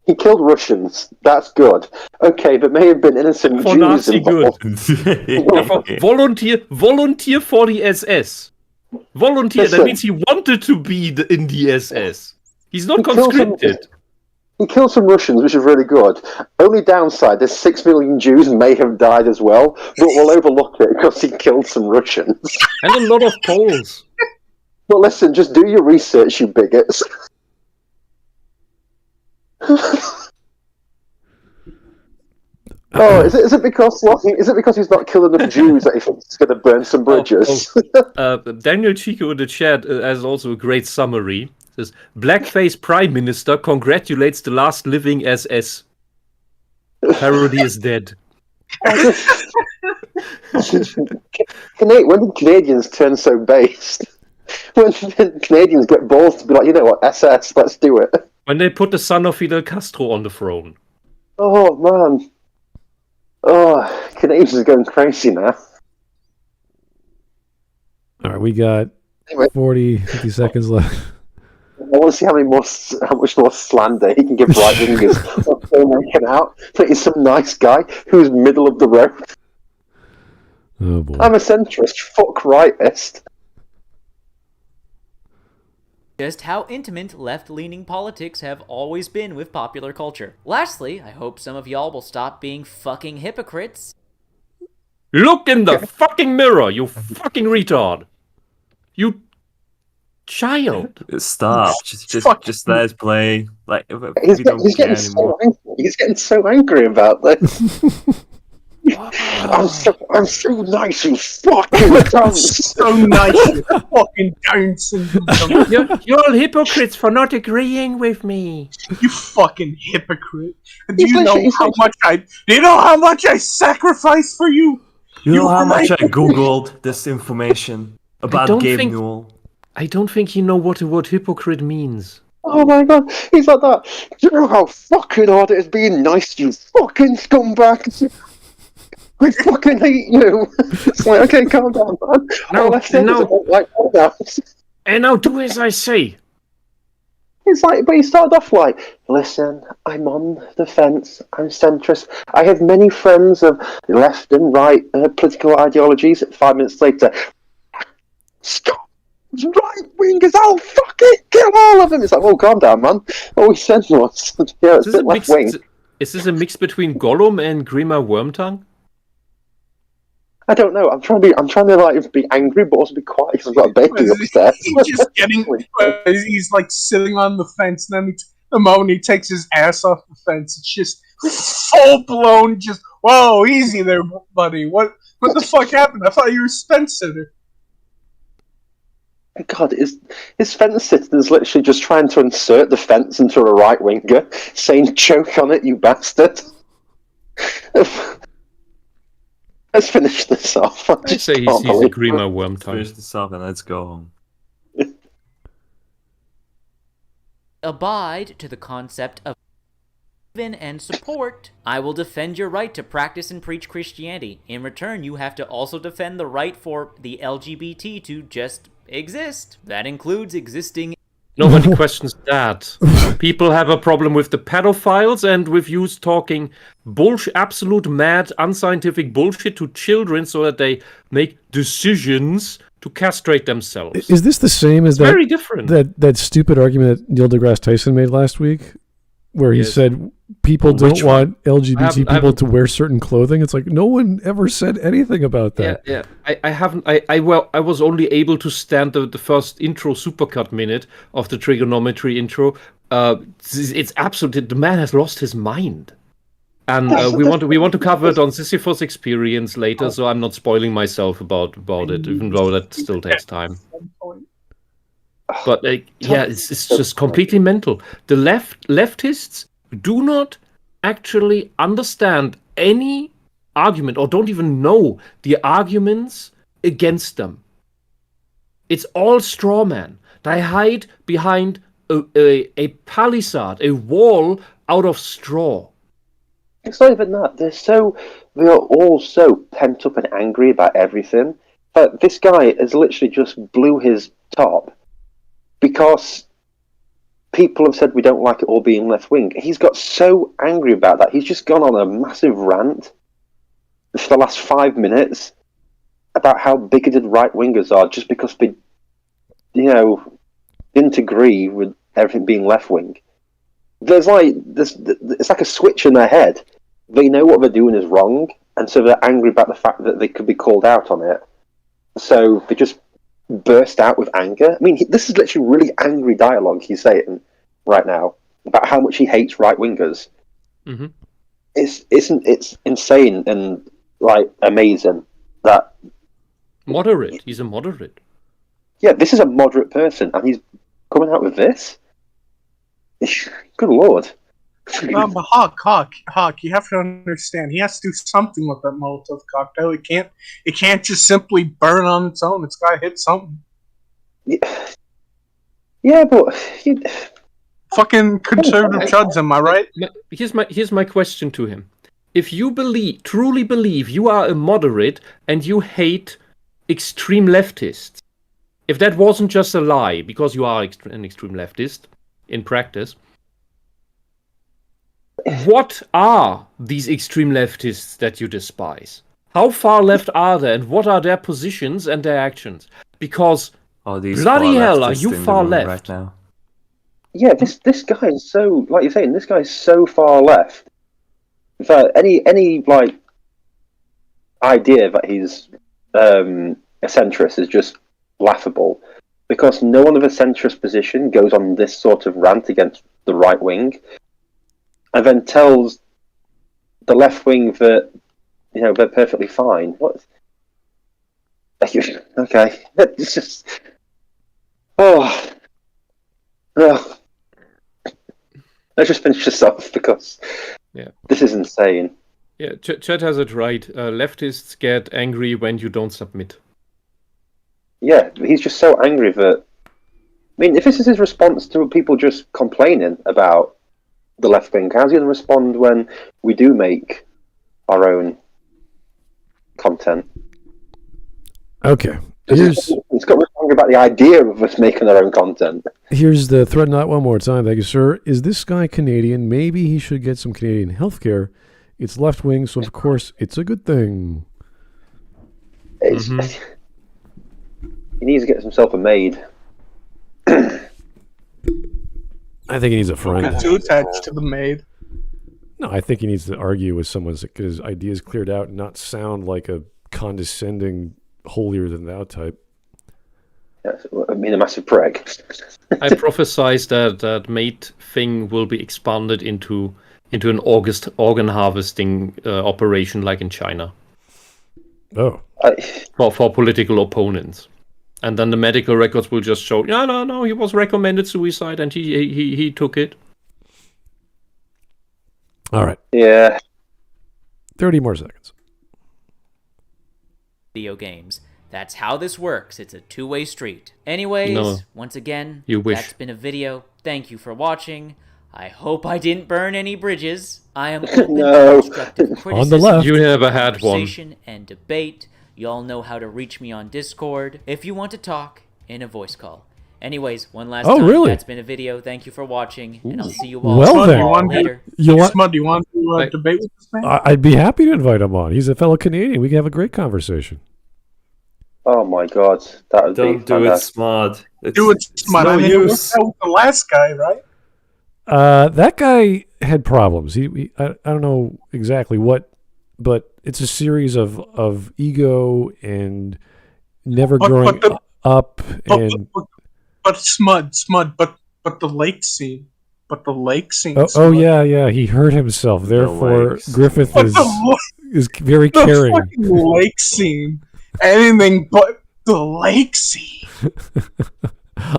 He killed Russians. That's good. Okay, but may have been innocent For Jews Nazi good. Volunteer for the SS. Volunteer. Listen. That means he wanted to be in the SS. He's not conscripted. He killed some Russians, which is really good. Only downside, there's 6 million Jews may have died as well, but we'll overlook it because he killed some Russians. And a lot of Poles. But listen, just do your research, you bigots. Is it because he's not killed enough Jews that he thinks he's going to burn some bridges? Daniel Chico in the chat has also a great summary. It says, Blackface Prime Minister congratulates the last living SS. Parody is dead. When did Canadians turn so based? When did Canadians get balls to be like, you know what, SS, let's do it? When they put the son of Fidel Castro on the throne. Oh, man. Oh, Canadians are going crazy now. All right, we got 50 seconds left. I want to see how much more slander he can give right wingers. Making out that he's some nice guy who's middle of the road. Oh boy! I'm a centrist. Fuck rightist. Just how intimate left-leaning politics have always been with popular culture. Lastly, I hope some of y'all will stop being fucking hypocrites. Look in the fucking mirror, you fucking retard. You child. Stop. Just let us play. Like, He's getting so angry about this. I'm so nice, you fucking I'm cunts. so nice, you fucking dancing. You're all hypocrites for not agreeing with me. You fucking hypocrite. Do He's you know literally- how much I sacrificed for you? You know how You much I hypocrite. googled this information about don't Gabe think- Newell? I don't think you know what the word hypocrite means. Oh my god, he's like that. Do you know how fucking hard it is being nice, you fucking scumbag? I fucking hate you. It's like, okay, calm down, man. No, All I've said is I don't like pronouns. And now do as I say. It's like, but he started off like, listen, I'm on the fence, I'm centrist, I have many friends of left and right political ideologies. 5 minutes later, stop, right wingers, I'll fucking kill all of them. It's like, well, calm down, man. All we said was, yeah, it's a bit left wing. Is this a mix between Gollum and Grima Wormtongue? I don't know. I'm trying to like be angry, but also be quiet because I've got a baby upstairs. He's just getting. He's like sitting on the fence, and then the moment he takes his ass off the fence, it's just full blown. Just whoa, easy there, buddy. What the fuck happened? I thought you were fence sitter. God, his fence sitter is literally just trying to insert the fence into a right winger, saying "choke on it, you bastard." Let's finish this off. I say he's a Grima Wormtongue. Finish this off and let's go home. Abide to the concept of and support. I will defend your right to practice and preach Christianity. In return, you have to also defend the right for the LGBT to just exist. That includes existing. Nobody questions that. People have a problem with the pedophiles and with you talking bullshit, absolute mad, unscientific bullshit to children so that they make decisions to castrate themselves. Is this the same as that? Very different. That stupid argument that Neil deGrasse Tyson made last week, where he Yes. said people don't Which want LGBT I people haven't- to wear certain clothing. It's like no one ever said anything about that. Yeah. I haven't. I was only able to stand the first intro supercut minute of the trigonometry intro. It's absolutely, the man has lost his mind, and we want to cover it on Sisyphus Experience later. So I'm not spoiling myself about it, even though that still takes time. But it's just completely mental. The leftists do not actually understand any argument or don't even know the arguments against them. It's all straw man. They hide behind a palisade, a wall out of straw. It's not even that. They are all so pent up and angry about everything. But this guy has literally just blew his top because people have said we don't like it all being left wing. He's got so angry about that. He's just gone on a massive rant for the last 5 minutes about how bigoted right wingers are just because they, didn't agree with everything being left wing. It's like a switch in their head. They know what they're doing is wrong, and so they're angry about the fact that they could be called out on it. So they just burst out with anger. I mean, this is literally really angry dialogue he's saying right now about how much he hates right wingers. Mm-hmm. It's insane and like amazing that Moderate. He's a moderate. yeah, this is a moderate person, and he's coming out with this. Good lord. But Hawk, you have to understand. He has to do something with that Molotov cocktail. It can't just simply burn on its own. It's got to hit something. Yeah, but Fucking conservative chuds, am I right? Here's my question to him. If you truly believe you are a moderate and you hate extreme leftists, if that wasn't just a lie because you are an extreme leftist in practice, what are these extreme leftists that you despise? How far left are they, and what are their positions and their actions? Because These bloody far hell, are leftists you in the far room left? right now? yeah, this guy is so, like you're saying, this guy is so far left that any like idea that he's a centrist is just laughable, because no one of a centrist position goes on this sort of rant against the right wing and then tells the left wing that they're perfectly fine. What? Okay, it's just oh. Let's just finish this off because this is insane. Yeah, Chet has it right. Leftists get angry when you don't submit. Yeah, he's just so angry that. I mean, if this is his response to people just complaining about the left wing, how's he going to respond when we do make our own content? Okay. It's got to be angry about the idea of us making our own content. Here's the thread knot one more time. Thank you, sir. Is this guy Canadian? Maybe he should get some Canadian healthcare. It's left wing, so of course it's a good thing. He needs to get himself a maid. I think he needs a friend. Not too attached to the maid. No, I think he needs to argue with someone to get his ideas cleared out and not sound like a condescending, holier-than-thou type. Yes, I mean, a massive prick. I prophesize that mate thing will be expanded into an organ harvesting operation like in China. Oh. For political opponents. And then the medical records will just show, no, he was recommended suicide and he took it. All right. Yeah. 30 more seconds. Video games. That's how this works. It's a two-way street. Anyways, once again, that's been a video. Thank you for watching. I hope I didn't burn any bridges. I am open to constructive criticism, on the left. You never had one. Conversation and debate. You all know how to reach me on Discord if you want to talk in a voice call. Anyways, one last time. Really? That's been a video. Thank you for watching, and I'll see you all Well then. later. Smud, do you want to debate with this man? I'd be happy to invite him on. He's a fellow Canadian. We can have a great conversation. Oh my god, that would Don't be do it, fantastic. Smud. Do it, Smud. no I mean, it use. worked out with the last guy, right? That guy had problems. I don't know exactly what, but it's a series of ego and never growing up and. But Smud, but the lake scene. But the lake scene. Oh yeah. He hurt himself. Therefore, Griffith is very the caring. fucking lake scene. Anything but the lake scene.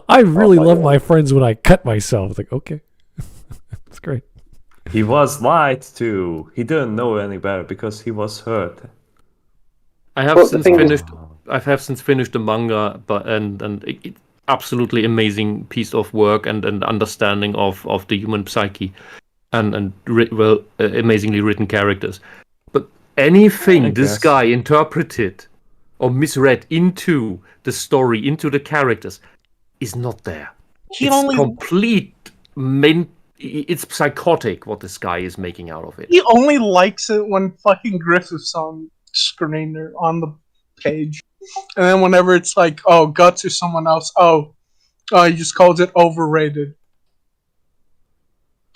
I really love my friends when I cut myself. It's like, okay. It's great. He was lied to. He didn't know any better because he was hurt. I have since finished the manga, and it absolutely amazing piece of work and understanding of the human psyche, and amazingly written characters. But anything this guy interpreted or misread into the story, into the characters, is not there. It's psychotic what this guy is making out of it. He only likes it when fucking Griffith's on screen or on the page. And then whenever it's like, oh, Guts or someone else, he just calls it overrated.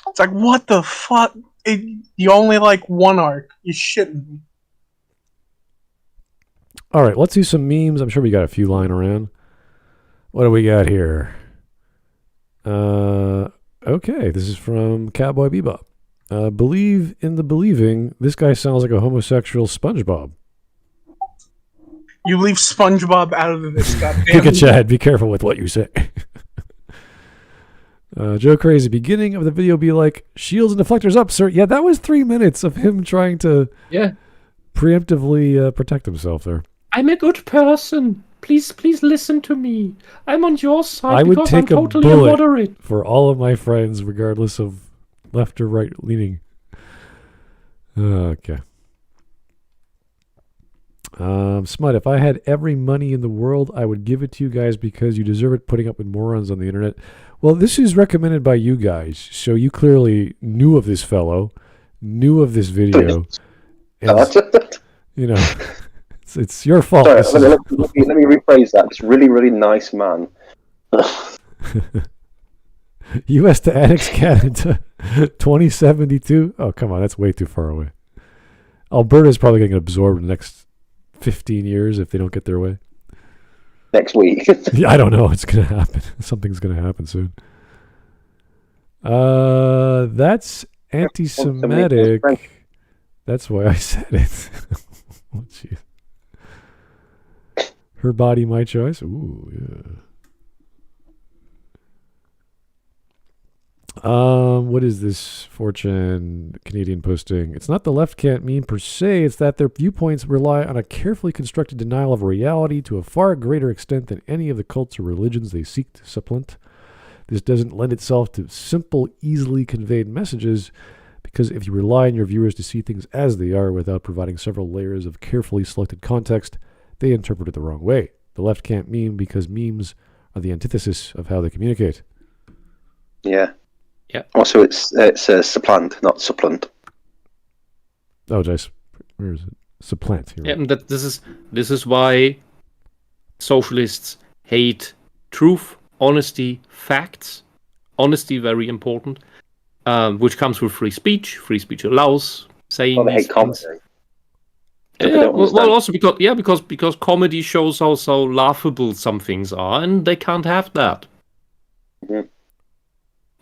It's like, what the fuck? You only like one arc. You shouldn't be. All right, let's do some memes. I'm sure we got a few lying around. What do we got here? Okay, this is from Cowboy Bebop. Believe in the believing. This guy sounds like a homosexual SpongeBob. You leave SpongeBob out of this goddamn. Kick it, Chad. Be careful with what you say. Joe Crazy. Beginning of the video be like, shields and deflectors up, sir. Yeah, that was 3 minutes of him trying to preemptively protect himself there. I'm a good person. Please listen to me. I'm on your side. I would take I'm a totally bullet moderate. for all of my friends, regardless of left or right leaning. Okay. Smut, if I had every money in the world, I would give it to you guys because you deserve it putting up with morons on the internet. Well, this is recommended by you guys, so you clearly knew of this fellow, knew of this video. And, you know, it's your fault. Sorry, let me rephrase that. This really, really nice man. U.S. to annex Canada 2072? Oh, come on. That's way too far away. Alberta's probably going to get absorbed in the next 15 years if they don't get their way. Next week. Yeah, I don't know. It's going to happen. Something's going to happen soon. That's anti-Semitic. That's why I said it. Jeez. Her body, my choice. Ooh, yeah. What is this 4chan Canadian posting? It's not the left can't meme per se, it's that their viewpoints rely on a carefully constructed denial of reality to a far greater extent than any of the cults or religions they seek to supplant. This doesn't lend itself to simple, easily conveyed messages, because if you rely on your viewers to see things as they are without providing several layers of carefully selected context, they interpret it the wrong way. The left can't meme because memes are the antithesis of how they communicate. Yeah. Yeah. Also, it's supplant, not supplant. Oh, Dice. Where is it? Supplant. Yeah, and this is why socialists hate truth, honesty, facts. Honesty, very important, which comes with free speech. Free speech allows saying Well, they these hate things. comedy. Yeah, well, also because comedy shows how so laughable some things are, and they can't have that. Mhm.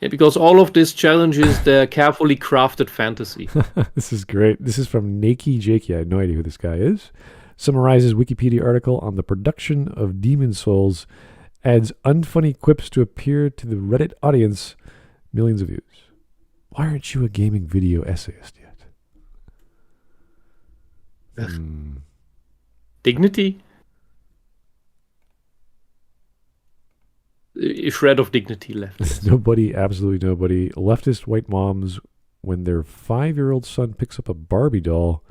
Yeah, because all of this challenges their carefully crafted fantasy. This is great. This is from Nakey Jakey. I have no idea who this guy is. Summarizes Wikipedia article on the production of Demon Souls. Adds unfunny quips to appear to the Reddit audience. Millions of views. Why aren't you a gaming video essayist yet? Dignity? A shred of dignity left. Nobody, absolutely nobody. Leftist white moms, when their 5-year-old son picks up a Barbie doll.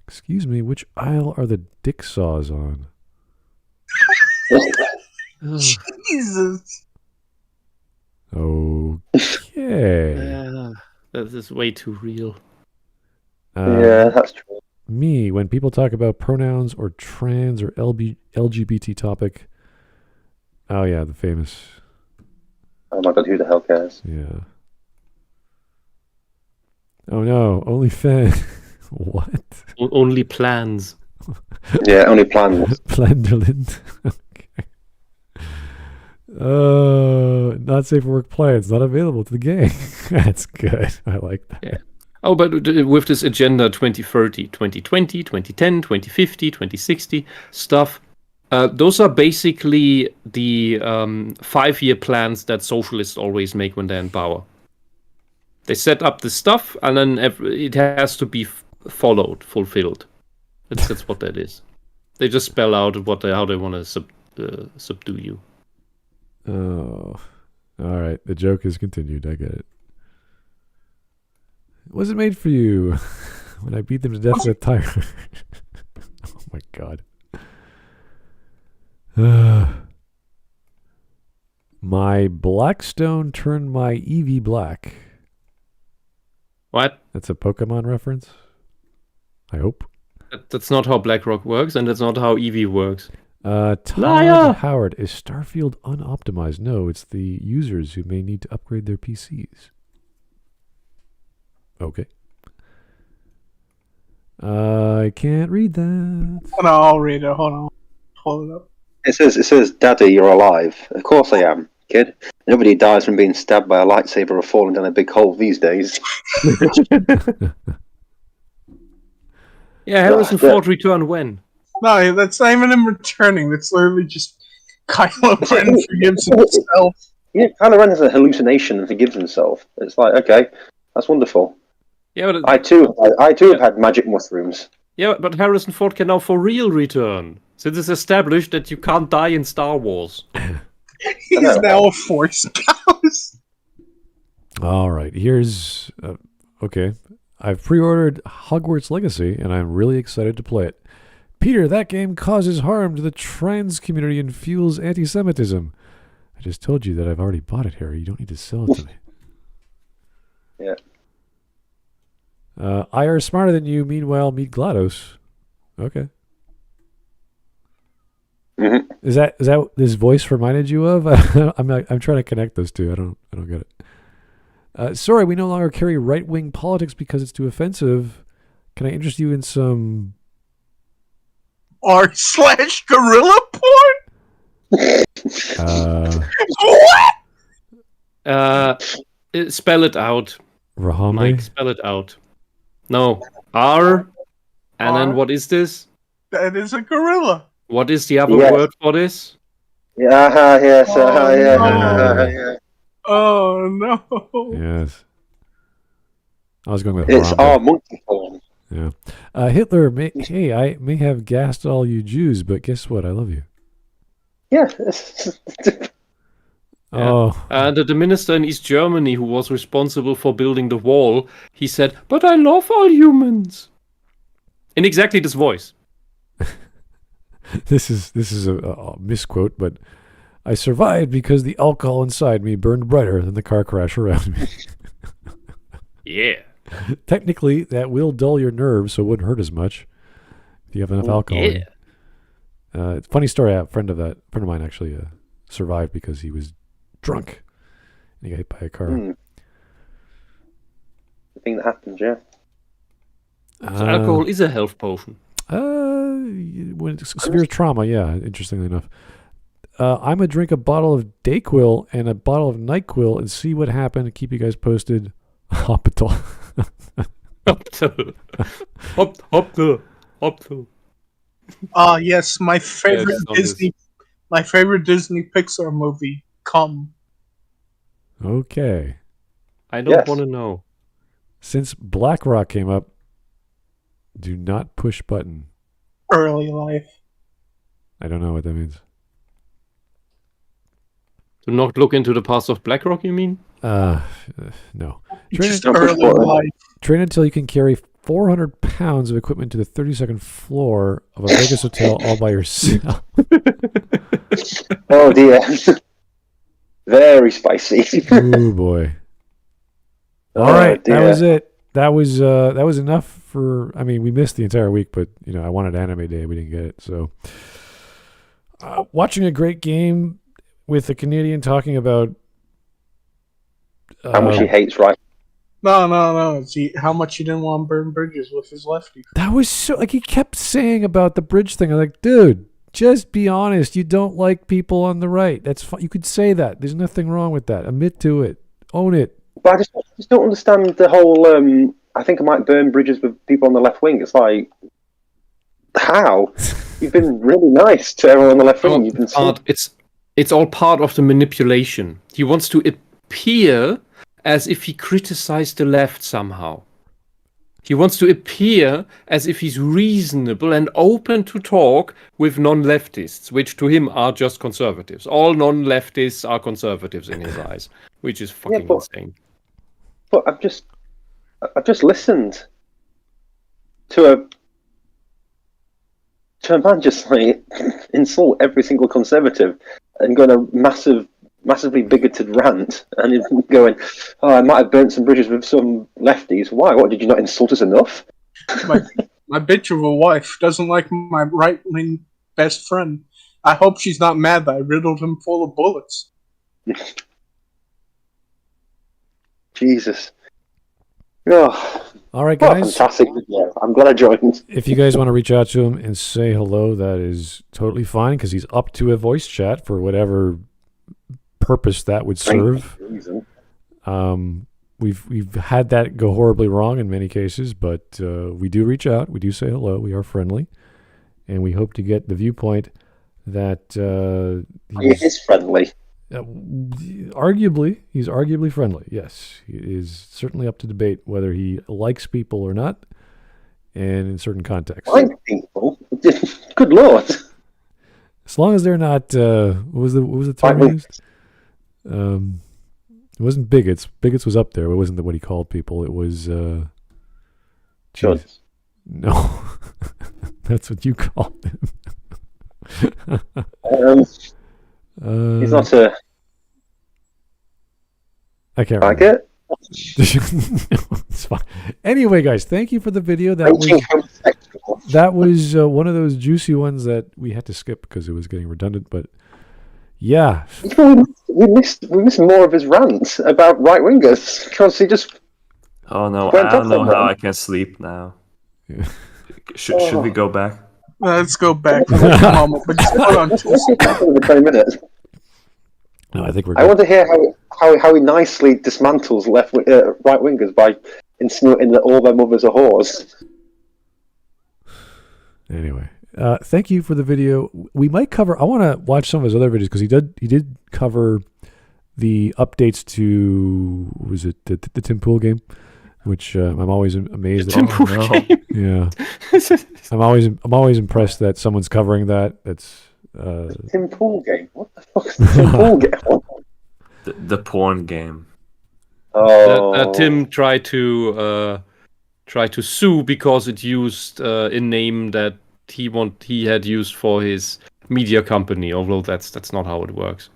Excuse me, which aisle are the dick saws on? Jesus. Okay. That is way too real. Yeah, that's true. Me, when people talk about pronouns or trans or LGBT topic. Oh, yeah, the famous. Oh my god, who the hell cares? Yeah. Oh, no, OnlyFans. What? Only plans. Yeah, only plans. Planderland. Okay. Not safe for work plans, not available to the gang. That's good. I like that. Yeah. Oh, but with this agenda 2030, 2020, 2010, 2050, 2060 stuff, those are basically the 5-year plans that socialists always make when they're in power. They set up the stuff, and then it has to be fulfilled. That's what that is. They just spell out how they want to subdue you. Oh, all right. The joke is continued. I get it. Was it made for you? When I beat them to death with a tire. Oh my god. My Blackstone turned my Eevee black. What? That's a Pokemon reference? I hope. That's not how BlackRock works, and that's not how Eevee works. Todd Howard, is Starfield unoptimized? No, it's the users who may need to upgrade their PCs. Okay. I can't read that. Hold on, I'll read it. Hold on. Hold it up. It says, Daddy, you're alive. Of course I am, kid. Nobody dies from being stabbed by a lightsaber or falling down a big hole these days. Yeah, Harrison Ford returned when? No, that's not even him returning. That's literally just Kylo Ren forgives himself. Yeah, Kylo Ren has a hallucination and forgives himself. It's like, okay, that's wonderful. Yeah, but I too have had magic mushrooms. Yeah, but Harrison Ford can now for real return, since it's established that you can't die in Star Wars. He's now a Force Ghost. All right, here's... okay. I've pre-ordered Hogwarts Legacy, and I'm really excited to play it. Peter, that game causes harm to the trans community and fuels anti-Semitism. I just told you that I've already bought it, Harry. You don't need to sell it to me. Yeah. I are smarter than you, meanwhile, meet GLaDOS. Okay. Mm-hmm. Is that this voice reminded you of? I'm trying to connect those two. I don't get it. Sorry, we no longer carry right-wing politics because it's too offensive. Can I interest you in some r/gorilla porn? What? Spell it out. Rahambe? Mike, spell it out. No. R And then what is this? That is a gorilla. What is the other Yes. word for this? Yeah, yes, Oh, yeah, no. yeah. Oh no. Yes. I was going with It's Harambe. our monkey form. Yeah. Hitler, I may have gassed all you Jews, but guess what? I love you. Yeah. Oh, The minister in East Germany who was responsible for building the wall, he said, "But I love all humans." In exactly this voice. this is a misquote, but I survived because the alcohol inside me burned brighter than the car crash around me. Yeah. Technically, that will dull your nerves, so it wouldn't hurt as much if you have enough alcohol. Yeah. Funny story. A friend of mine actually survived because he was drunk and he got hit by a car. The thing that happens, yeah. So alcohol is a health potion. When it's severe trauma, yeah. Interestingly enough, I'm gonna drink a bottle of Dayquil and a bottle of Nyquil and see what happened. And keep you guys posted. Hospital. Hospital. Yes, my favorite Disney Pixar movie, Come. Okay. I don't want to know. Since BlackRock came up, do not push button. Early life. I don't know what that means. Do not look into the past of BlackRock, you mean? No. Just early life. Train until you can carry 400 pounds of equipment to the 32nd floor of a Vegas hotel all by yourself. Oh dear. Very spicy. Oh boy. All right, dear. that was it. That was enough for. I mean, we missed the entire week, but I wanted Anime Day, we didn't get it. So, watching a great game with a Canadian talking about how much he hates right. No. See how much he didn't want to burn bridges with his lefty. That was so he kept saying about the bridge thing. I'm like, dude, just be honest. You don't like people on the right. That's fine. You could say that. There's nothing wrong with that. Admit to it. Own it. But I just don't understand the whole. I think I might burn bridges with people on the left wing. It's like, how? You've been really nice to everyone on the left wing. You've been it's all part of the manipulation. He wants to appear as if he criticized the left somehow. He wants to appear as if he's reasonable and open to talk with non-leftists, which to him are just conservatives. All non-leftists are conservatives in his eyes, which is fucking insane. But I've just listened to a man just like insult every single conservative and go on a massively bigoted rant and going, "Oh, I might have burnt some bridges with some lefties." Why? What, did you not insult us enough? My bitch of a wife doesn't like my right-wing best friend. I hope she's not mad that I riddled him full of bullets. Jesus. Oh, All right, what a guys. fantastic video. I'm glad I joined. If you guys want to reach out to him and say hello, that is totally fine because he's up to a voice chat for whatever purpose that would serve. We've had that go horribly wrong in many cases, but we do reach out. We do say hello. We are friendly, and we hope to get the viewpoint that He is friendly. He's arguably friendly. Yes, he is certainly up to debate whether he likes people or not, and in certain contexts. Like people? Good lord. As long as they're not, what was the term he used? It wasn't bigots. Bigots was up there. It wasn't what he called people. It was, Chuds. No, that's what you called him. He's not a I can't remember. faggot. No, it's fine. Anyway, guys, thank you for the video. That was one of those juicy ones that we had to skip because it was getting redundant. But yeah, We missed more of his rants about right wingers because he just. Oh no, Went I don't off know on how them. I can sleep now. Yeah. Should we go back? Let's go back for a moment, but just hold on. For 20 minutes. no, I think we're I good. want to hear how he nicely dismantles right wingers by insinuating that all their mothers are whores. Anyway, thank you for the video. We might cover. I want to watch some of his other videos because he did cover the updates to was it the Tim Pool game, which I'm always amazed. Tim Pool game. Yeah, I'm always impressed that someone's covering that. That's Tim Pool game. What the fuck is the Tim Pool game? The porn game. Oh, That Tim tried to sue because it used a name that he had used for his media company, although that's not how it works.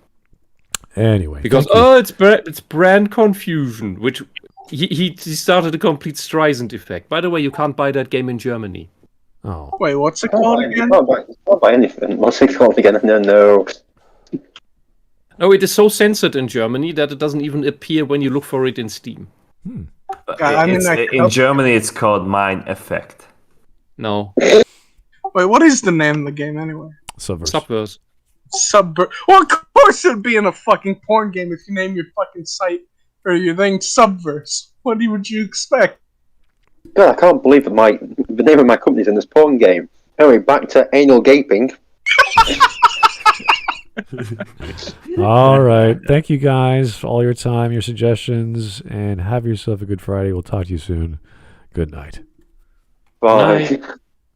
anyway. Because it's brand confusion, which he started a complete Streisand effect. By the way, you can't buy that game in Germany. Oh, Wait, what's it called again? Can't buy anything. What's it called again? No. No, it is so censored in Germany that it doesn't even appear when you look for it in Steam. I mean, In Germany, it's called Mind Effect. No. Wait, what is the name of the game anyway? Subverse. Well, of course it'd be in a fucking porn game if you name your fucking site or your thing Subverse. What would you expect? God, I can't believe that the name of my company's in this porn game. Anyway, back to anal gaping. all right. Thank you guys for all your time, your suggestions, and have yourself a good Friday. We'll talk to you soon. Good night. Bye. Night.